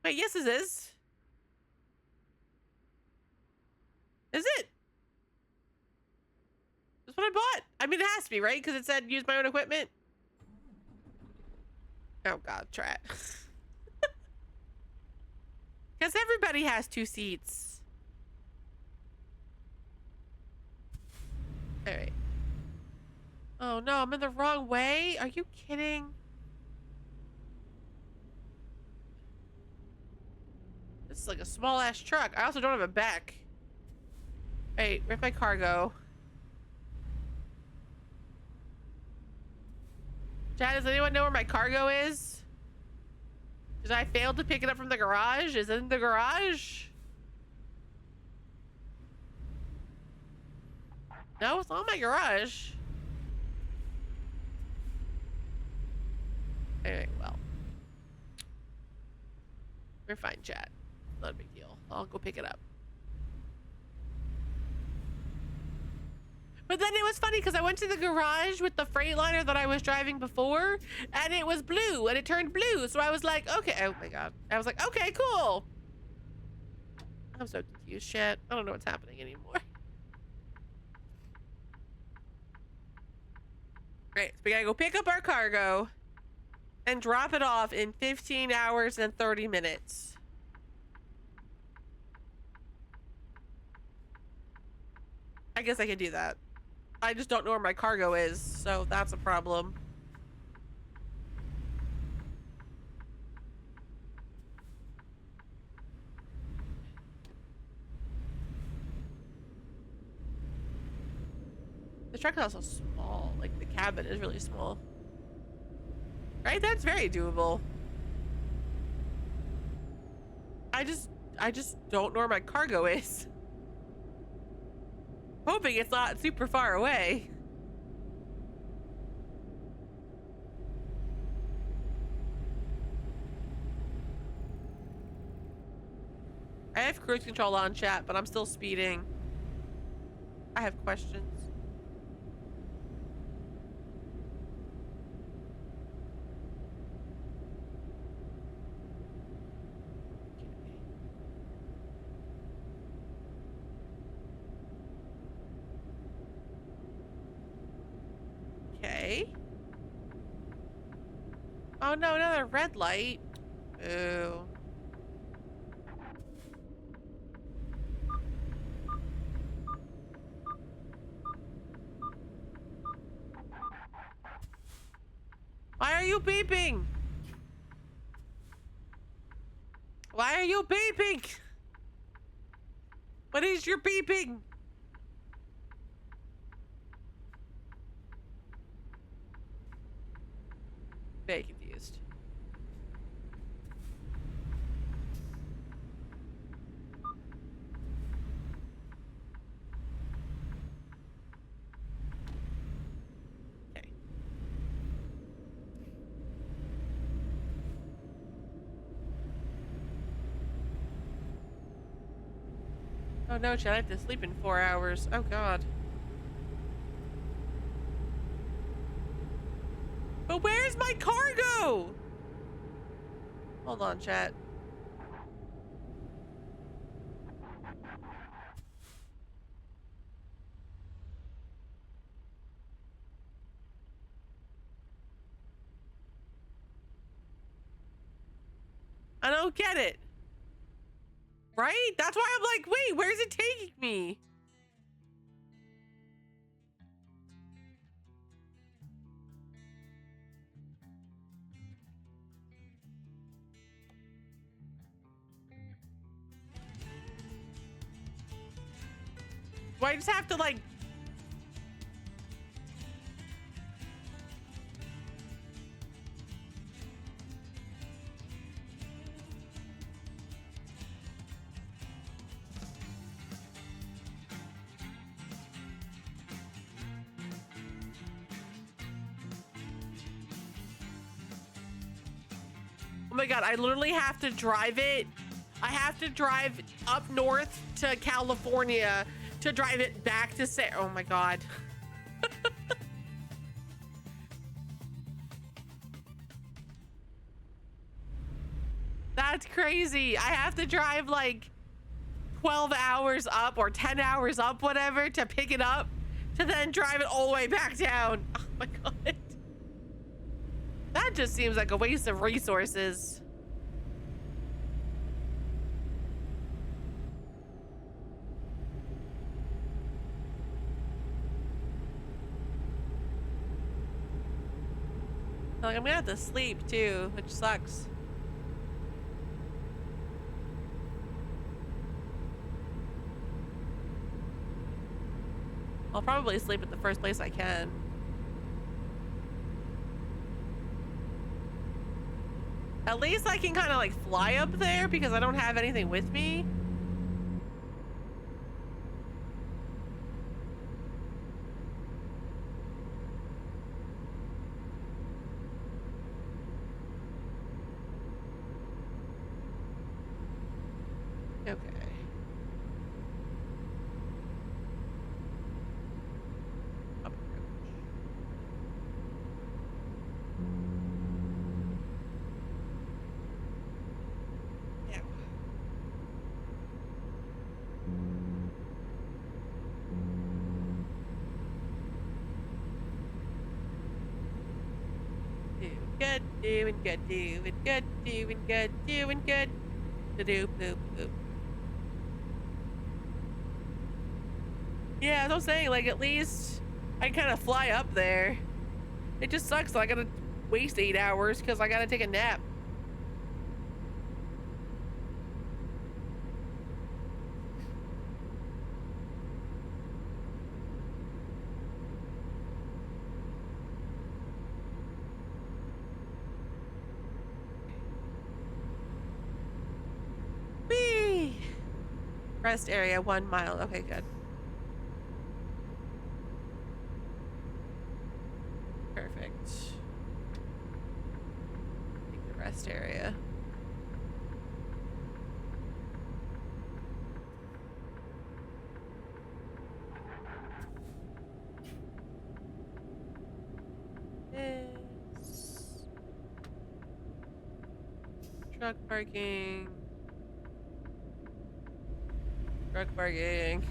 Wait, yes, this is. Is it? That's what I bought. I mean, it has to be, right? Because it said use my own equipment. Oh god, try it. Because everybody has 2 seats. All right. Oh no, I'm in the wrong way. Are you kidding? This is like a small ass truck. I also don't have a back. Wait, where'd my car go? Chad, does anyone know where my cargo is? Did I fail to pick it up from the garage? Is it in the garage? No, it's not in my garage. Alright, well. We're fine, chat. Not a big deal. I'll go pick it up. But then it was funny because I went to the garage with the Freightliner that I was driving before, and it was blue, and it turned blue. So I was like, okay. Oh my God. I was like, okay, cool. I'm so confused, shit. I don't know what's happening anymore. Great. So we gotta go pick up our cargo and drop it off in 15 hours and 30 minutes. I guess I can do that. I just don't know where my cargo is, so that's a problem. The truck is also small. Like, the cabin is really small. Right? That's very doable. I just don't know where my cargo is. Hoping it's not super far away. I have cruise control on, chat, but I'm still speeding. I have questions. Okay. Oh no, another red light. Ooh. Why are you beeping? Why are you beeping? What is your beeping? Very confused. Okay. Oh no, Chad, I have to sleep in 4 hours. Oh God. But where's my cargo? Hold on, chat. I don't get it. Right? That's why I'm like, wait, where's it taking me? Do I just have to like... Oh my God, I literally have to drive it. I have to drive up north to California to drive it back to oh my God. That's crazy. I have to drive like 12 hours up or 10 hours up, whatever, to pick it up, to then drive it all the way back down. Oh my God. That just seems like a waste of resources. Like, I'm gonna have to sleep too, which sucks. I'll probably sleep at the first place I can. At least I can kind of like fly up there because I don't have anything with me. Okay. Approach. Now. Doing good, doing good, doing good, doing good, doing good. Do boop boop. Yeah, that's what I'm saying. Like at least I kind of fly up there. It just sucks. I gotta waste 8 hours because I gotta take a nap. Whee! Rest area 1 mile. Okay, good. Perfect. Take the rest area. This truck parking. Truck parking.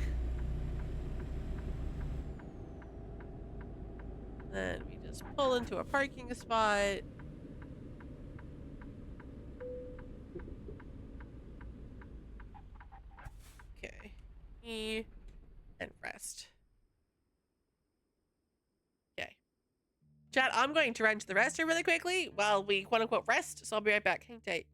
Then we just pull into a parking spot. Okay. E and rest. Okay. Chat, I'm going to run to the restroom really quickly while we quote unquote rest, so I'll be right back. Hang tight.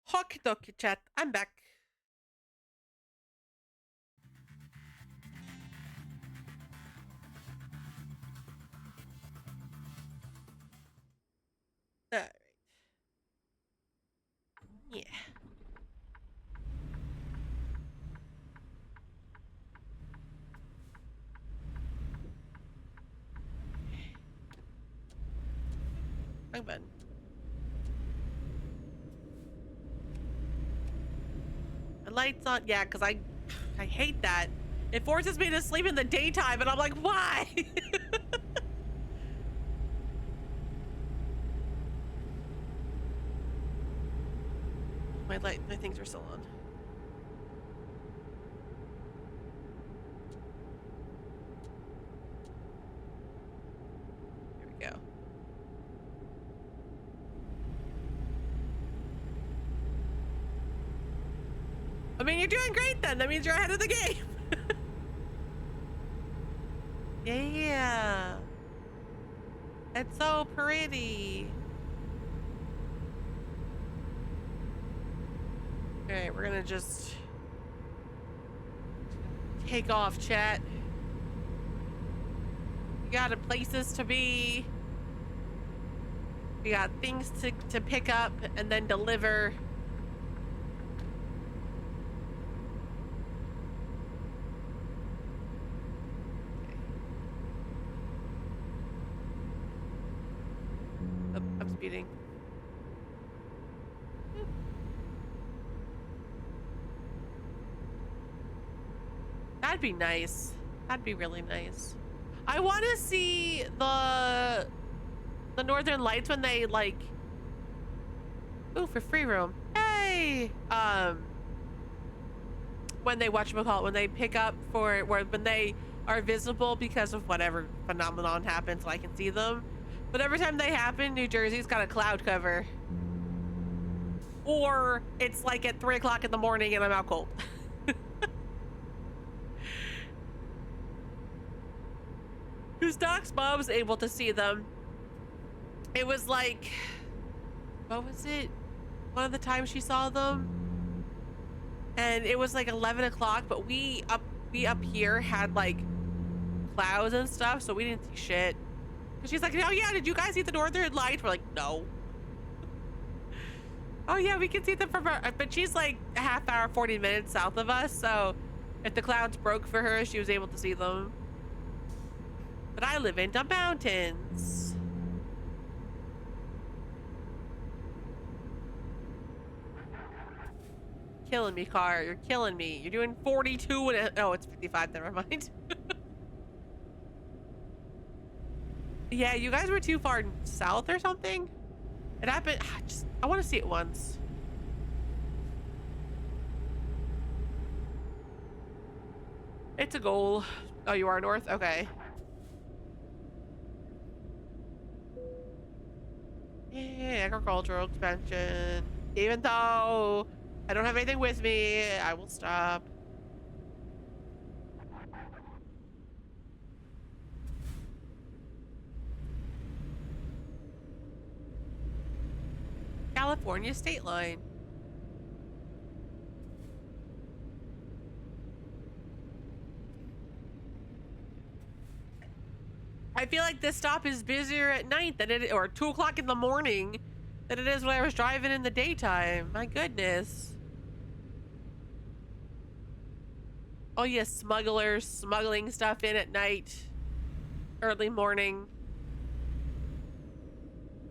Hockey dokie chat. I'm back. Alright. Yeah. Wrong button. The lights on. Yeah, because I hate that. It forces me to sleep in the daytime, and I'm like, why? My things are still on. Here we go. I mean, you're doing great then. That means you're ahead of the game. Yeah. It's so pretty. Alright, we're gonna just take off, chat. We got places to be. We got things to pick up and then deliver. Oh, I'm speeding. That'd be nice. That'd be really nice. I want to see the Northern Lights when they like. Ooh, for free room. Hey. When they whatchamacallit, when they pick up for when they are visible because of whatever phenomenon happens, so I can see them. But every time they happen, New Jersey's got a cloud cover. Or it's like at 3 o'clock in the morning and I'm out cold. Whose Doc's mom was able to see them. It was like, what was it? One of the times she saw them. And it was like 11 o'clock, but we up here had like clouds and stuff, so we didn't see shit. Cause she's like, oh yeah, did you guys see the Northern Lights? We're like, no. Oh yeah, we can see them from her, but she's like a half hour, 40 minutes south of us, so if the clouds broke for her, she was able to see them. But I live in the mountains. Killing me, car. You're killing me. You're doing 42 and oh, it's 55. Never mind. Yeah, you guys were too far south or something. It happened. I want to see it once. It's a goal. Oh, you are north? Okay. Yeah, agricultural expansion. Even though I don't have anything with me, I will stop. California state line. I feel like this stop is busier at night than it, or 2 o'clock in the morning than it is when I was driving in the daytime. My goodness. Oh yes, smugglers smuggling stuff in at night, early morning.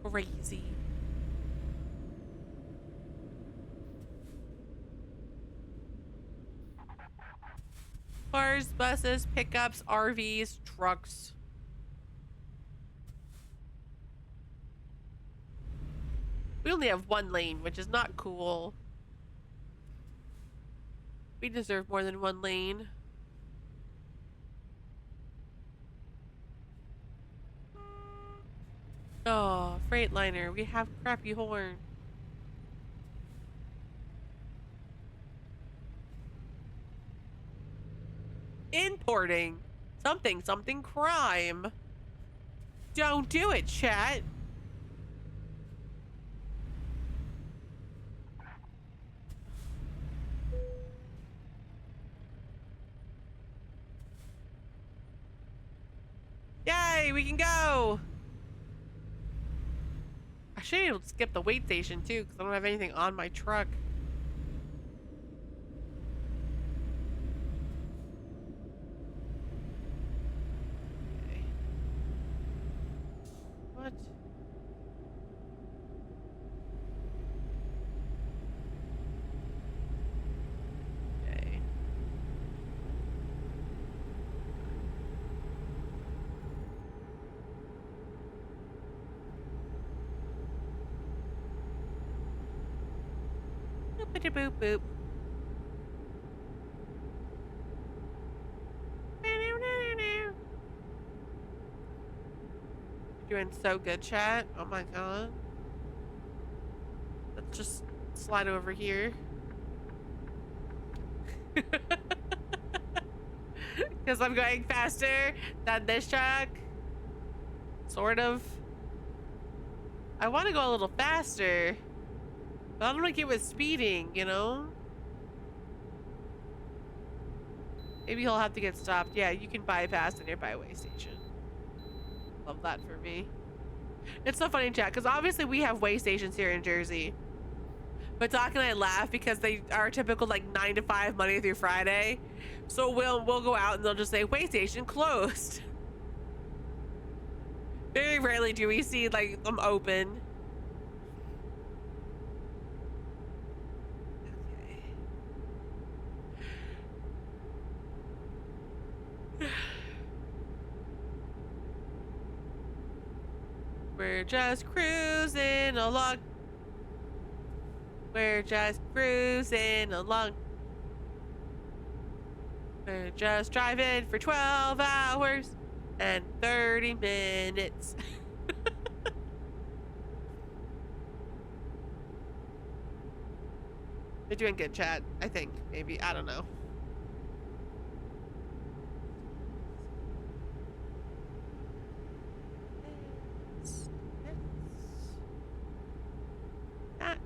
Crazy. Cars, buses, pickups, RVs, trucks. We only have 1 lane, which is not cool. We deserve more than 1 lane. Oh, Freightliner, we have crappy horn. Importing. Something crime. Don't do it, chat. Yay, we can go. I should be able to skip the wait station too, because I don't have anything on my truck. Okay. What? Okay. Boop boop boop. You're doing so good, chat. Oh my god. Let's just slide over here. Because I'm going faster than this truck. Sort of. I want to go a little faster. But I don't like it with speeding, you know? Maybe he'll have to get stopped. Yeah, you can bypass the nearby way station. Love that for me. It's so funny, chat, because obviously we have way stations here in Jersey. But Doc and I laugh because they are typical like 9 to 5 Monday through Friday. So we'll go out and they'll just say way station closed. Very rarely do we see like them open. Okay. We're just cruising along. We're just cruising along. We're just driving for 12 hours and 30 minutes. They're doing good, chat. I think. Maybe. I don't know. That.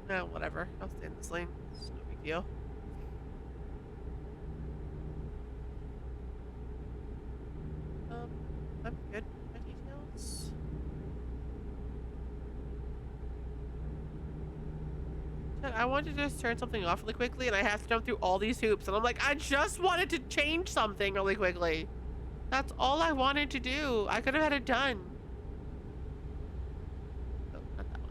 No, whatever. I'll stay in this lane. It's no big deal. I'm good. My details. I wanted to just turn something off really quickly, and I have to jump through all these hoops. And I'm like, I just wanted to change something really quickly. That's all I wanted to do. I could have had it done. Oh, not that one.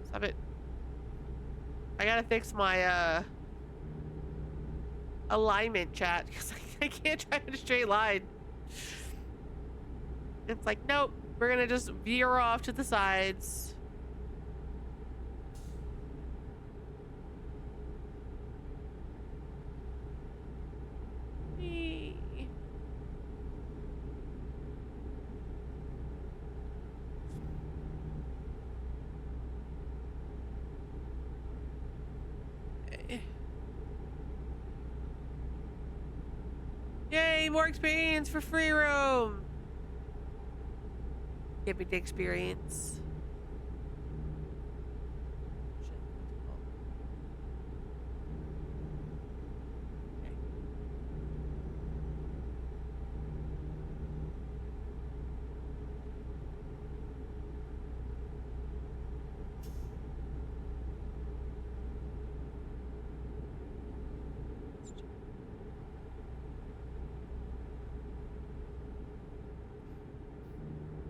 Stop it. I gotta fix my alignment, chat, because I can't drive in a straight line. It's like, nope, we're gonna just veer off to the sides. Yay, more experience for free roam. Give me the experience.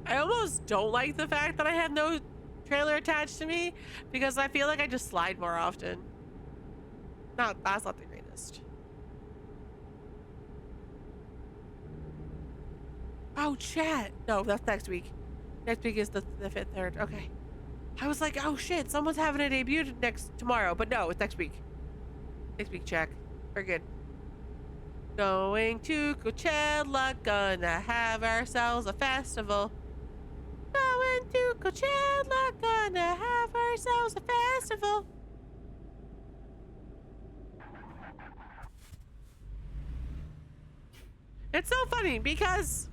I almost don't like the fact that I have no trailer attached to me because I feel like I just slide more often. That's not the greatest. Oh, chat. No, that's next week. Next week is the 5th, 3rd. Okay. I was like, oh shit, someone's having a debut tomorrow, but no, it's next week. Next week, check. We're good. Going to Coachella, gonna have ourselves a festival. Going to Coachella, gonna have ourselves a festival. It's so funny because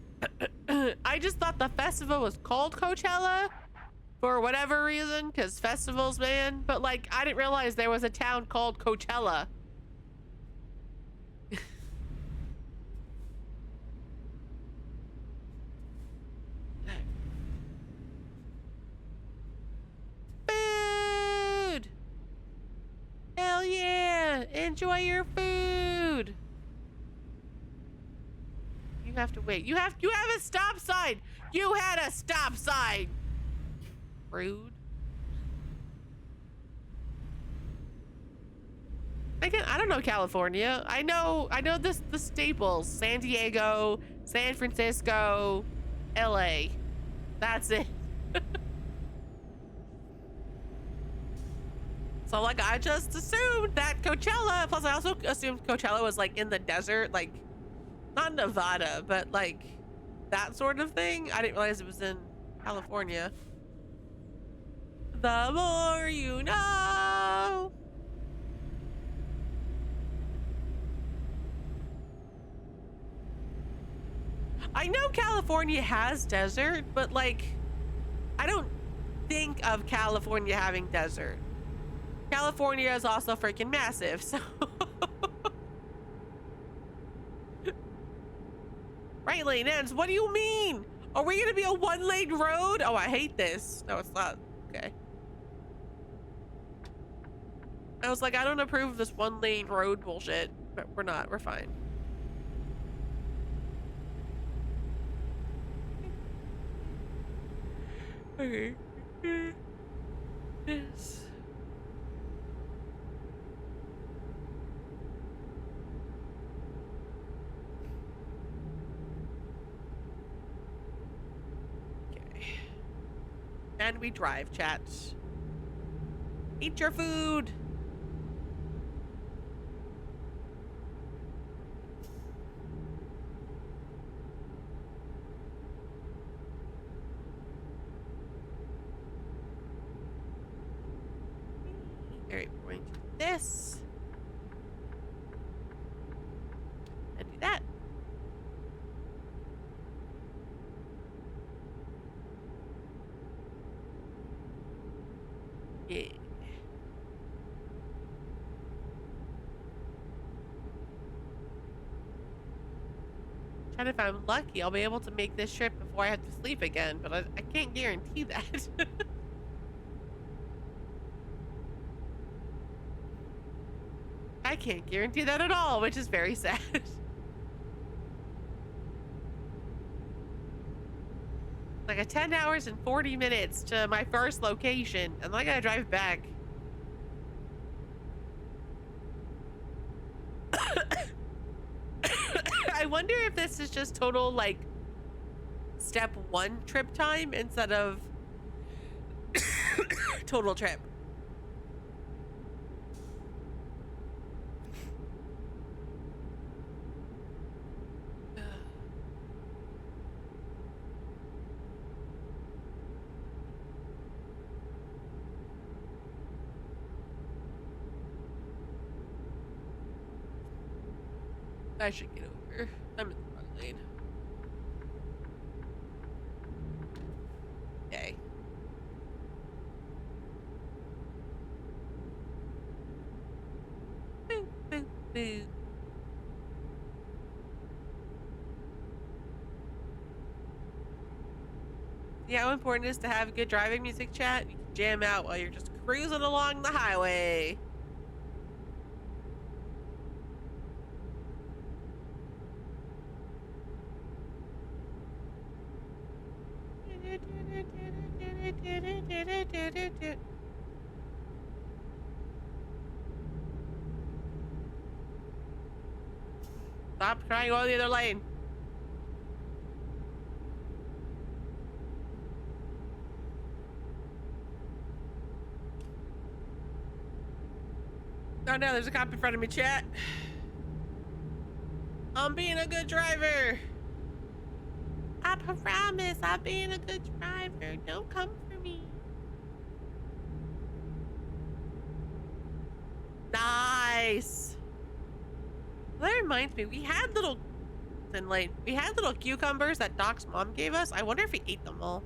I just thought the festival was called Coachella for whatever reason, because festivals, man. But like, I didn't realize there was a town called Coachella. Food! Hell yeah! Enjoy your food! You have to wait. You have a stop sign! You had a stop sign! Rude. Again, I don't know California. I know the staples. San Diego, San Francisco, LA. That's it. So like I just assumed that Coachella, plus I also assumed Coachella was like in the desert, like not Nevada, but like that sort of thing. I didn't realize it was in California. The more you know. I know California has desert, but like I don't think of California having desert. California is also freaking massive, so. Right lane ends, what do you mean? Are we gonna be a one-lane road? Oh, I hate this. No, it's not. Okay. I was like, I don't approve of this one-lane road bullshit, but we're not, we're fine. Okay. Yes. And we drive, chat. Eat your food. All right, we're going to do this. And do that. Yeah. And if I'm lucky, I'll be able to make this trip before I have to sleep again, but I can't guarantee that. I can't guarantee that at all, which is very sad. Like a 10 hours and 40 minutes to my first location, and then I gotta drive back. I wonder if this is just total, like, step 1 trip time instead of total trip. I should get over. I'm in the wrong lane. Okay. Boo, boo, boo. Yeah, how important it is to have good driving music, chat? You can jam out while you're just cruising along the highway. Stop trying to go the other lane. Oh no, there's a cop in front of me, chat. I'm being a good driver. I promise I'm being a good driver. Don't come for me. Nice. That reminds me, we had little Mountain Lane. We had little cucumbers that Doc's mom gave us. I wonder if he ate them all.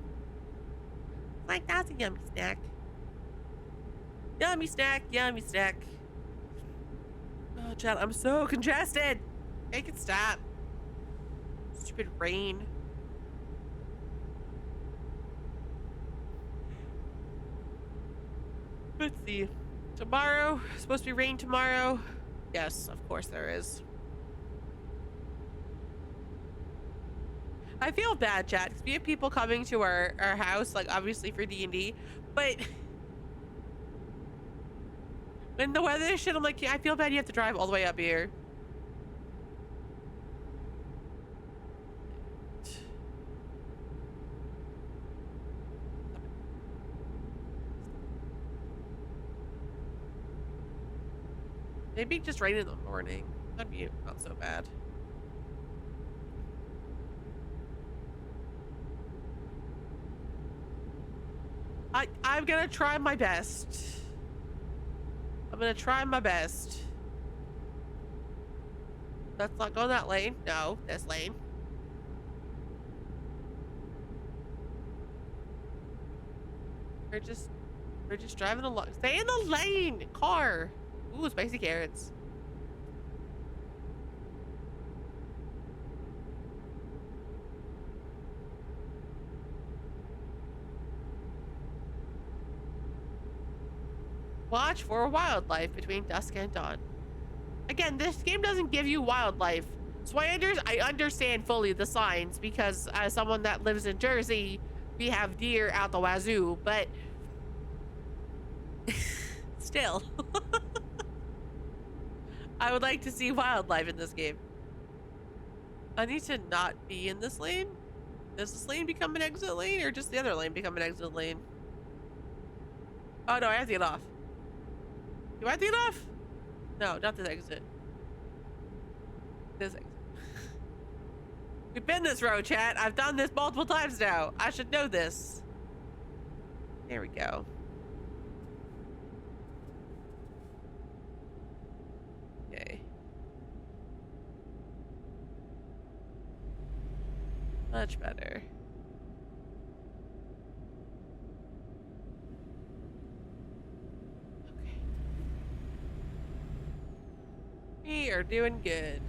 Like, that's a yummy snack. Yummy snack, yummy snack. Oh, Chad, I'm so congested. Make it stop. Stupid rain. Let's see. Tomorrow, supposed to be rain tomorrow. Yes, of course there is. I feel bad, chat, because we have people coming to our house, like, obviously for D&D, but when the weather is shit, I'm like, yeah, I feel bad you have to drive all the way up here. Maybe just rain in the morning. That'd be not so bad. I'm gonna try my best. I'm gonna try my best. Let's not go that lane. No, this lane. We're just driving along. Stay in the lane, car. Ooh, spicy carrots. Watch for wildlife between dusk and dawn. Again, this game doesn't give you wildlife. So I understand fully the signs because as someone that lives in Jersey, we have deer out the wazoo, but still. I would like to see wildlife in this game. I need to not be in this lane. Does this lane become an exit lane or just the other lane become an exit lane? Oh no, I have to get off. Do I have to get off? No, not this exit. This exit. We've been this road, chat. I've done this multiple times now. I should know this. There we go. Okay. Much better. Okay. We are doing good.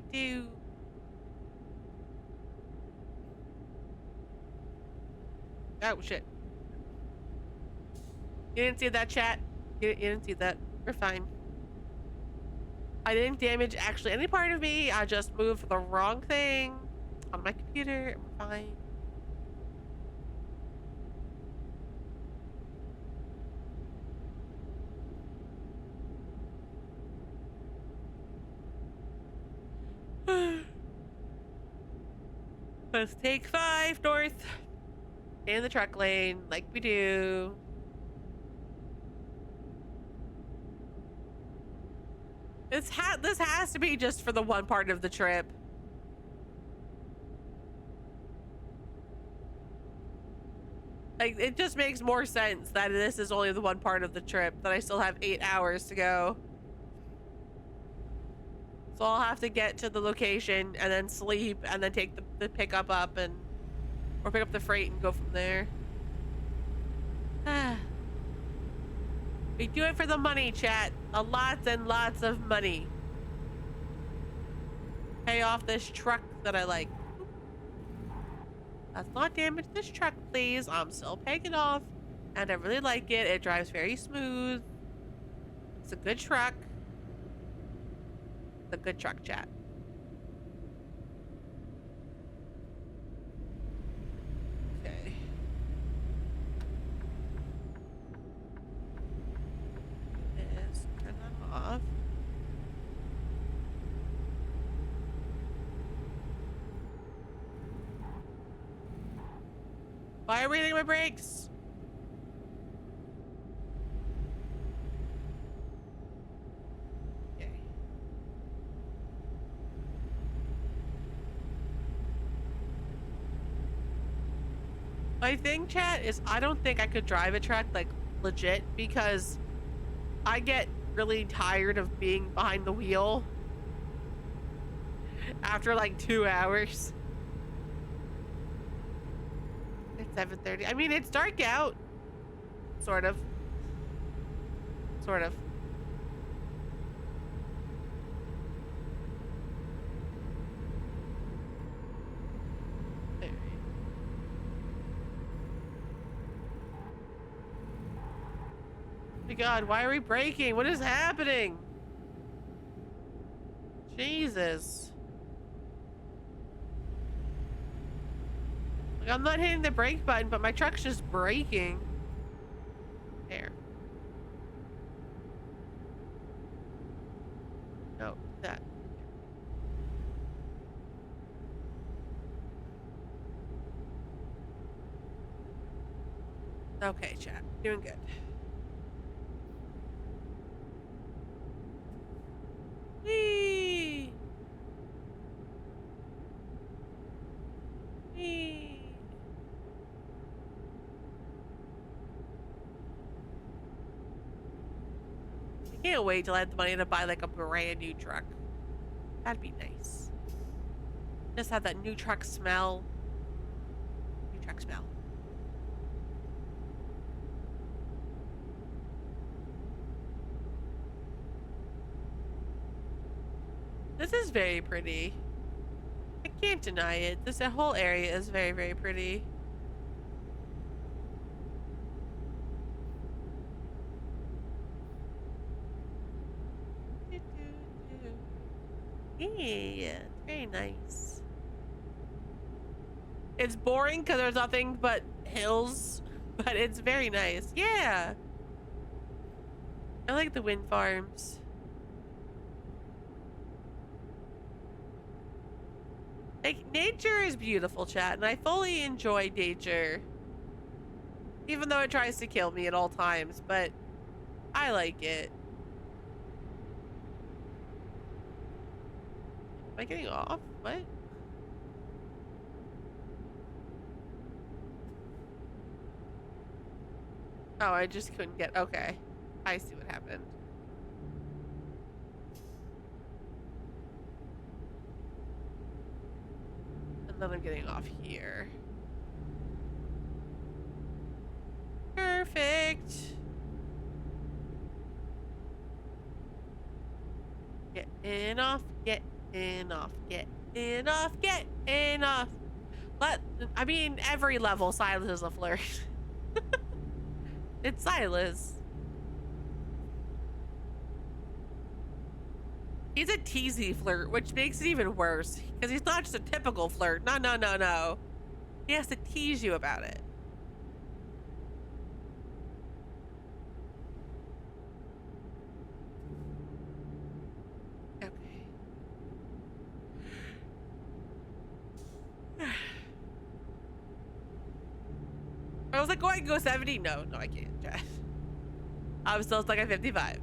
Do. Oh shit. You didn't see that, chat? You didn't see that. We're fine. I didn't damage actually any part of me. I just moved the wrong thing on my computer and we're fine. Let's take 5 north in the truck lane like we do. This has to be just for the one part of the trip. Like, it just makes more sense that this is only the one part of the trip, that I still have 8 hours to go. So I'll have to get to the location and then sleep and then take the pickup up or pick up the freight and go from there. We do it for the money, chat. Lots and lots of money. Pay off this truck that I like. Let's not damage this truck, please. I'm still paying it off. And I really like it. It drives very smooth. It's a good truck. It's a good truck, chat. Okay. This, turn that off. Why are we hitting my brakes? Okay. My thing, chat, is I don't think I could drive a truck like legit because I get really tired of being behind the wheel after like 2 hours. It's 7:30. I mean, it's dark out. Sort of. Sort of. All right. Oh my God, why are we braking? What is happening? Jesus. Like, I'm not hitting the brake button, but my truck's just braking. There. No, that. Okay, chat. Doing good. Whee! Whee! I can't wait till I have the money to buy like a brand new truck. That'd be nice. Just have that new truck smell. New truck smell. This is very pretty. I can't deny it. This whole area is very, very pretty. Yeah, very nice. It's boring because there's nothing but hills, but it's very nice. Yeah. I like the wind farms. Like, nature is beautiful, chat, and I fully enjoy nature. Even though it tries to kill me at all times, but I like it. Am I getting off? What? Oh, I just couldn't get... Okay. I see what happened. And then I'm getting off here. Perfect. Getting off, getting off, getting off, getting off. I mean, every level, Silas is a flirt. It's Silas. He's a teasy flirt, which makes it even worse. Because he's not just a typical flirt. No, no, no, no. He has to tease you about it. Okay. I was like, oh, I can go 70. No, no, I can't. I'm still stuck at 55.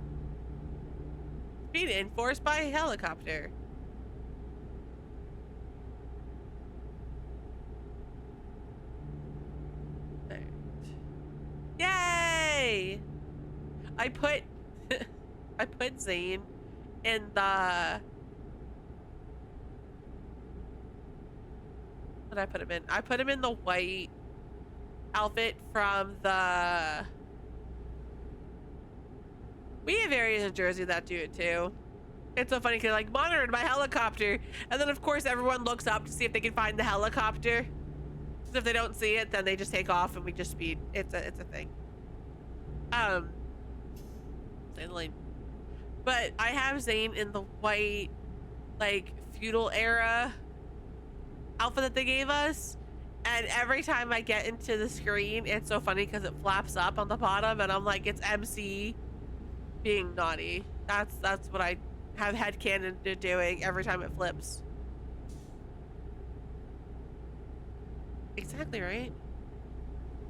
Being enforced by a helicopter. There. Yay! I put I put Zane in the... What did I put him in? I put him in the white outfit from the... We have areas in Jersey that do it too. It's so funny because like monitored by helicopter, and then of course everyone looks up to see if they can find the helicopter. So if they don't see it, then they just take off and we just speed. It's a thing. But I have Zane in the white, like feudal era outfit that they gave us, and every time I get into the screen, it's so funny because it flaps up on the bottom, and I'm like, it's MC being naughty. That's what I have headcanon to doing every time it flips. Exactly right.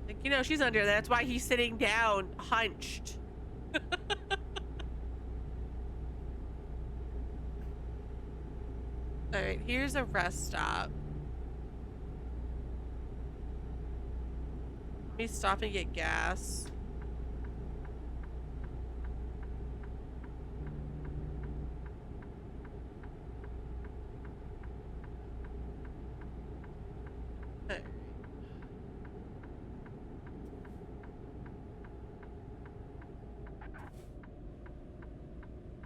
Like, you know, she's under there. That's why he's sitting down, hunched. All right, here's a rest stop. me stop and get gas. Alright.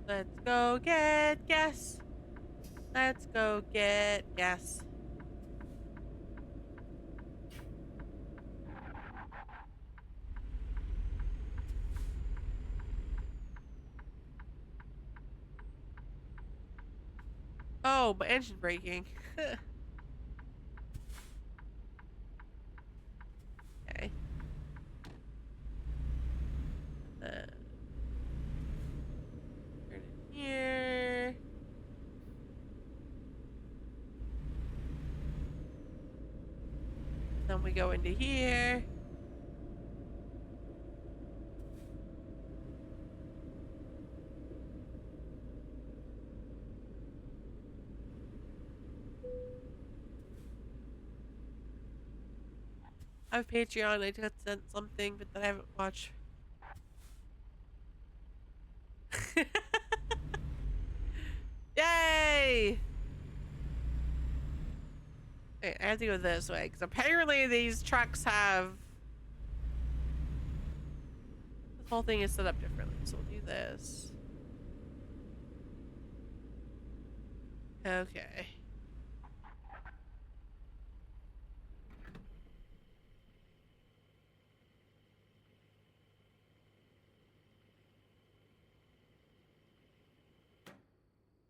Let's go get gas. Let's go get gas. Oh, my engine braking. Okay. Turn it here. Then we go into here. I have Patreon. I got sent something, but that I haven't watched. Yay! Wait, I have to go this way because apparently these trucks have. This whole thing is set up differently, so we'll do this. Okay.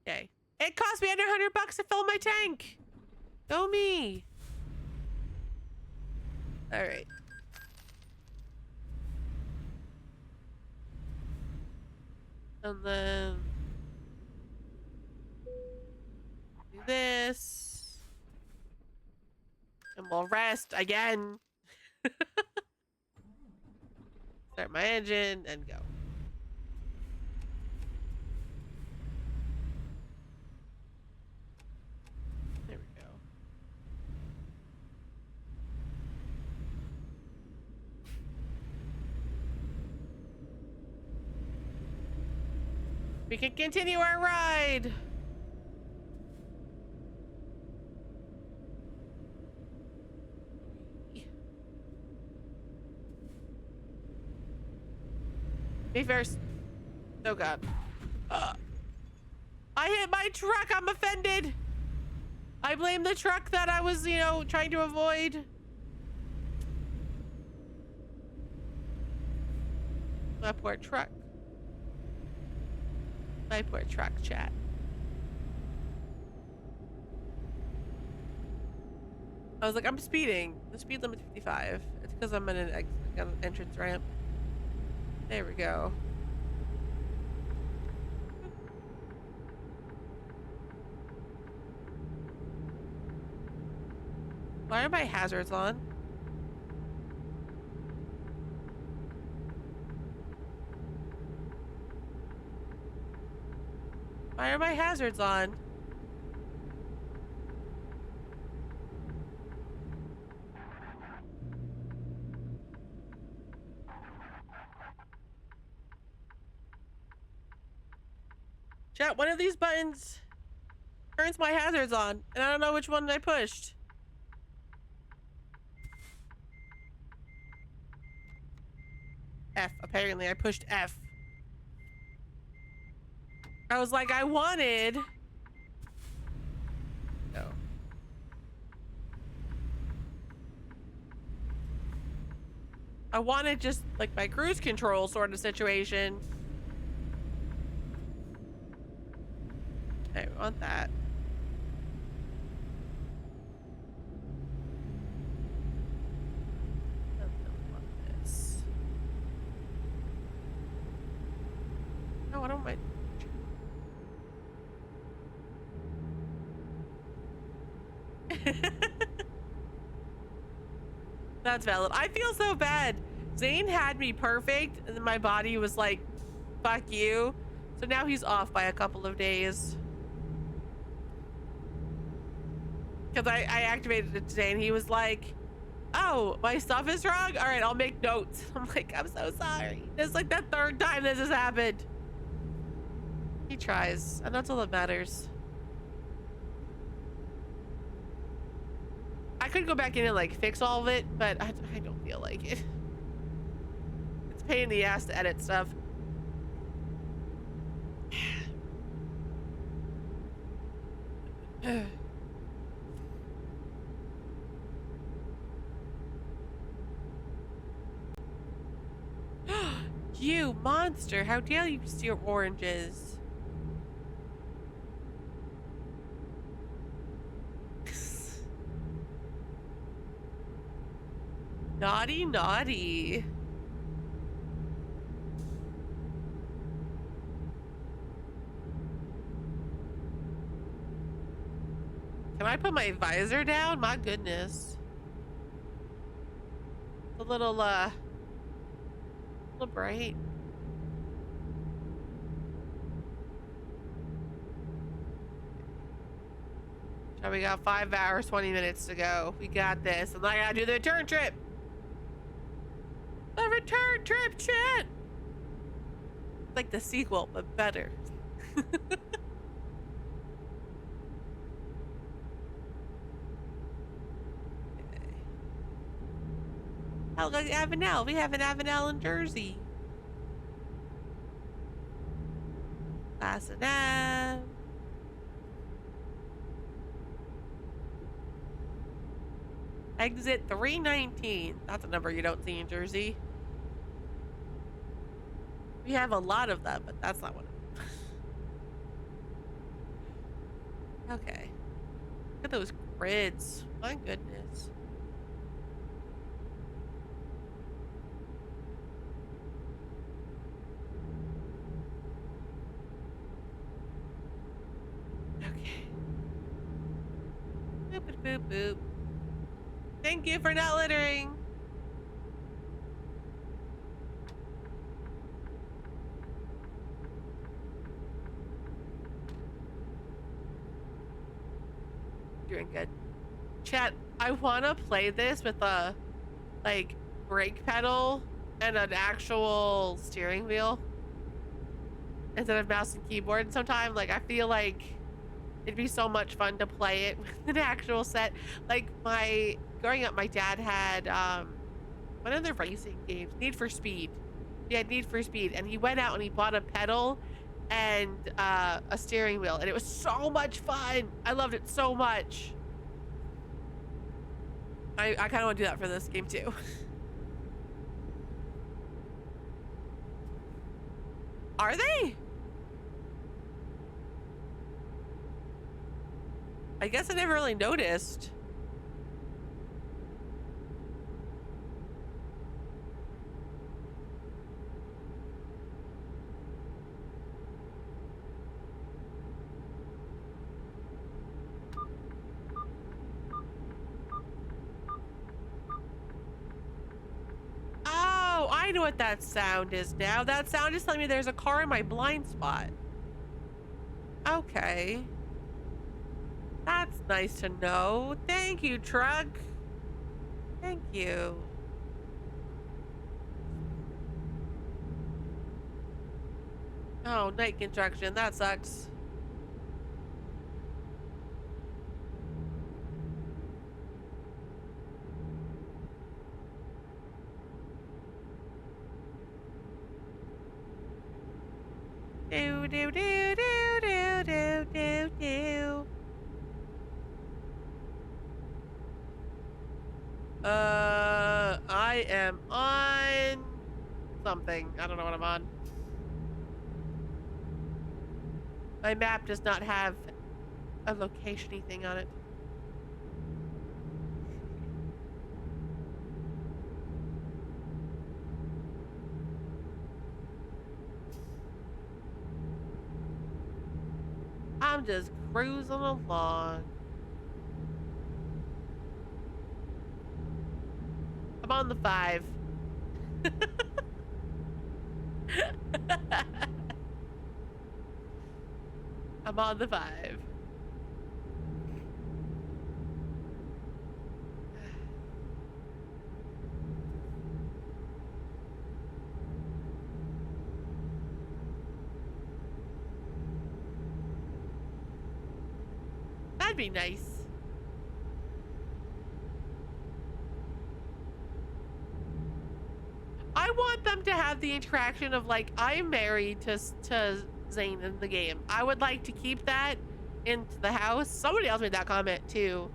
Okay. It cost me under $100 to fill my tank. Go me. All right. And then do this. And we'll rest again. Start my engine and go. There we go. We can continue our ride. Me first. Oh god. I hit my truck. I'm offended. I blame the truck that I was, you know, trying to avoid. My poor truck. My poor truck, chat. I was like, I'm speeding. The speed limit's 55. It's because I'm in an entrance ramp. There we go. Why are my hazards on? Why are my hazards on? Chat, one of these buttons turns my hazards on, and I don't know which one I pushed. F. Apparently, I pushed F. I was like, I wanted. No. I wanted just like my cruise control sort of situation. I want that. I don't want this. No, I don't mind. That's valid. I feel so bad. Zane had me perfect, and then my body was like, fuck you. So now he's off by a couple of days. Because I activated it today, and he was like, oh, my stuff is wrong? All right, I'll make notes. I'm like, I'm so sorry. This is like the third time this has happened. He tries, and that's all that matters. I could go back in and like fix all of it, but I don't feel like it. It's a pain in the ass to edit stuff. You monster, how dare you steal oranges? Naughty, naughty. Can I put my visor down? My goodness. A little bright. So we got 5 hours, 20 minutes to go. We got this. And I gotta do the return trip. The return trip, shit! Like the sequel, but better. Oh, look, Avenel. We have an Avenel in Jersey. Pasadena. Exit 319. That's a number you don't see in Jersey. We have a lot of them, but that's not one of them. Okay. Look at those grids. My goodness. Okay. Boop, boop, boop, boop. Thank you for not littering. Doing good. Chat, I want to play this with a, like, brake pedal and an actual steering wheel instead of mouse and keyboard sometime. Like, I feel like it'd be so much fun to play it with an actual set. Like, growing up, my dad had, one of the racing games, Need for Speed. He had Need for Speed, and he went out and he bought a pedal and a steering wheel, and it was so much fun. I loved it so much. I kind of want to do that for this game too. Are they? I guess I never really noticed. Oh, I know what that sound is now. That sound is telling me there's a car in my blind spot. Okay. That's nice to know. Thank you, truck. Thank you. Oh, night construction. That sucks. Do do do do do do do do. I am on something. I don't know what I'm on. My map does not have a location-y thing on it. I'm just cruising along. I'm on the 5. I'm on the 5. That'd be nice. I want them to have the interaction of like, I'm married to Zane in the game. I would like to keep that into the house. Somebody else made that comment too.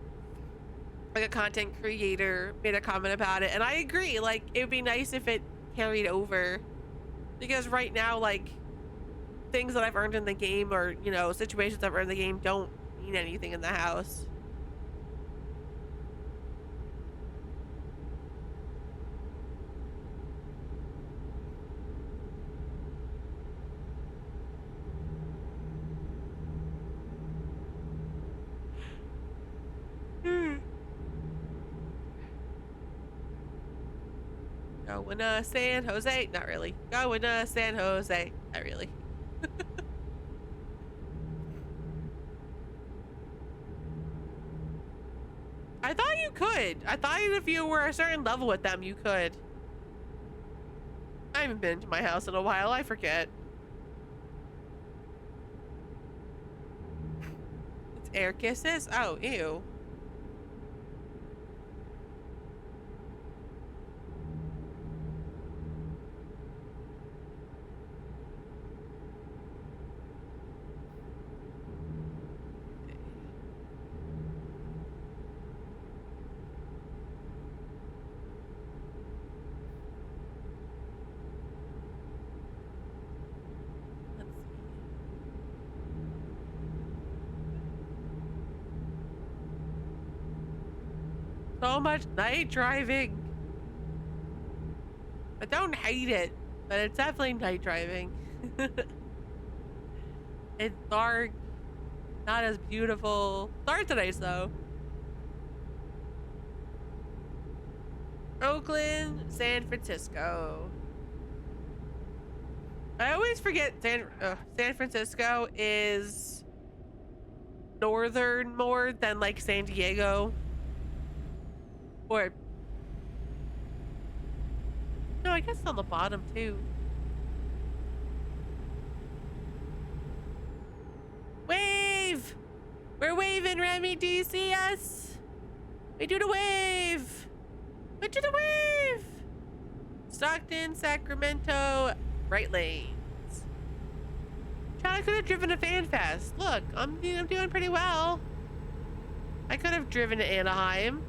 Like a content creator made a comment about it, and I agree. Like, it would be nice if it carried over, because right now, like, things that I've earned in the game, or you know, situations I've earned in the game, don't mean anything in the house. Going to San Jose? Not really. Going to San Jose? Not really. I thought you could. I thought if you were a certain level with them, you could. I haven't been to my house in a while. I forget. It's air kisses? Oh, ew. So much night driving. I don't hate it, but it's definitely night driving. It's dark, not as beautiful. Stars are nice though. Oakland, San Francisco. I always forget San Francisco is northern more than like San Diego. Or no, I guess on the bottom too. Wave! We're waving, Remy. Do you see us? We do the wave. We do the wave. Stockton, Sacramento, right lanes. I could have driven to FanFest. Look, I'm doing pretty well. I could have driven to Anaheim.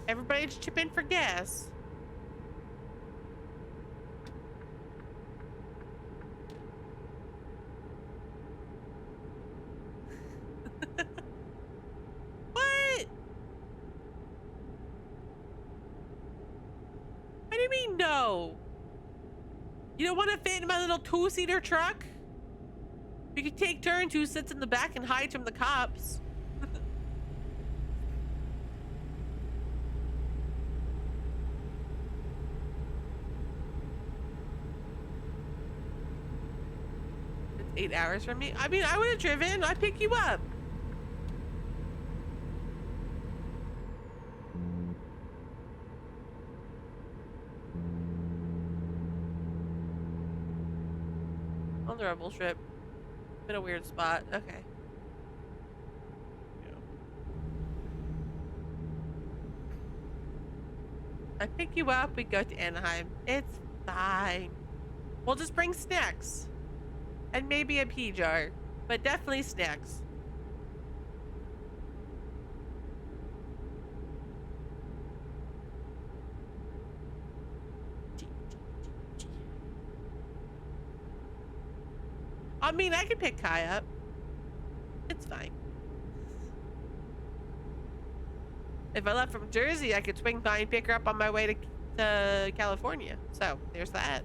Everybody just chip in for gas. What? What do you mean no? You don't want to fit in my little two-seater truck? We could take turns who sits in the back and hides from the cops. It's 8 hours from me. I mean, I would have driven. I'd pick you up. On the Rebel trip. Been a weird spot. Okay. I pick you up, we go to Anaheim. It's fine. We'll just bring snacks. And maybe a pea jar. But definitely snacks. I mean, I could pick Kai up. It's fine. If I left from Jersey, I could swing by and pick her up on my way to California. So, there's that.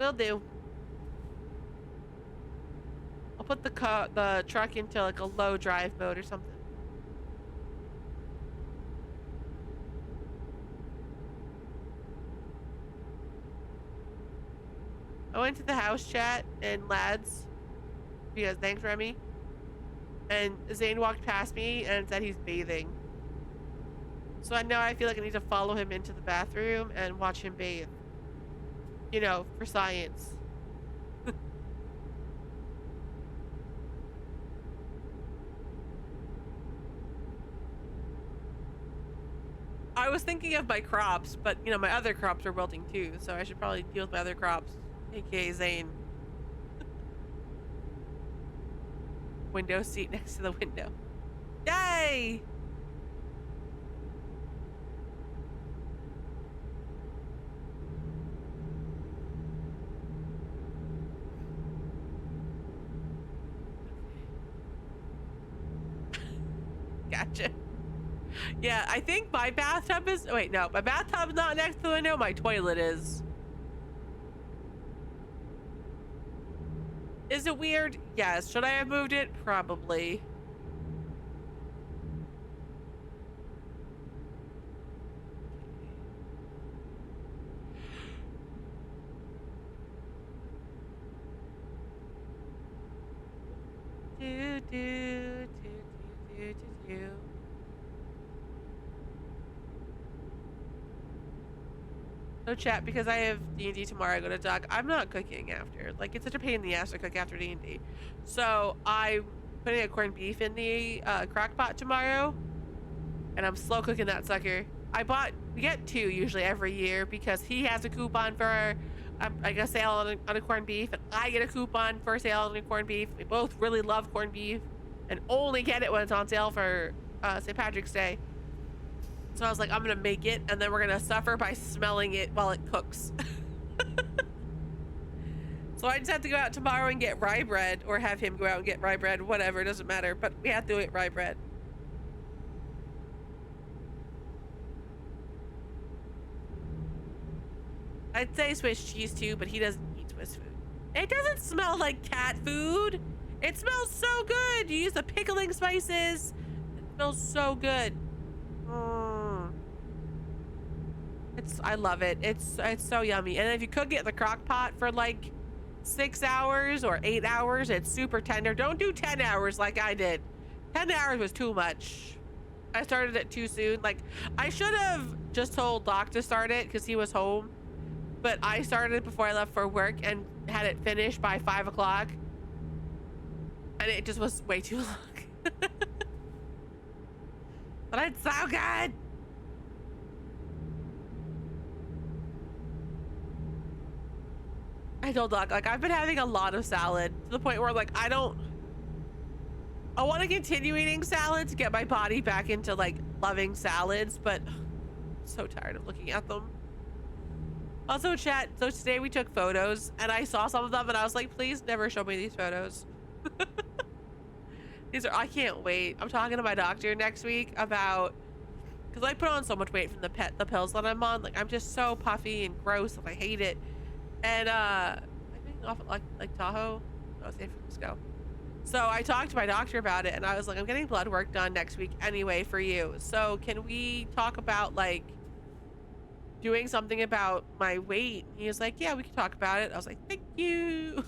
Will do. I'll put the truck into like a low drive mode or something. I went to the house chat and lads because thanks, Remy. And Zane walked past me and said he's bathing. So now I feel like I need to follow him into the bathroom and watch him bathe. You know, for science. I was thinking of my crops, but you know, my other crops are wilting too, so I should probably deal with my other crops, aka Zane. Window seat next to the window. Yay! Gotcha. Yeah, I think my bathtub is... Wait, no. My bathtub's not next to the window. My toilet is. Is it weird? Yes. Should I have moved it? Probably. Do, do, do, do, do, do, do. No chat, because I have D&D tomorrow. I go to Doc. I'm not cooking after. Like, it's such a pain in the ass to cook after D&D. So I'm putting a corned beef in the crock pot tomorrow, and I'm slow cooking that sucker. We get 2 usually every year because he has a coupon for like a sale on a corned beef, and I get a coupon for a sale on a corned beef. We both really love corned beef and only get it when it's on sale for St. Patrick's Day. So I was like, I'm gonna make it, and then we're gonna suffer by smelling it while it cooks. So I just have to go out tomorrow and get rye bread, or have him go out and get rye bread, whatever, it doesn't matter, but we have to eat rye bread. I'd say Swiss cheese too, but he doesn't eat Swiss food. It doesn't smell like cat food. It smells so good. You use the pickling spices. It smells so good. I love it. It's so yummy. And if you cook it in the crock pot for like 6 hours or 8 hours, it's super tender. Don't do 10 hours like I did. 10 hours was too much. I started it too soon. Like, I should have just told Doc to start it because he was home, but I started it before I left for work and had it finished by 5 o'clock, and it just was way too long. But it's so good. I told Doc, like, I've been having a lot of salad to the point where, like, I want to continue eating salad to get my body back into, like, loving salads, but I'm so tired of looking at them. Also, chat, so today we took photos, and I saw some of them, and I was like, please never show me these photos. I can't wait. I'm talking to my doctor next week about, because I put on so much weight from the pills that I'm on. Like, I'm just so puffy and gross, and I hate it. And I'm being off at like Tahoe. Oh, San Francisco. So I talked to my doctor about it, and I was like, I'm getting blood work done next week anyway for you. So can we talk about like doing something about my weight? He was like, yeah, we can talk about it. I was like, thank you.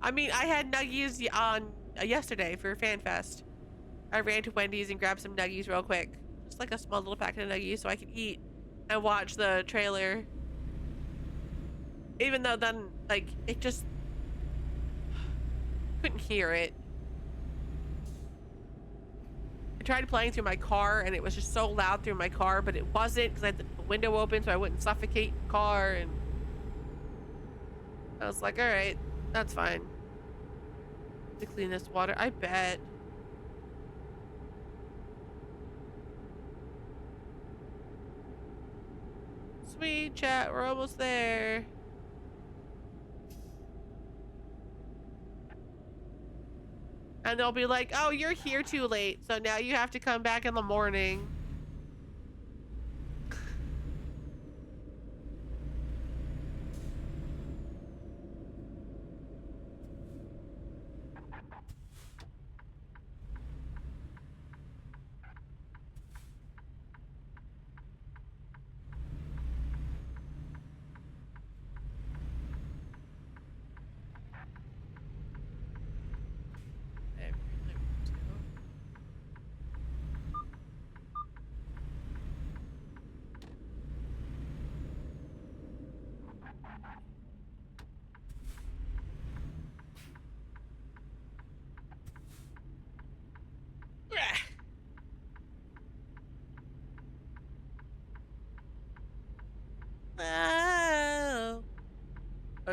I mean, I had nuggies on yesterday for FanFest. I ran to Wendy's and grabbed some nuggies real quick. Just like a small little packet of nuggies so I could eat and watch the trailer. Even though then, like, it just... couldn't hear it. I tried playing through my car and it was just so loud through my car, but it wasn't because I had the window open so I wouldn't suffocate the car, and I was like, alright, that's fine. To clean this water, I bet. Sweet chat, we're almost there. And they'll be like, oh, you're here too late, so now you have to come back in the morning.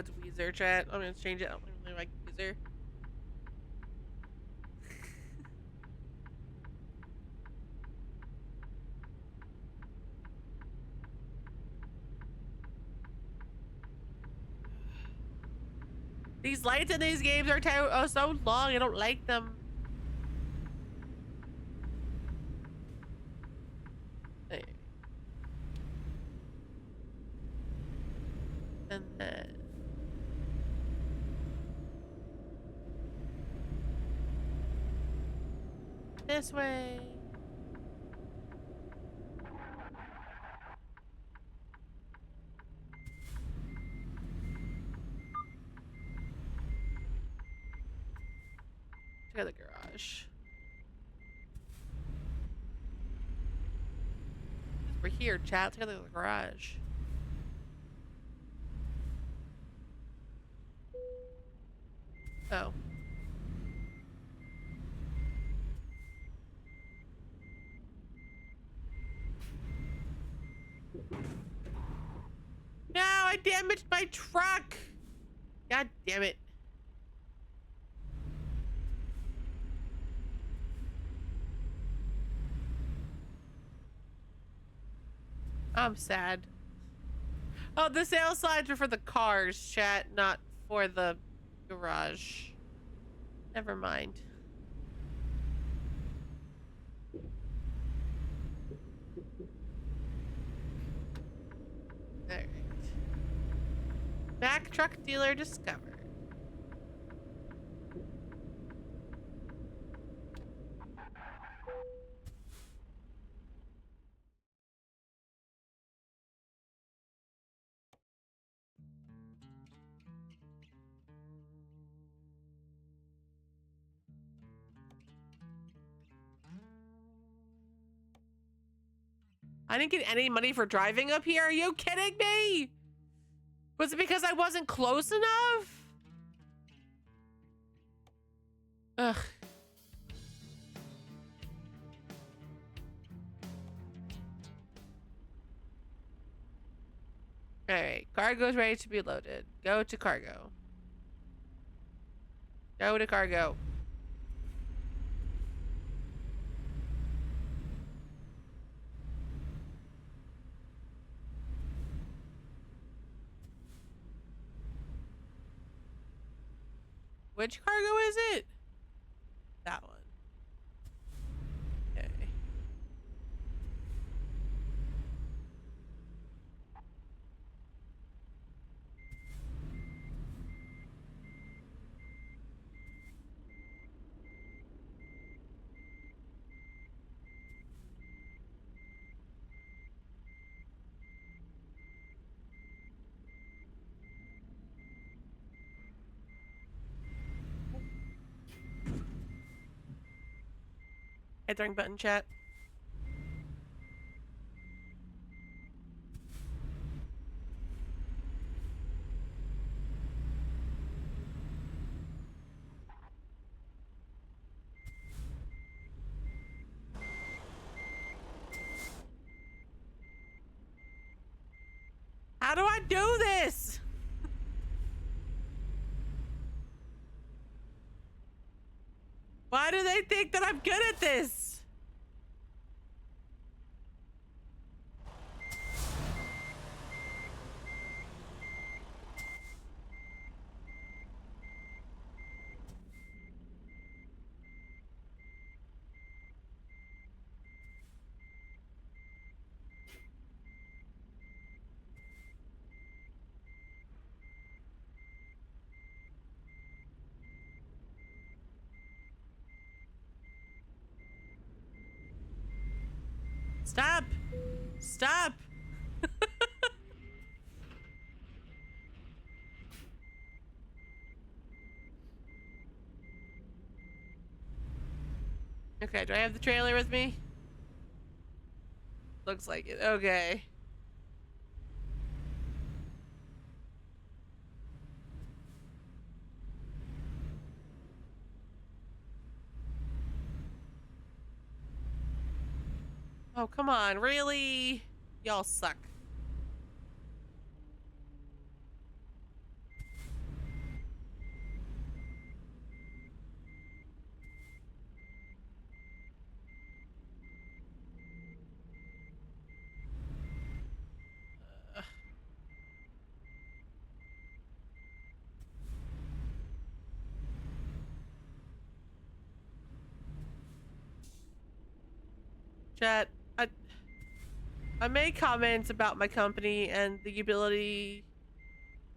it's Weezer, chat. I'm gonna change it. I don't really like Weezer. These lights in these games are so long. I don't like them. There. And then this way. Check out the garage. We're here, chat. Check out the garage. Oh. No, I damaged my truck. God damn it. I'm sad. Oh, the sales signs are for the cars, chat, not for the garage. Never mind. Alright. Mack truck dealer discovered. I didn't get any money for driving up here. Are you kidding me? Was it because I wasn't close enough? Ugh. Alright, cargo's ready to be loaded. Go to cargo. Go to cargo. Which cargo is it? That one. Okay. Hit the ring button, chat. How do I do this? Why do they think that I'm good at this? Stop! Stop! Okay, do I have the trailer with me? Looks like it. Okay. Oh, come on. Really? Y'all suck. Chat, I made comments about my company and the ability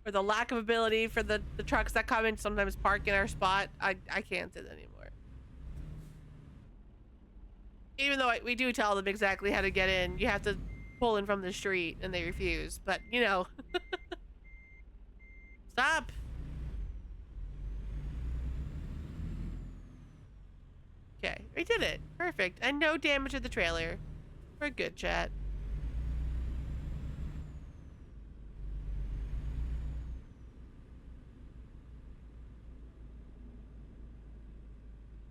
or the lack of ability for the trucks that come in sometimes park in our spot. I can't say that anymore. Even though we do tell them exactly how to get in, you have to pull in from the street and they refuse. But, you know. Stop. Okay, we did it. Perfect. And no damage to the trailer. We're good, chat.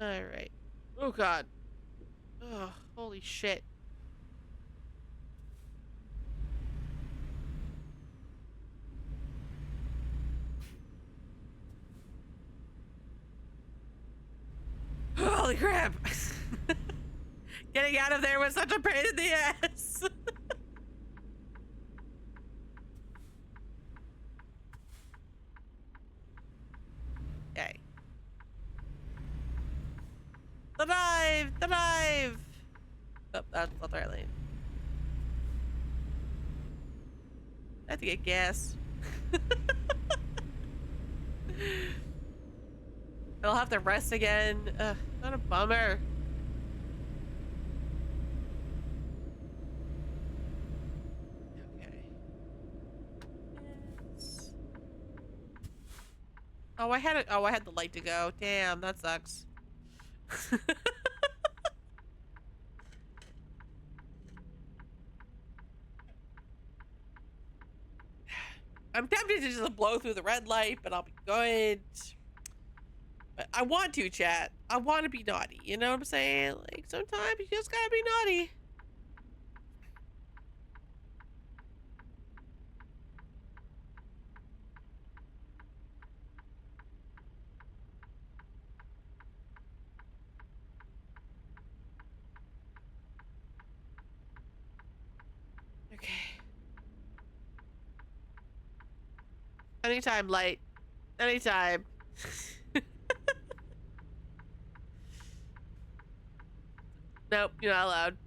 All right. Oh, God. Oh, holy shit. Holy crap. Getting out of there was such a pain in the ass. Okay. The dive! The dive! Oh, that's not the right lane. I have to get gas. I'll have to rest again. Ugh, what a bummer. Okay. Yes. Oh, I had it. Oh, I had the light to go. Damn, that sucks. I'm tempted to just blow through the red light, but I'll be good. But I want to, chat. I want to be naughty. You know what I'm saying? Like, sometimes you just gotta be naughty. Okay. Anytime, light. Anytime. Nope, you're not allowed.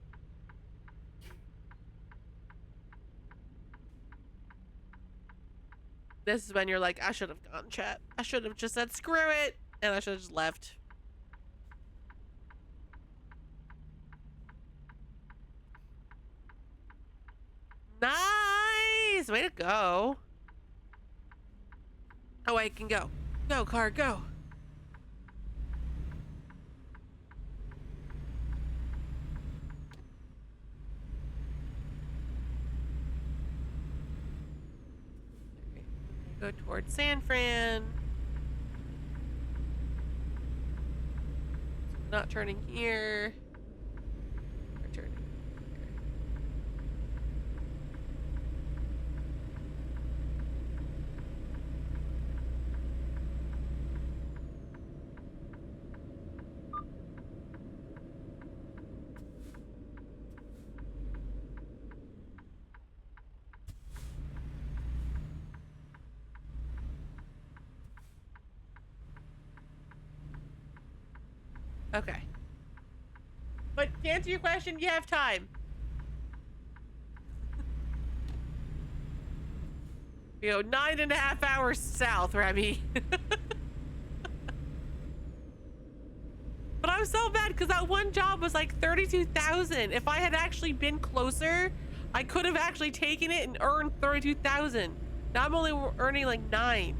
This is when you're like, I should have gone, chat. I should have just said screw it, and I should have just left. Nice! Way to go. Oh, I can go. Go, car, go. Go towards San Fran. Not turning here. Or turning here. Okay. But to answer your question, you have time. You know, 9.5 hours south, Remy. But I'm so mad because that one job was like 32,000. If I had actually been closer, I could have actually taken it and earned 32,000. Now I'm only earning like 9.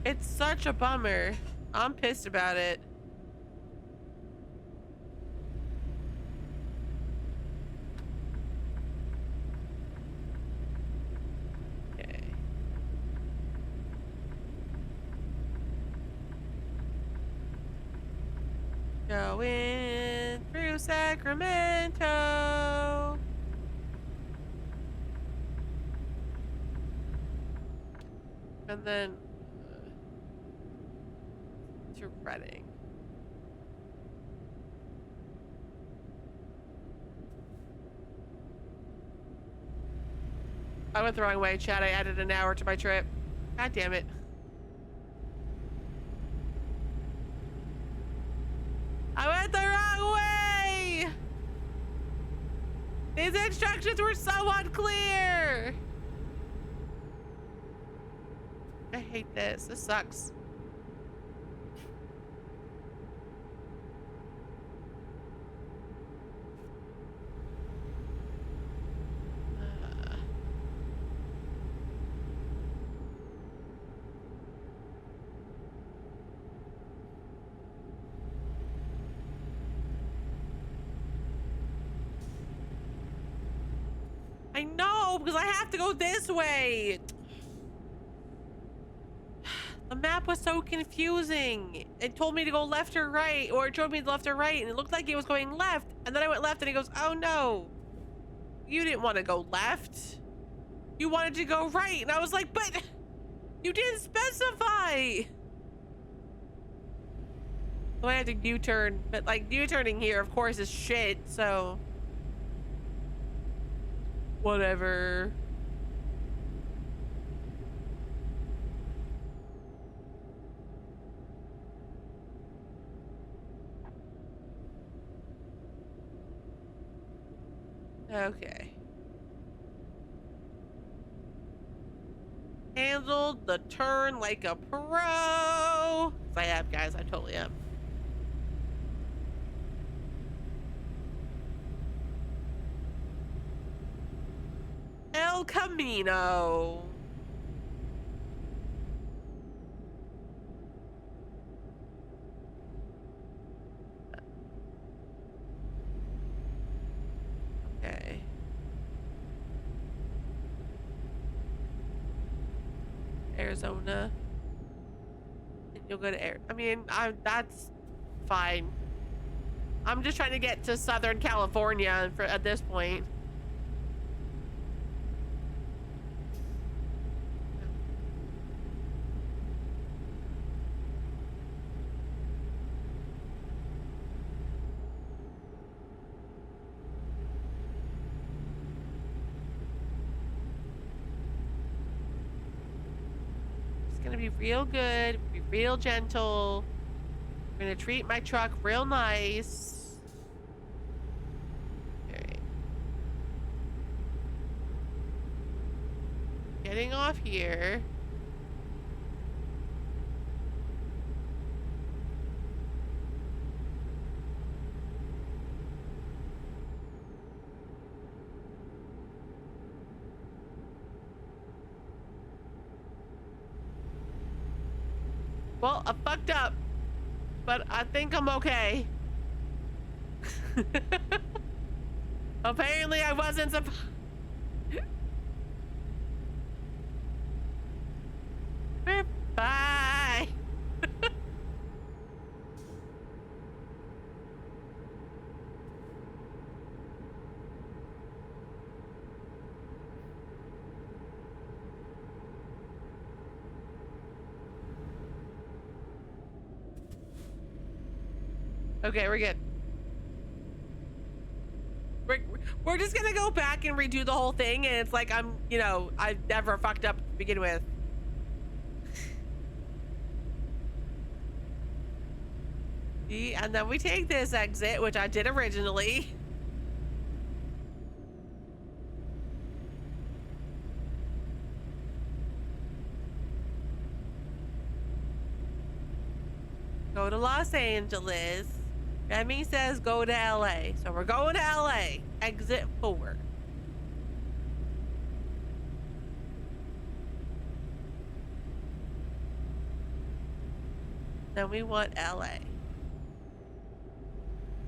It's such a bummer. I'm pissed about it. Okay. Going through Sacramento. And then to Reading. I went the wrong way, chat. I added an hour to my trip. God damn it. I went the wrong way! These instructions were so unclear. I hate this. This sucks. I know, because I have to go this way. The map was so confusing. It told me to go left or right, or it showed me left or right, and it looked like it was going left. And then I went left, and it goes, oh no, you didn't want to go left. You wanted to go right. And I was like, but you didn't specify. So I had to U-turn, but like U-turning here, of course, is shit, so. Whatever. Okay. Handled the turn like a pro. I am, guys. I totally am. El Camino. Okay. Arizona. And you'll go to I mean, that's fine. I'm just trying to get to Southern California at this point. Gonna be real good, be real gentle. I'm gonna treat my truck real nice. Okay. Getting off here. Well, I fucked up, but I think I'm okay. Apparently I wasn't supposed. Bye. Okay, we're good. We're just gonna go back and redo the whole thing, and it's like I've never fucked up to begin with. See, and then we take this exit, which I did originally. Go to Los Angeles. Remy says go to LA. So we're going to LA. Exit 4. Then we want LA.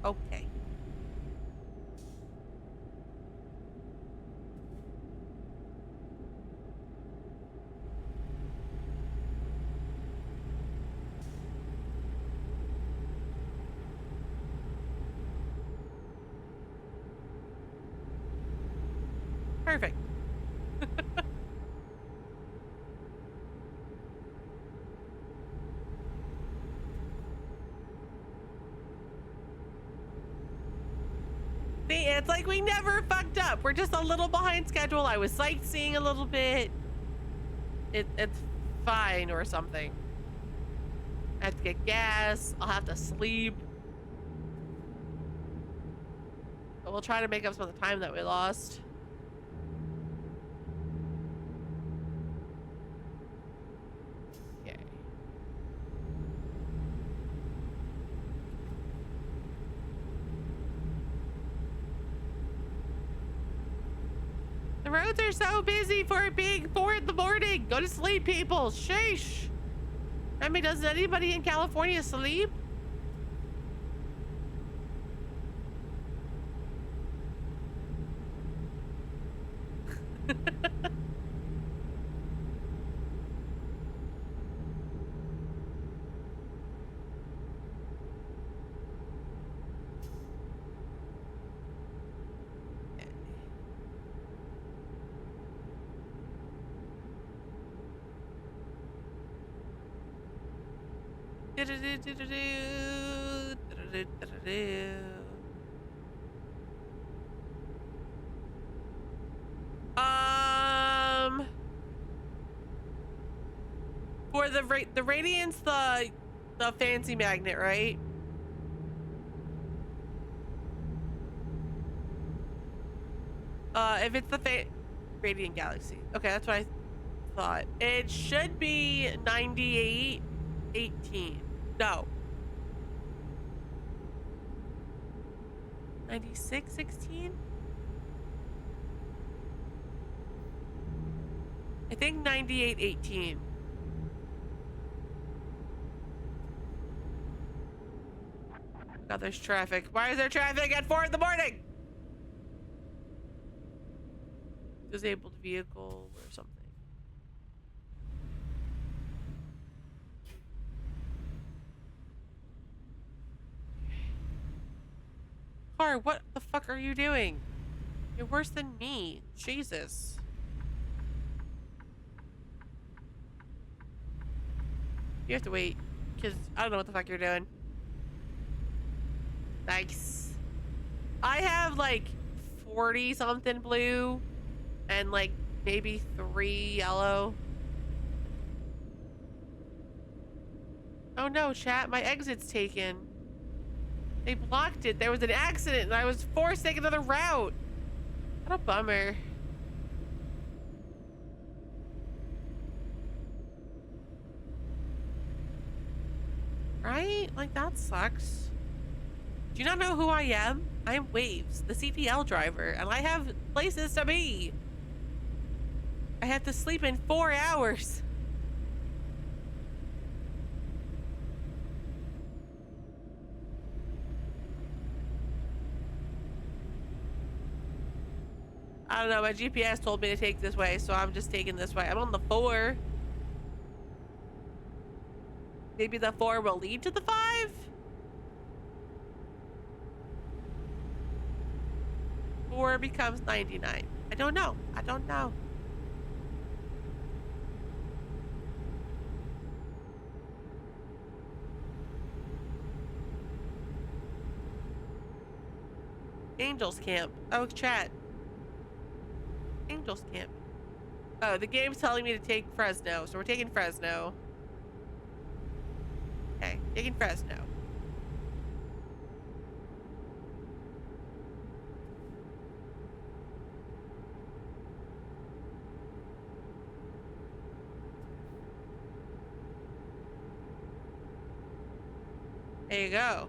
Okay. Perfect. See, it's like we never fucked up. We're just a little behind schedule. I was sightseeing a little bit. It's fine or something. I have to get gas. I'll have to sleep. we'll try to make up some of the time that we lost. Okay. The roads are so busy for it being 4 in the morning. Go to sleep, people. Sheesh. I mean, does anybody in California sleep? Um, for the radiance, the fancy magnet, right? If it's the radiant galaxy, okay, that's what I thought. It should be 9818. No, 9616. I think 9818. God, there's traffic. Why is there traffic at 4 in the morning? Disabled vehicle or something. Car, what the fuck are you doing? You're worse than me. Jesus. You have to wait, because I don't know what the fuck you're doing. Nice. I have like 40 something blue and like maybe 3 yellow. Oh no, chat, my exit's taken. They blocked it. There was an accident and I was forced to take another route. What a bummer. Right? Like, that sucks. Do you not know who I am? I am Waves, the CDL driver, and I have places to be. I have to sleep in 4 hours. I don't know, my GPS told me to take this way, so I'm just taking this way. I'm on the 4. Maybe the 4 will lead to the 5? Or becomes 99. I don't know. I don't know. Angels Camp. Oh, chat. Angels Camp. Oh, the game's telling me to take Fresno, so we're taking Fresno. Okay, taking Fresno. There you go.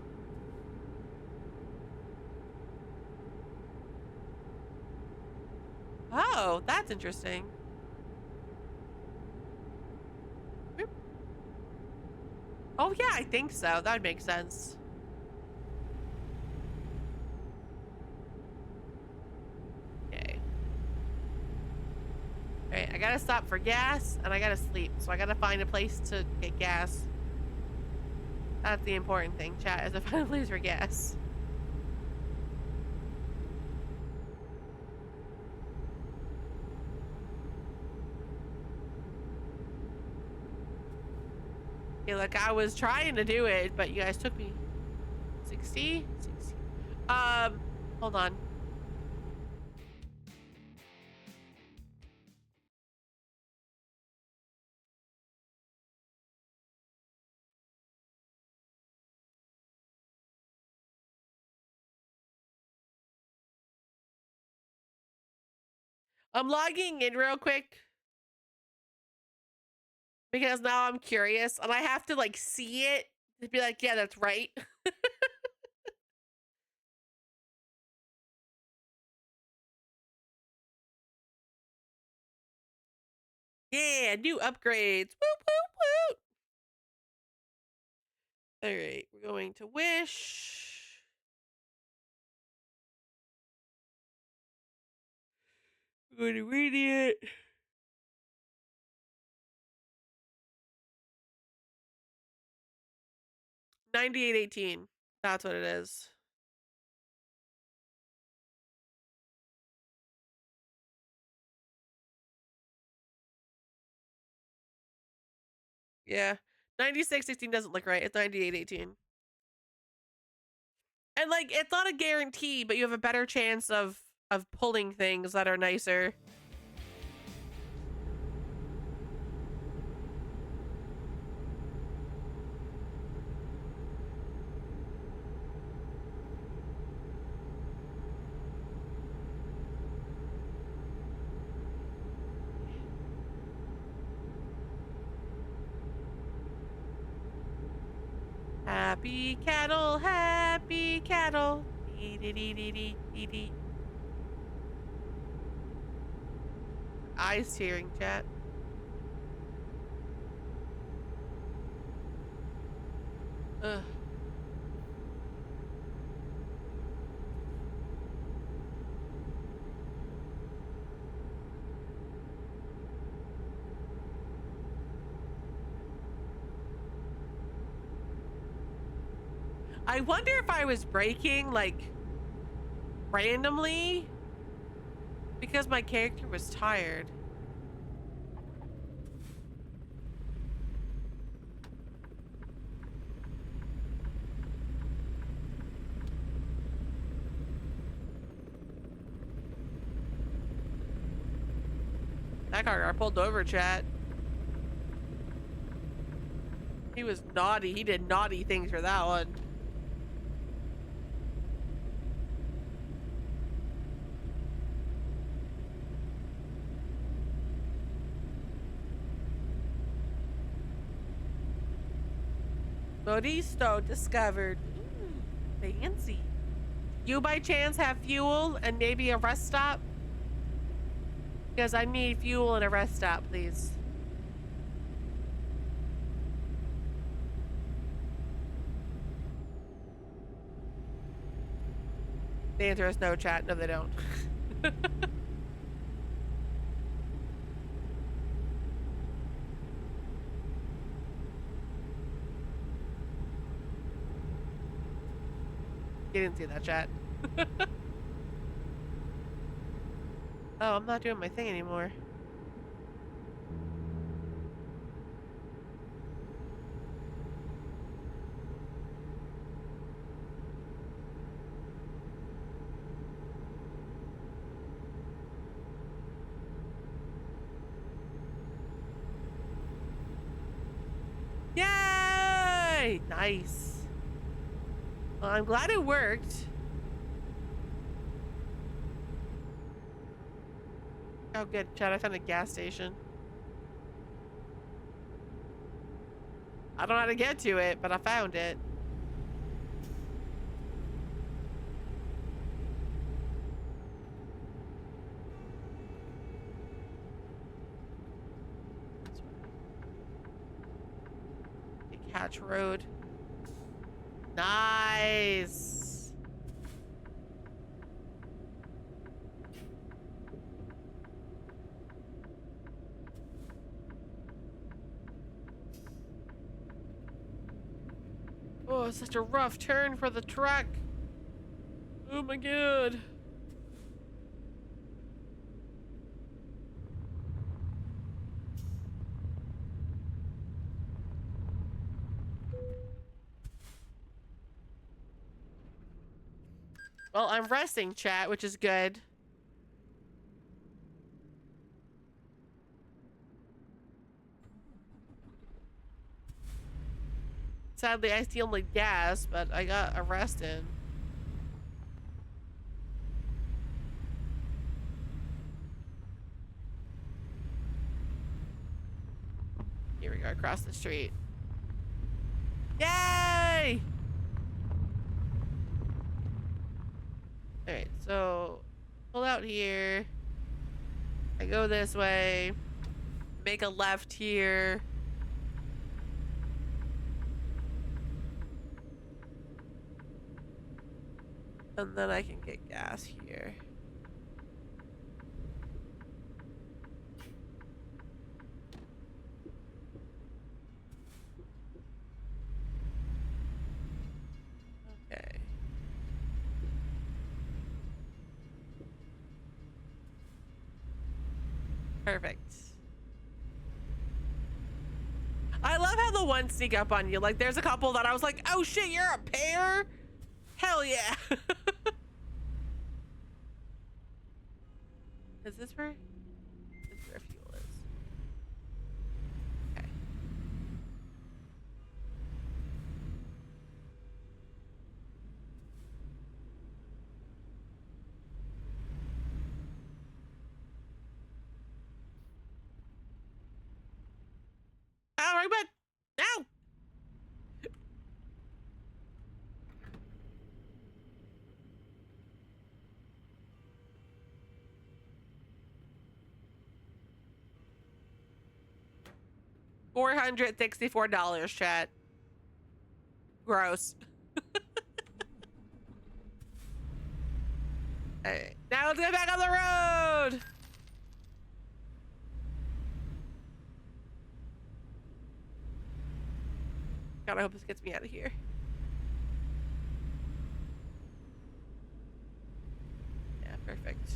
Oh, that's interesting. Whoop. Oh yeah, I think so. That would make sense. Okay. Alright, I gotta stop for gas and I gotta sleep. So I gotta find a place to get gas. That's the important thing, chat, is to find a place for gas. Okay, look, I was trying to do it, but you guys took me 60? 60. Hold on. I'm logging in real quick because now I'm curious and I have to like see it to be like, yeah, that's right. Yeah, new upgrades. Whoop, whoop, whoop. All right, we're going to Wish. We're going to Radiant. 9818. That's what it is. Yeah. 9616 doesn't look right. It's 9818. And like it's not a guarantee, but you have a better chance of pulling things that are nicer. Happy cattle, happy cattle. Dee. Eyes tearing, chat. Ugh. I wonder if I was breaking like randomly because my character was tired. That car got pulled over, chat. He was naughty. He did naughty things for that one. Modisto discovered. Ooh, fancy. You by chance have fuel and maybe a rest stop? Because I need fuel and a rest stop, please. The answer is no, chat. No, they don't. You didn't see that, chat. Oh, I'm not doing my thing anymore. Yay! Nice. Well, I'm glad it worked. Oh, good. Chad, I found a gas station. I don't know how to get to it, but I found it. Catch Road. Nice. Oh, it's such a rough turn for the truck. Oh my god. Well, I'm resting, chat, which is good. Sadly, I steal only gas, but I got arrested. go across the street. Yay! All right, so pull out here. I go this way. Make a left here. And then I can get gas here. Okay. Perfect. I love how the ones sneak up on you. Like, there's a couple that I was like, oh shit, you're a pair? Hell yeah. Is this where fuel is? Okay. Oh, right back. No. $464, chat. Gross. Alright, now let's get back on the road. God, I hope this gets me out of here. Yeah, perfect.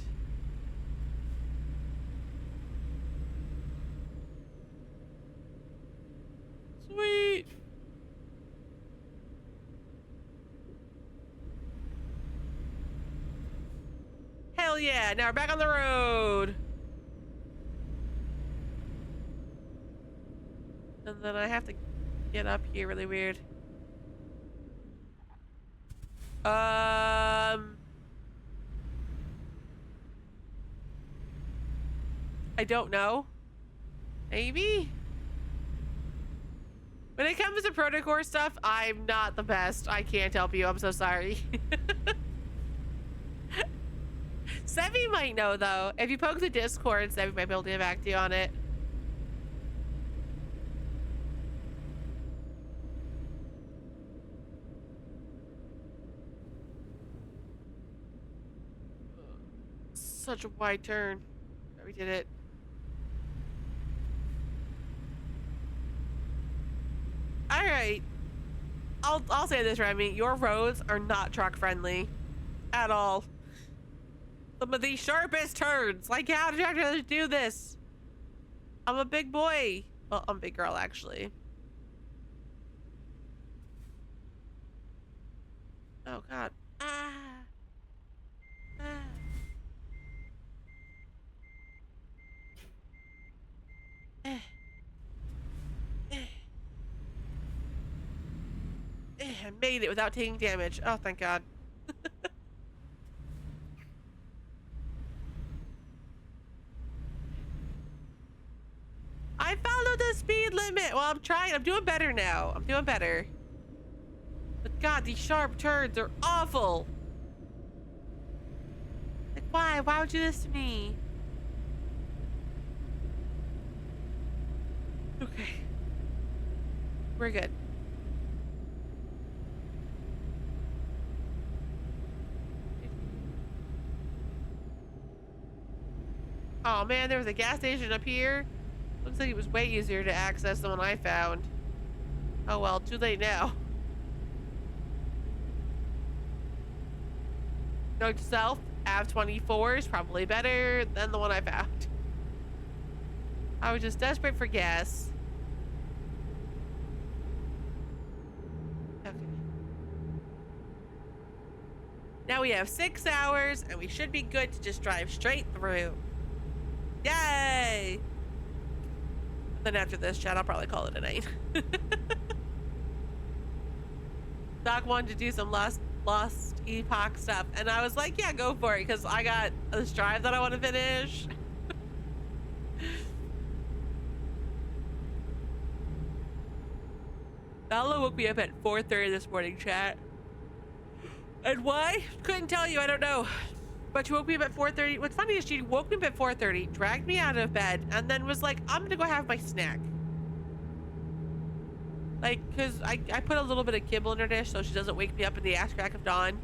Sweet. Hell yeah, now we're back on the road. And then I have to get up here really weird. I don't know. Maybe? When it comes to protocol stuff, I'm not the best. I can't help you. I'm so sorry. Sevi might know, though. If you poke the Discord, Sevi might be able to get back to you on it. Such a wide turn. Oh, we did it. All right. I'll say this, Remy. Your roads are not truck friendly at all. Some of the sharpest turns. Like, how did you actually do this? I'm a big boy. Well, I'm a big girl, actually. Oh, God. Ah. Ah. Eh. Eh. I made it without taking damage. Oh, thank God. I followed the speed limit. Well, I'm trying. I'm doing better now. I'm doing better. But God, these sharp turns are awful. Like, why? Why would you do this to me? Okay. We're good. Oh man, there was a gas station up here. Looks like it was way easier to access than one I found. Oh well, too late now. Note to self, Av-24 is probably better than the one I found. I was just desperate for gas. Okay. Now we have 6 hours and we should be good to just drive straight through. Yay! Then after this chat, I'll probably call it a night. Doc wanted to do some Lost Epoch stuff, and I was like, yeah, go for it, because I got this drive that I want to finish. Bella woke me up at 4:30 this morning, chat. And why? Couldn't tell you, I don't know. But she woke me up at 4:30. What's funny is she woke me up at 4:30, dragged me out of bed, and then was like, I'm gonna go have my snack. Like, cause I put a little bit of kibble in her dish so she doesn't wake me up in the ass crack of dawn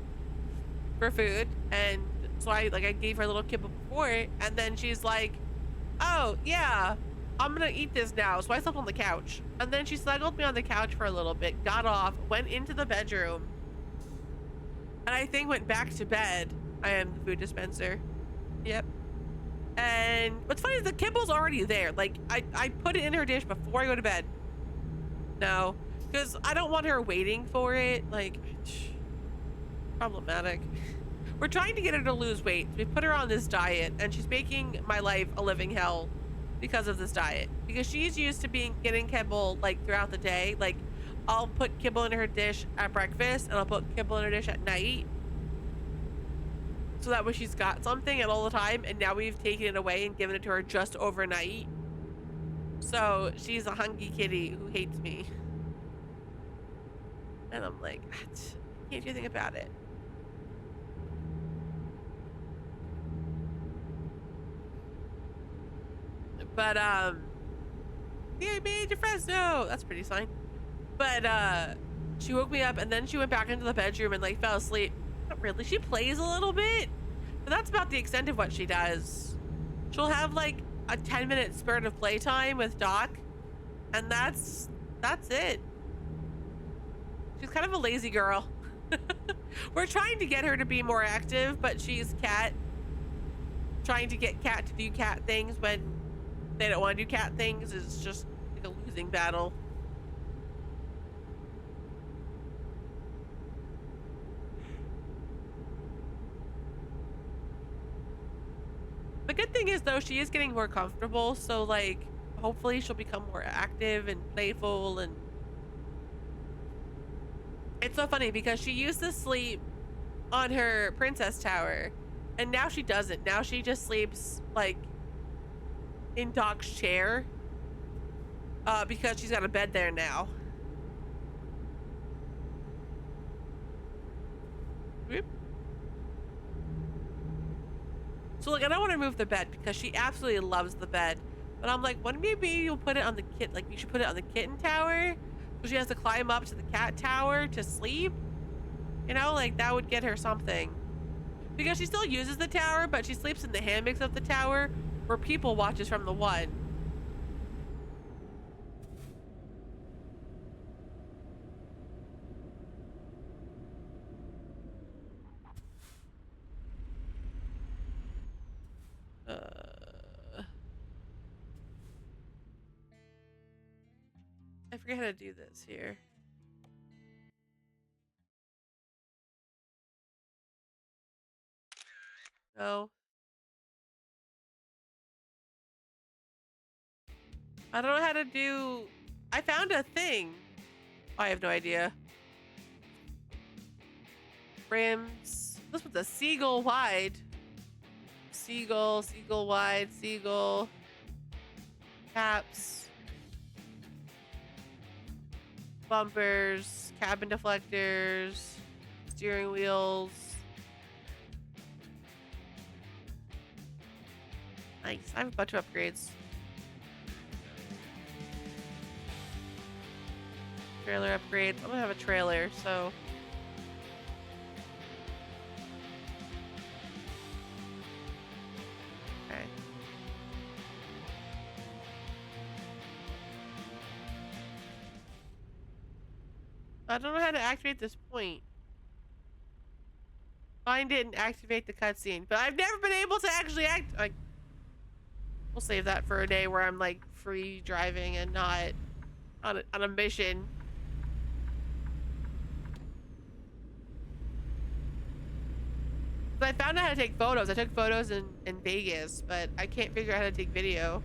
for food. And so I gave her a little kibble before it, and then she's like, oh yeah, I'm gonna eat this now. So I slept on the couch. And then she snuggled me on the couch for a little bit, got off, went into the bedroom, and I think went back to bed. I am the food dispenser. Yep. And what's funny is the kibble's already there. Like, I put it in her dish before I go to bed. No, because I don't want her waiting for it. Like, problematic. We're trying to get her to lose weight. We put her on this diet, and she's making my life a living hell because of this diet. Because she's used to getting kibble like throughout the day. Like, I'll put kibble in her dish at breakfast, and I'll put kibble in her dish at night, so that way she's got something at all the time. And now we've taken it away and given it to her just overnight. So she's a hungry kitty who hates me. And I'm like, can't do anything about it. But yeah, made your Fresno. That's pretty fine. But she woke me up, and then she went back into the bedroom and like fell asleep. Not really. She plays a little bit, but that's about the extent of what she does. She'll have like a 10-minute spurt of playtime with Doc, and that's it. She's kind of a lazy girl. We're trying to get her to be more active, but she's cat. Trying to get cat to do cat things when they don't want to do cat things is just like a losing battle. The good thing is, though, she is getting more comfortable, so like hopefully she'll become more active and playful. And it's so funny because she used to sleep on her princess tower, and now she doesn't. Now she just sleeps like in Doc's chair because she's got a bed there now. Whoop. So like, I don't want to move the bed because she absolutely loves the bed, but I'm like, what, maybe you'll put it on the kit, like you should put it on the kitten tower so she has to climb up to the cat tower to sleep, you know, like that would get her something, because she still uses the tower, but she sleeps in the hammocks of the tower where people watches from the one. I forget how to do this here. No. I don't know how to do... I found a thing. I have no idea. Rims. This was a seagull wide. Seagull, seagull wide, seagull. Caps. Bumpers. Cabin deflectors. Steering wheels. Nice. I have a bunch of upgrades. Trailer upgrades. I'm gonna have a trailer, so... Okay. I don't know how to activate this point. Find it and activate the cutscene. But I've never been able to actually we'll save that for a day where I'm like free driving and not on a mission. I found out how to take photos. I took photos in Vegas, but I can't figure out how to take video.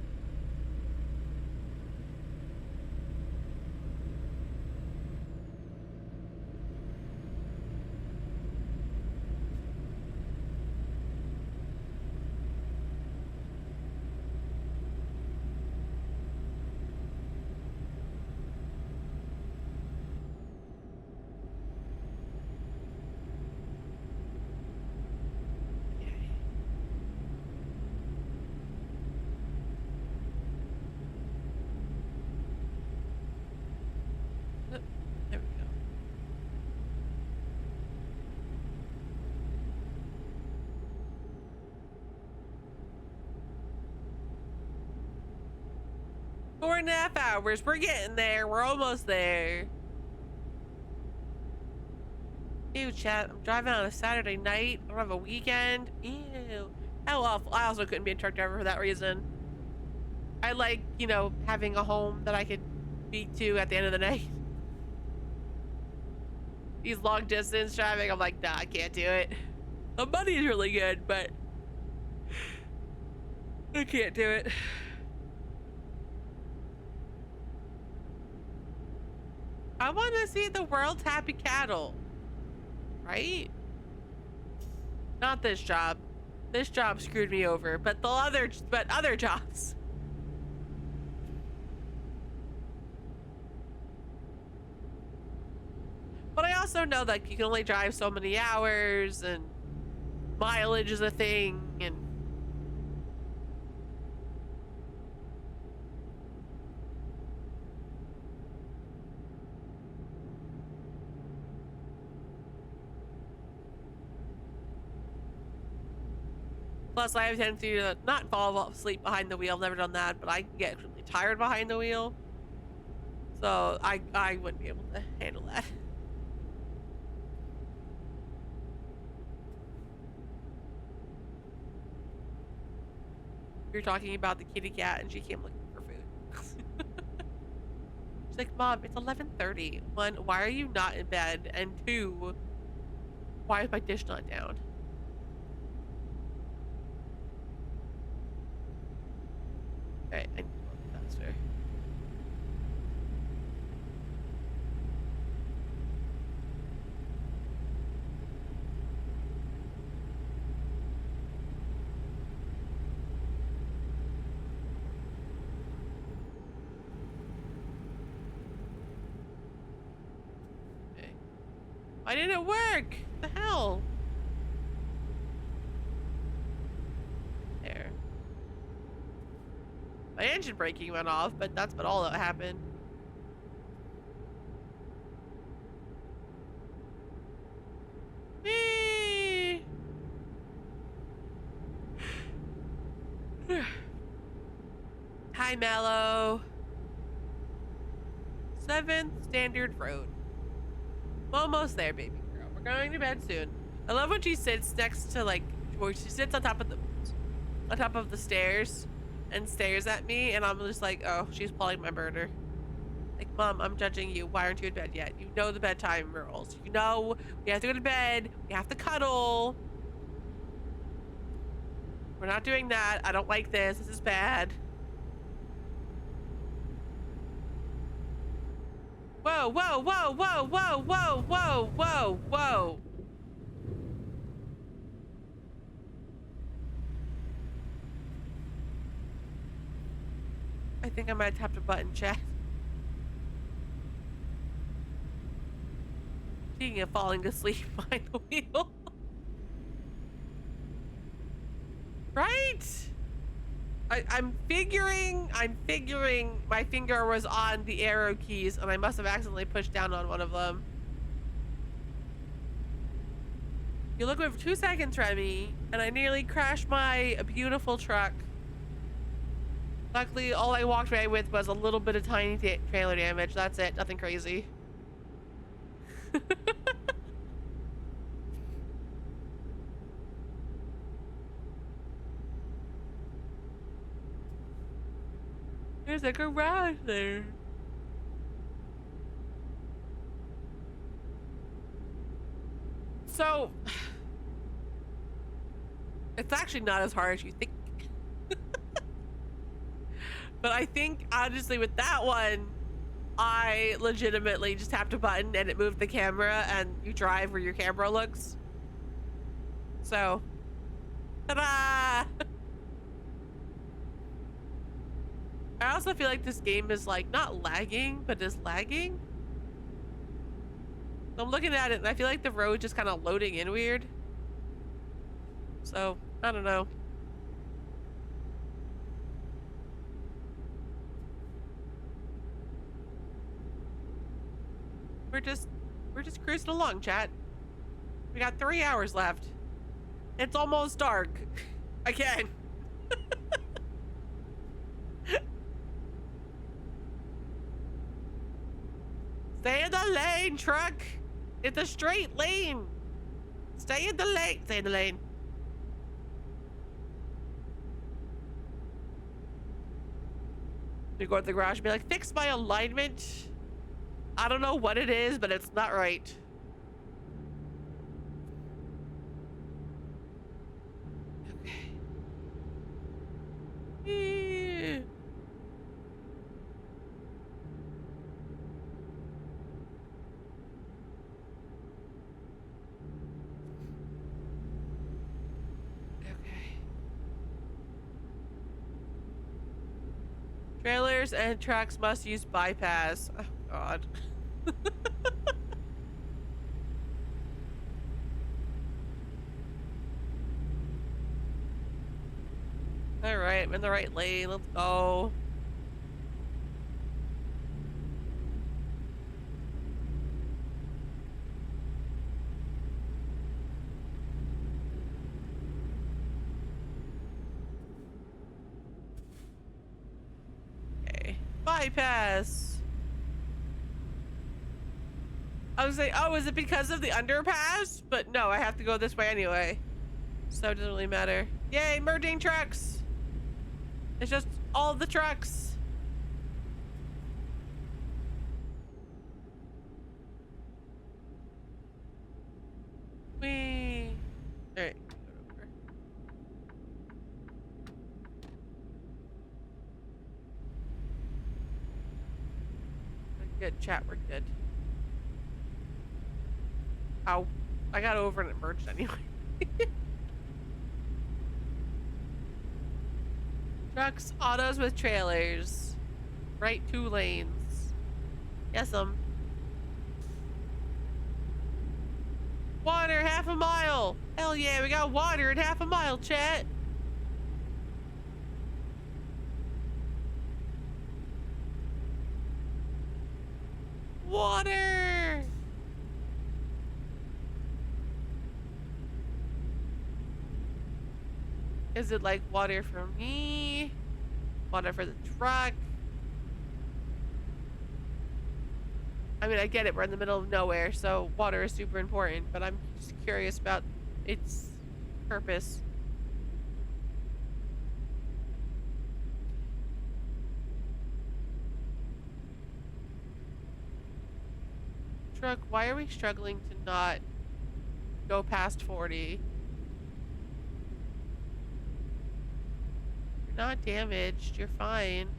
4.5 hours. We're getting there. We're almost there. Ew, chat. I'm driving on a Saturday night. I don't have a weekend. Ew. How awful. I also couldn't be a truck driver for that reason. I like, you know, having a home that I could be to at the end of the night. These long distance driving, I'm like, nah, I can't do it. The money is really good, but I can't do it. I want to see the world's happy cattle. Right? Not this job. This job screwed me over, but other jobs. But I also know that you can only drive so many hours, and mileage is a thing, and plus I have a tendency to not fall asleep behind the wheel. I've never done that, but I get really tired behind the wheel. So I wouldn't be able to handle that. We were talking about the kitty cat and she came looking for food. She's like, Mom, it's 11:30. One, why are you not in bed? And two, why is my dish not down? Okay, I need to go faster. Okay. Why didn't it work? What the hell? There. My engine braking went off, but that's about all that happened. Whee! Hi, Mallow. 7th Standard Road. Almost there, baby girl. We're going to bed soon. I love when she sits next to, like, where she sits on top of the stairs and stares at me, and I'm just like, oh, she's plotting my murder. Like, Mom, I'm judging you. Why aren't you in bed yet? You know the bedtime rules. You know we have to go to bed. We have to cuddle. We're not doing that. I don't like this. This is bad. Whoa, whoa, whoa, whoa, whoa, whoa, whoa, whoa, whoa. I think I might have tapped a button, chat. Speaking of falling asleep behind the wheel. Right? I'm figuring my finger was on the arrow keys and I must have accidentally pushed down on one of them. You look away for 2 seconds, Remy, and I nearly crashed my beautiful truck. Luckily, all I walked away with was a little bit of tiny trailer damage. That's it. Nothing crazy. There's a garage there. So, it's actually not as hard as you think. But I think, honestly, with that one, I legitimately just tapped a button and it moved the camera and you drive where your camera looks. So, ta-da! I also feel like this game is like not lagging, but is lagging. So I'm looking at it and I feel like the road just kind of loading in weird. So, I don't know. We're just cruising along, chat. We got 3 hours left. It's almost dark. Again. Stay in the lane, truck. It's a straight lane. Stay in the lane. Stay in the lane. You go to the garage and be like, fix my alignment. I don't know what it is, but it's not right. Okay. Trailers and trucks must use bypass. Oh, God. All right, I'm in the right lane. Let's go. Okay. Bypass. I was like, oh, is it because of the underpass? But no, I have to go this way anyway. So it doesn't really matter. Yay, merging trucks. It's just all the trucks. Whee. All right. Good, chat, we're good. Ow. I got over and it merged anyway. Trucks, autos with trailers. Right 2 lanes. Yes, Water, half a mile. Hell yeah, we got water at half a mile, chat. Water. Is it like water for me? Water for the truck? I mean, I get it. We're in the middle of nowhere, so water is super important, but I'm just curious about its purpose. Truck, why are we struggling to not go past 40? You're not damaged. You're fine.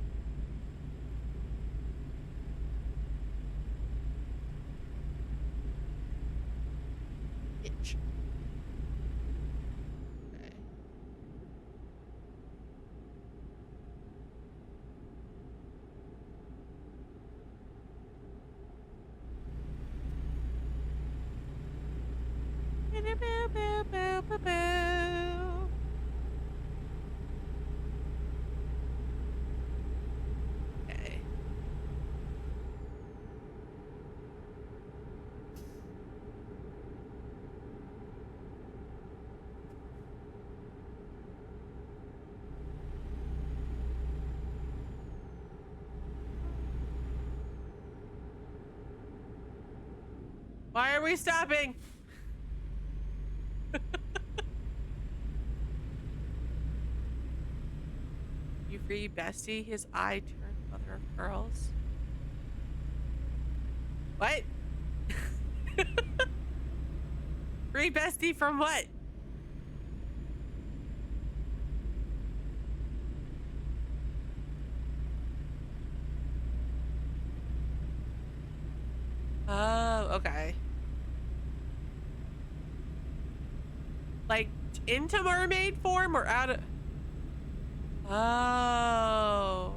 Itch. Okay. Okay. Why are we stopping? You free bestie? His eye turned mother of pearls. What? Free bestie from what? Oh, okay. Like into mermaid form or out of... Oh.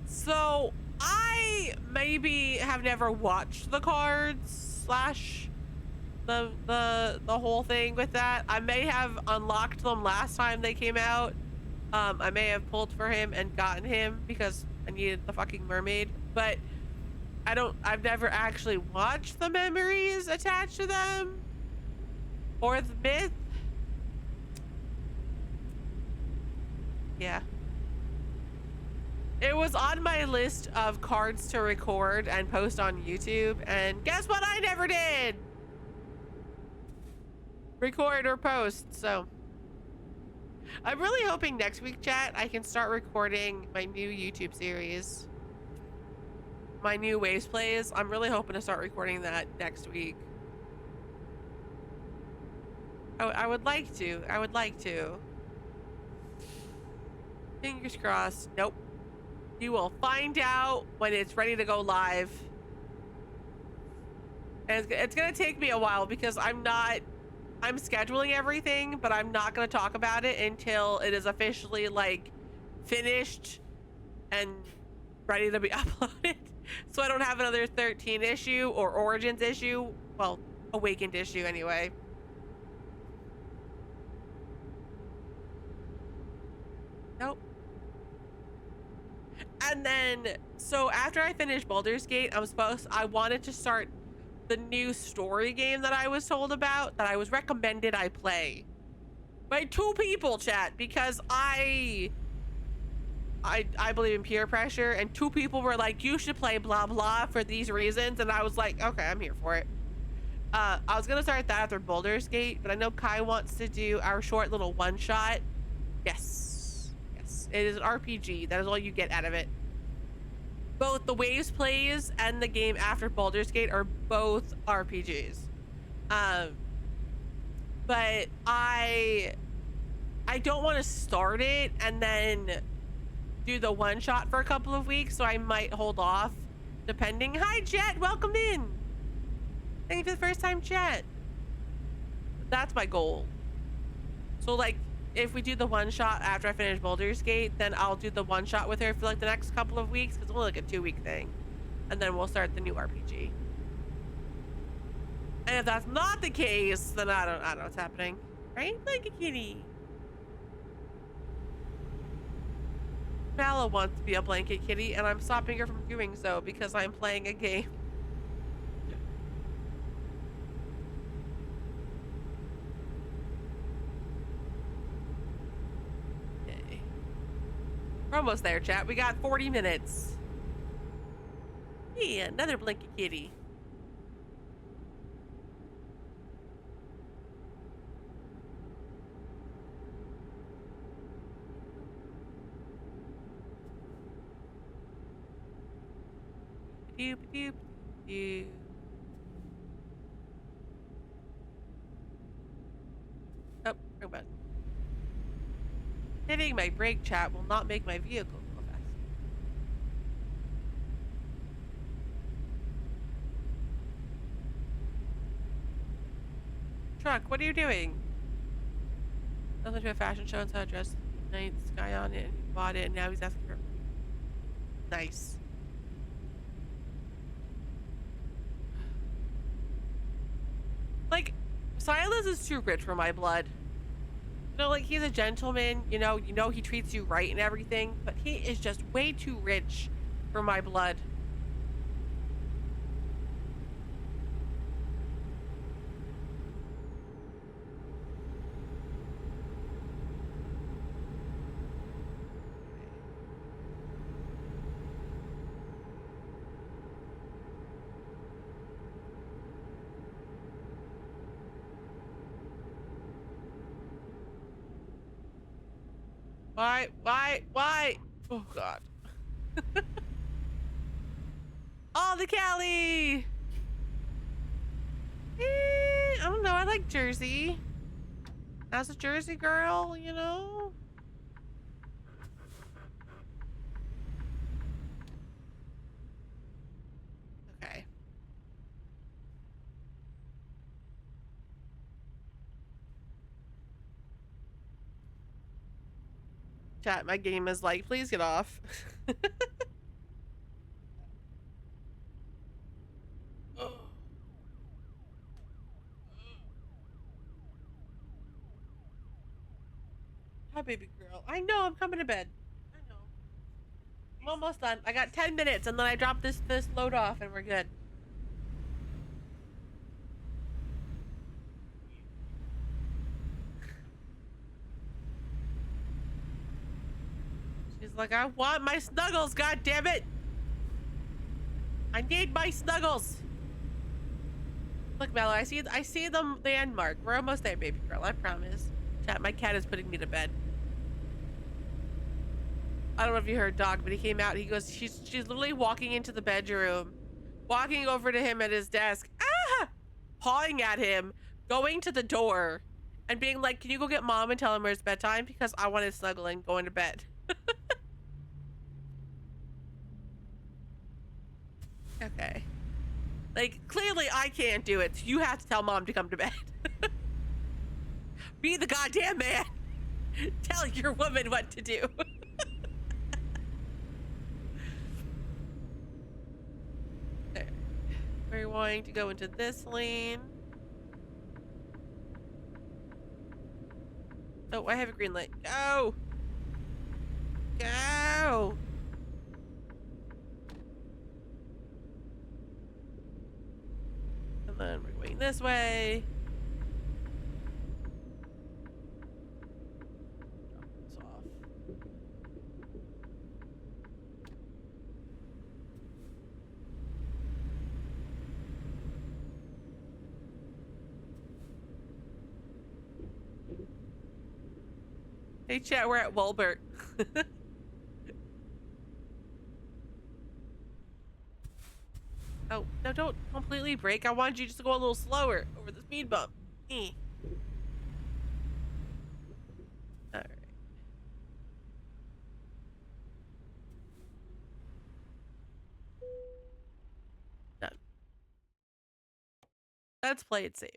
So I maybe have never watched the cards slash the whole thing with that. I may have unlocked them last time they came out. I may have pulled for him and gotten him because I needed the fucking mermaid, but I've never actually watched the memories attached to them or the myth. Yeah. It was on my list of cards to record and post on YouTube, and guess what I never did? Record or post, so. I'm really hoping next week, chat, I can start recording my new YouTube series. My new Waves Plays. I'm really hoping to start recording that next week. I would like to. I would like to. Fingers crossed. Nope. You will find out when it's ready to go live. And it's going to take me a while because I'm scheduling everything, but I'm not going to talk about it until it is officially like finished and ready to be uploaded. So I don't have another 13 issue or Origins issue. Well, Awakened issue anyway. Nope. And then, so after I finished Baldur's Gate, I wanted to start the new story game that I was told about, that I was recommended I play by 2 people, chat, because I believe in peer pressure, and 2 people were like, you should play blah blah for these reasons, and I was like, okay, I'm here for it. I was gonna start that after Baldur's Gate, but I know Kai wants to do our short little one-shot. Yes, it is an RPG. That is all you get out of it. Both the Waves plays and the game after Baldur's Gate are both RPGs. But I don't want to start it and then do the one shot for a couple of weeks, so I might hold off depending. Hi Jet, welcome in. Thank you for the first time, Jet. That's my goal. So like, if we do the one shot after I finish Baldur's Gate, then I'll do the one shot with her for like the next couple of weeks, because it's only like a 2-week thing, and then we'll start the new RPG. And if that's not the case, then I don't know what's happening, right? Like a kitty. Bella wants to be a blanket kitty, and I'm stopping her from doing so because I'm playing a game. We're almost there, chat. We got 40 minutes. Yeah, another blanket kitty. Doop doop doop. Oh, wrong button. Hitting my brake, chat, will not make my vehicle go fast. Truck, what are you doing? I went to a fashion show and saw a dress night sky on it, and he bought it, and now he's asking for. Nice. Like, Silas is too rich for my blood. You know, like, he's a gentleman, you know he treats you right and everything, but he is just way too rich for my blood. Why? Oh, God. Oh, the Cali! I don't know, I like Jersey. As a Jersey girl, you know? Okay. Chat, my game is like, please get off. Hi, baby girl. I know, I'm coming to bed. I know. I'm almost done. I got 10 minutes, and then I drop this load off, and we're good. She's like, I want my snuggles, god damn it! I need my snuggles! Look, Mallow, I see the end mark. We're almost there, baby girl, I promise. Chat, my cat is putting me to bed. I don't know if you heard Dog, but he came out, he goes, she's literally walking into the bedroom, walking over to him at his desk, pawing at him, going to the door, and being like, can you go get mom and tell him it's bedtime? Because I want to snuggle and go into bed. Okay. Like, clearly I can't do it, so you have to tell mom to come to bed. Be the goddamn man. Tell your woman what to do. Okay. We're going to go into this lane. Oh, I have a green light. Go! Go! And then we're going this way. Drop this off. Hey chat, we're at Walbert. Oh, no, don't completely brake. I wanted you just to go a little slower over the speed bump. Alright. Done. Let's play it safe.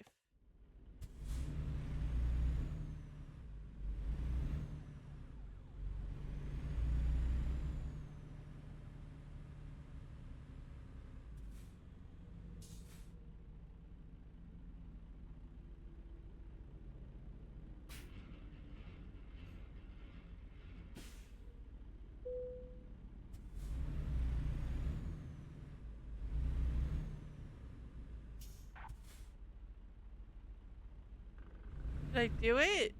Did I do it?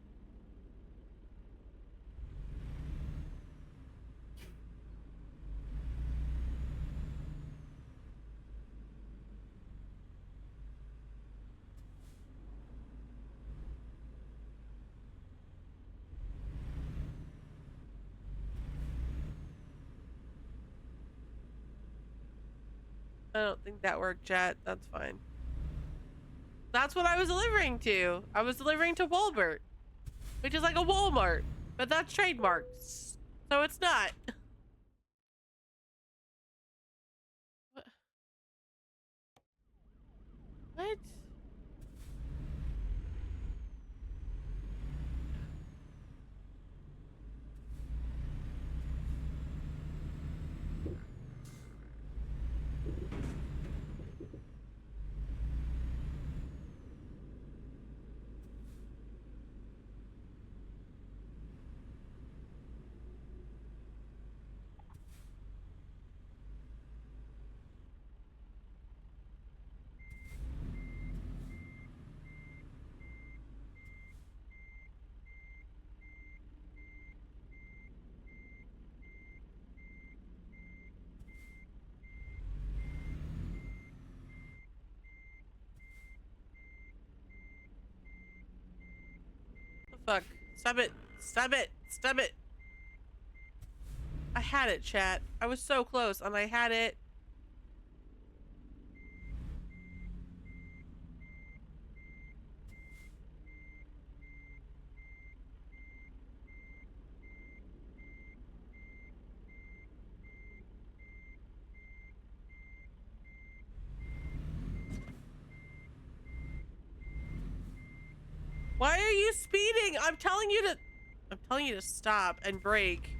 I don't think that worked, chat. That's fine. That's what I was delivering to. I was delivering to Walbert, which is like a Walmart, but that's trademarked, so it's not. What? The fuck? Stop it! Stop it! Stop it! I had it, chat. I was so close, and I had it. Why are you speeding? I'm telling you to stop and brake.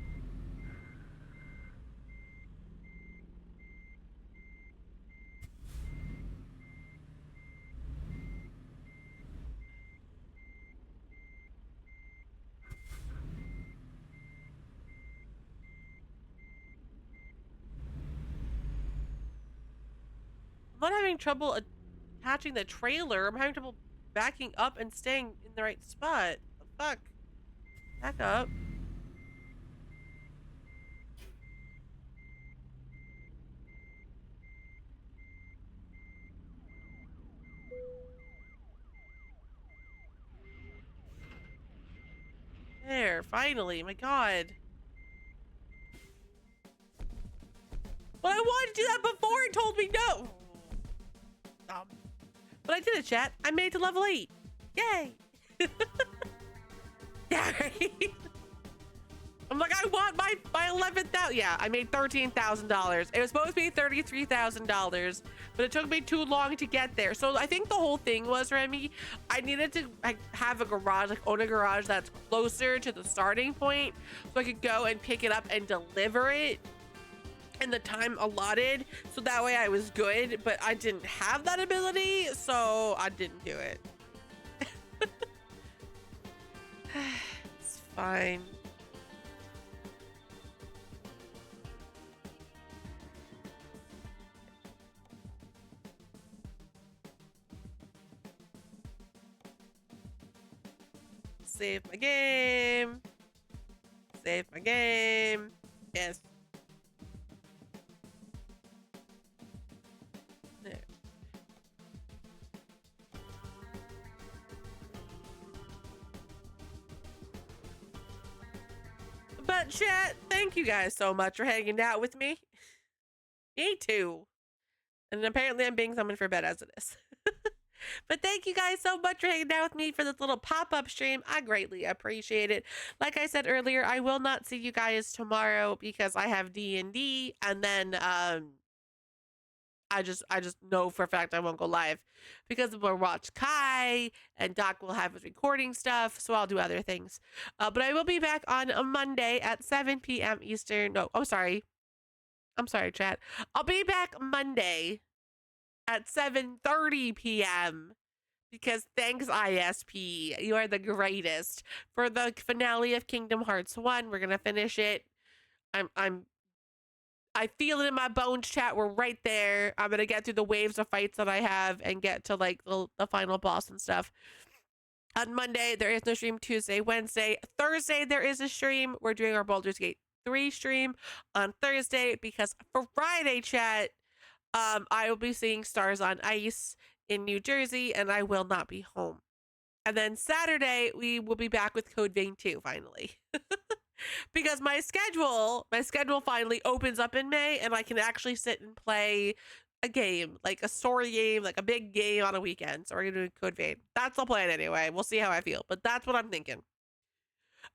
I'm not having trouble attaching the trailer. I'm having trouble backing up and staying in the right spot. The fuck? Back up. there. Finally. My God. But I wanted to do that before it told me no. But I did it, chat. I made it to level 8. Yay. Yeah, right? I'm like, I want my 11,000. Yeah, I made $13,000. It was supposed to be $33,000, but it took me too long to get there. So I think the whole thing was, Remy, I needed to have a garage, own a garage that's closer to the starting point, so I could go and pick it up and deliver it in the time allotted. So that way I was good, but I didn't have that ability, so I didn't do it. It's fine. Save my game. Save my game. Yes. There. But chat, thank you guys so much for hanging out with me. Me too. And apparently I'm being summoned for bed as it is. But thank you guys so much for hanging out with me for this little pop-up stream. I greatly appreciate it. Like I said earlier, I will not see you guys tomorrow because I have D&D, and then I just know for a fact I won't go live because we'll watch Kai and Doc will have his recording stuff, so I'll do other things. But I will be back on a Monday at 7 p.m. Eastern. No, I'm sorry, chat. I'll be back Monday at 7:30 p.m. because thanks ISP, you are the greatest. For the finale of Kingdom Hearts 1, we're gonna finish it. I feel it in my bones, chat. We're right there. I'm gonna get through the waves of fights that I have and get to like the final boss and stuff. On Monday, there is no stream. Tuesday, Wednesday, Thursday, there is a stream. We're doing our Baldur's Gate 3 stream on Thursday because for Friday, chat, I will be seeing Stars on Ice in New Jersey, and I will not be home. And then Saturday, we will be back with Code Vein 2, finally. Because my schedule finally opens up in May, and I can actually sit and play a game, like a story game, like a big game on a weekend. So we're gonna do Code Vein. That's the plan anyway. We'll see how I feel, but that's what I'm thinking.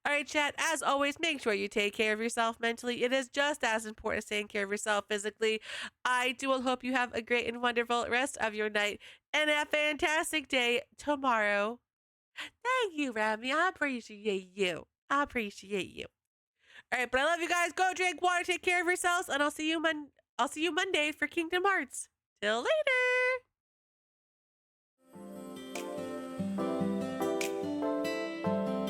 All right, chat, as always, make sure you take care of yourself mentally. It is just as important as taking care of yourself physically. I do hope you have a great and wonderful rest of your night and a fantastic day tomorrow. Thank you, Rami. I appreciate you. All right, but I love you guys. Go drink water, take care of yourselves, and I'll see you Monday for Kingdom Hearts. Till later.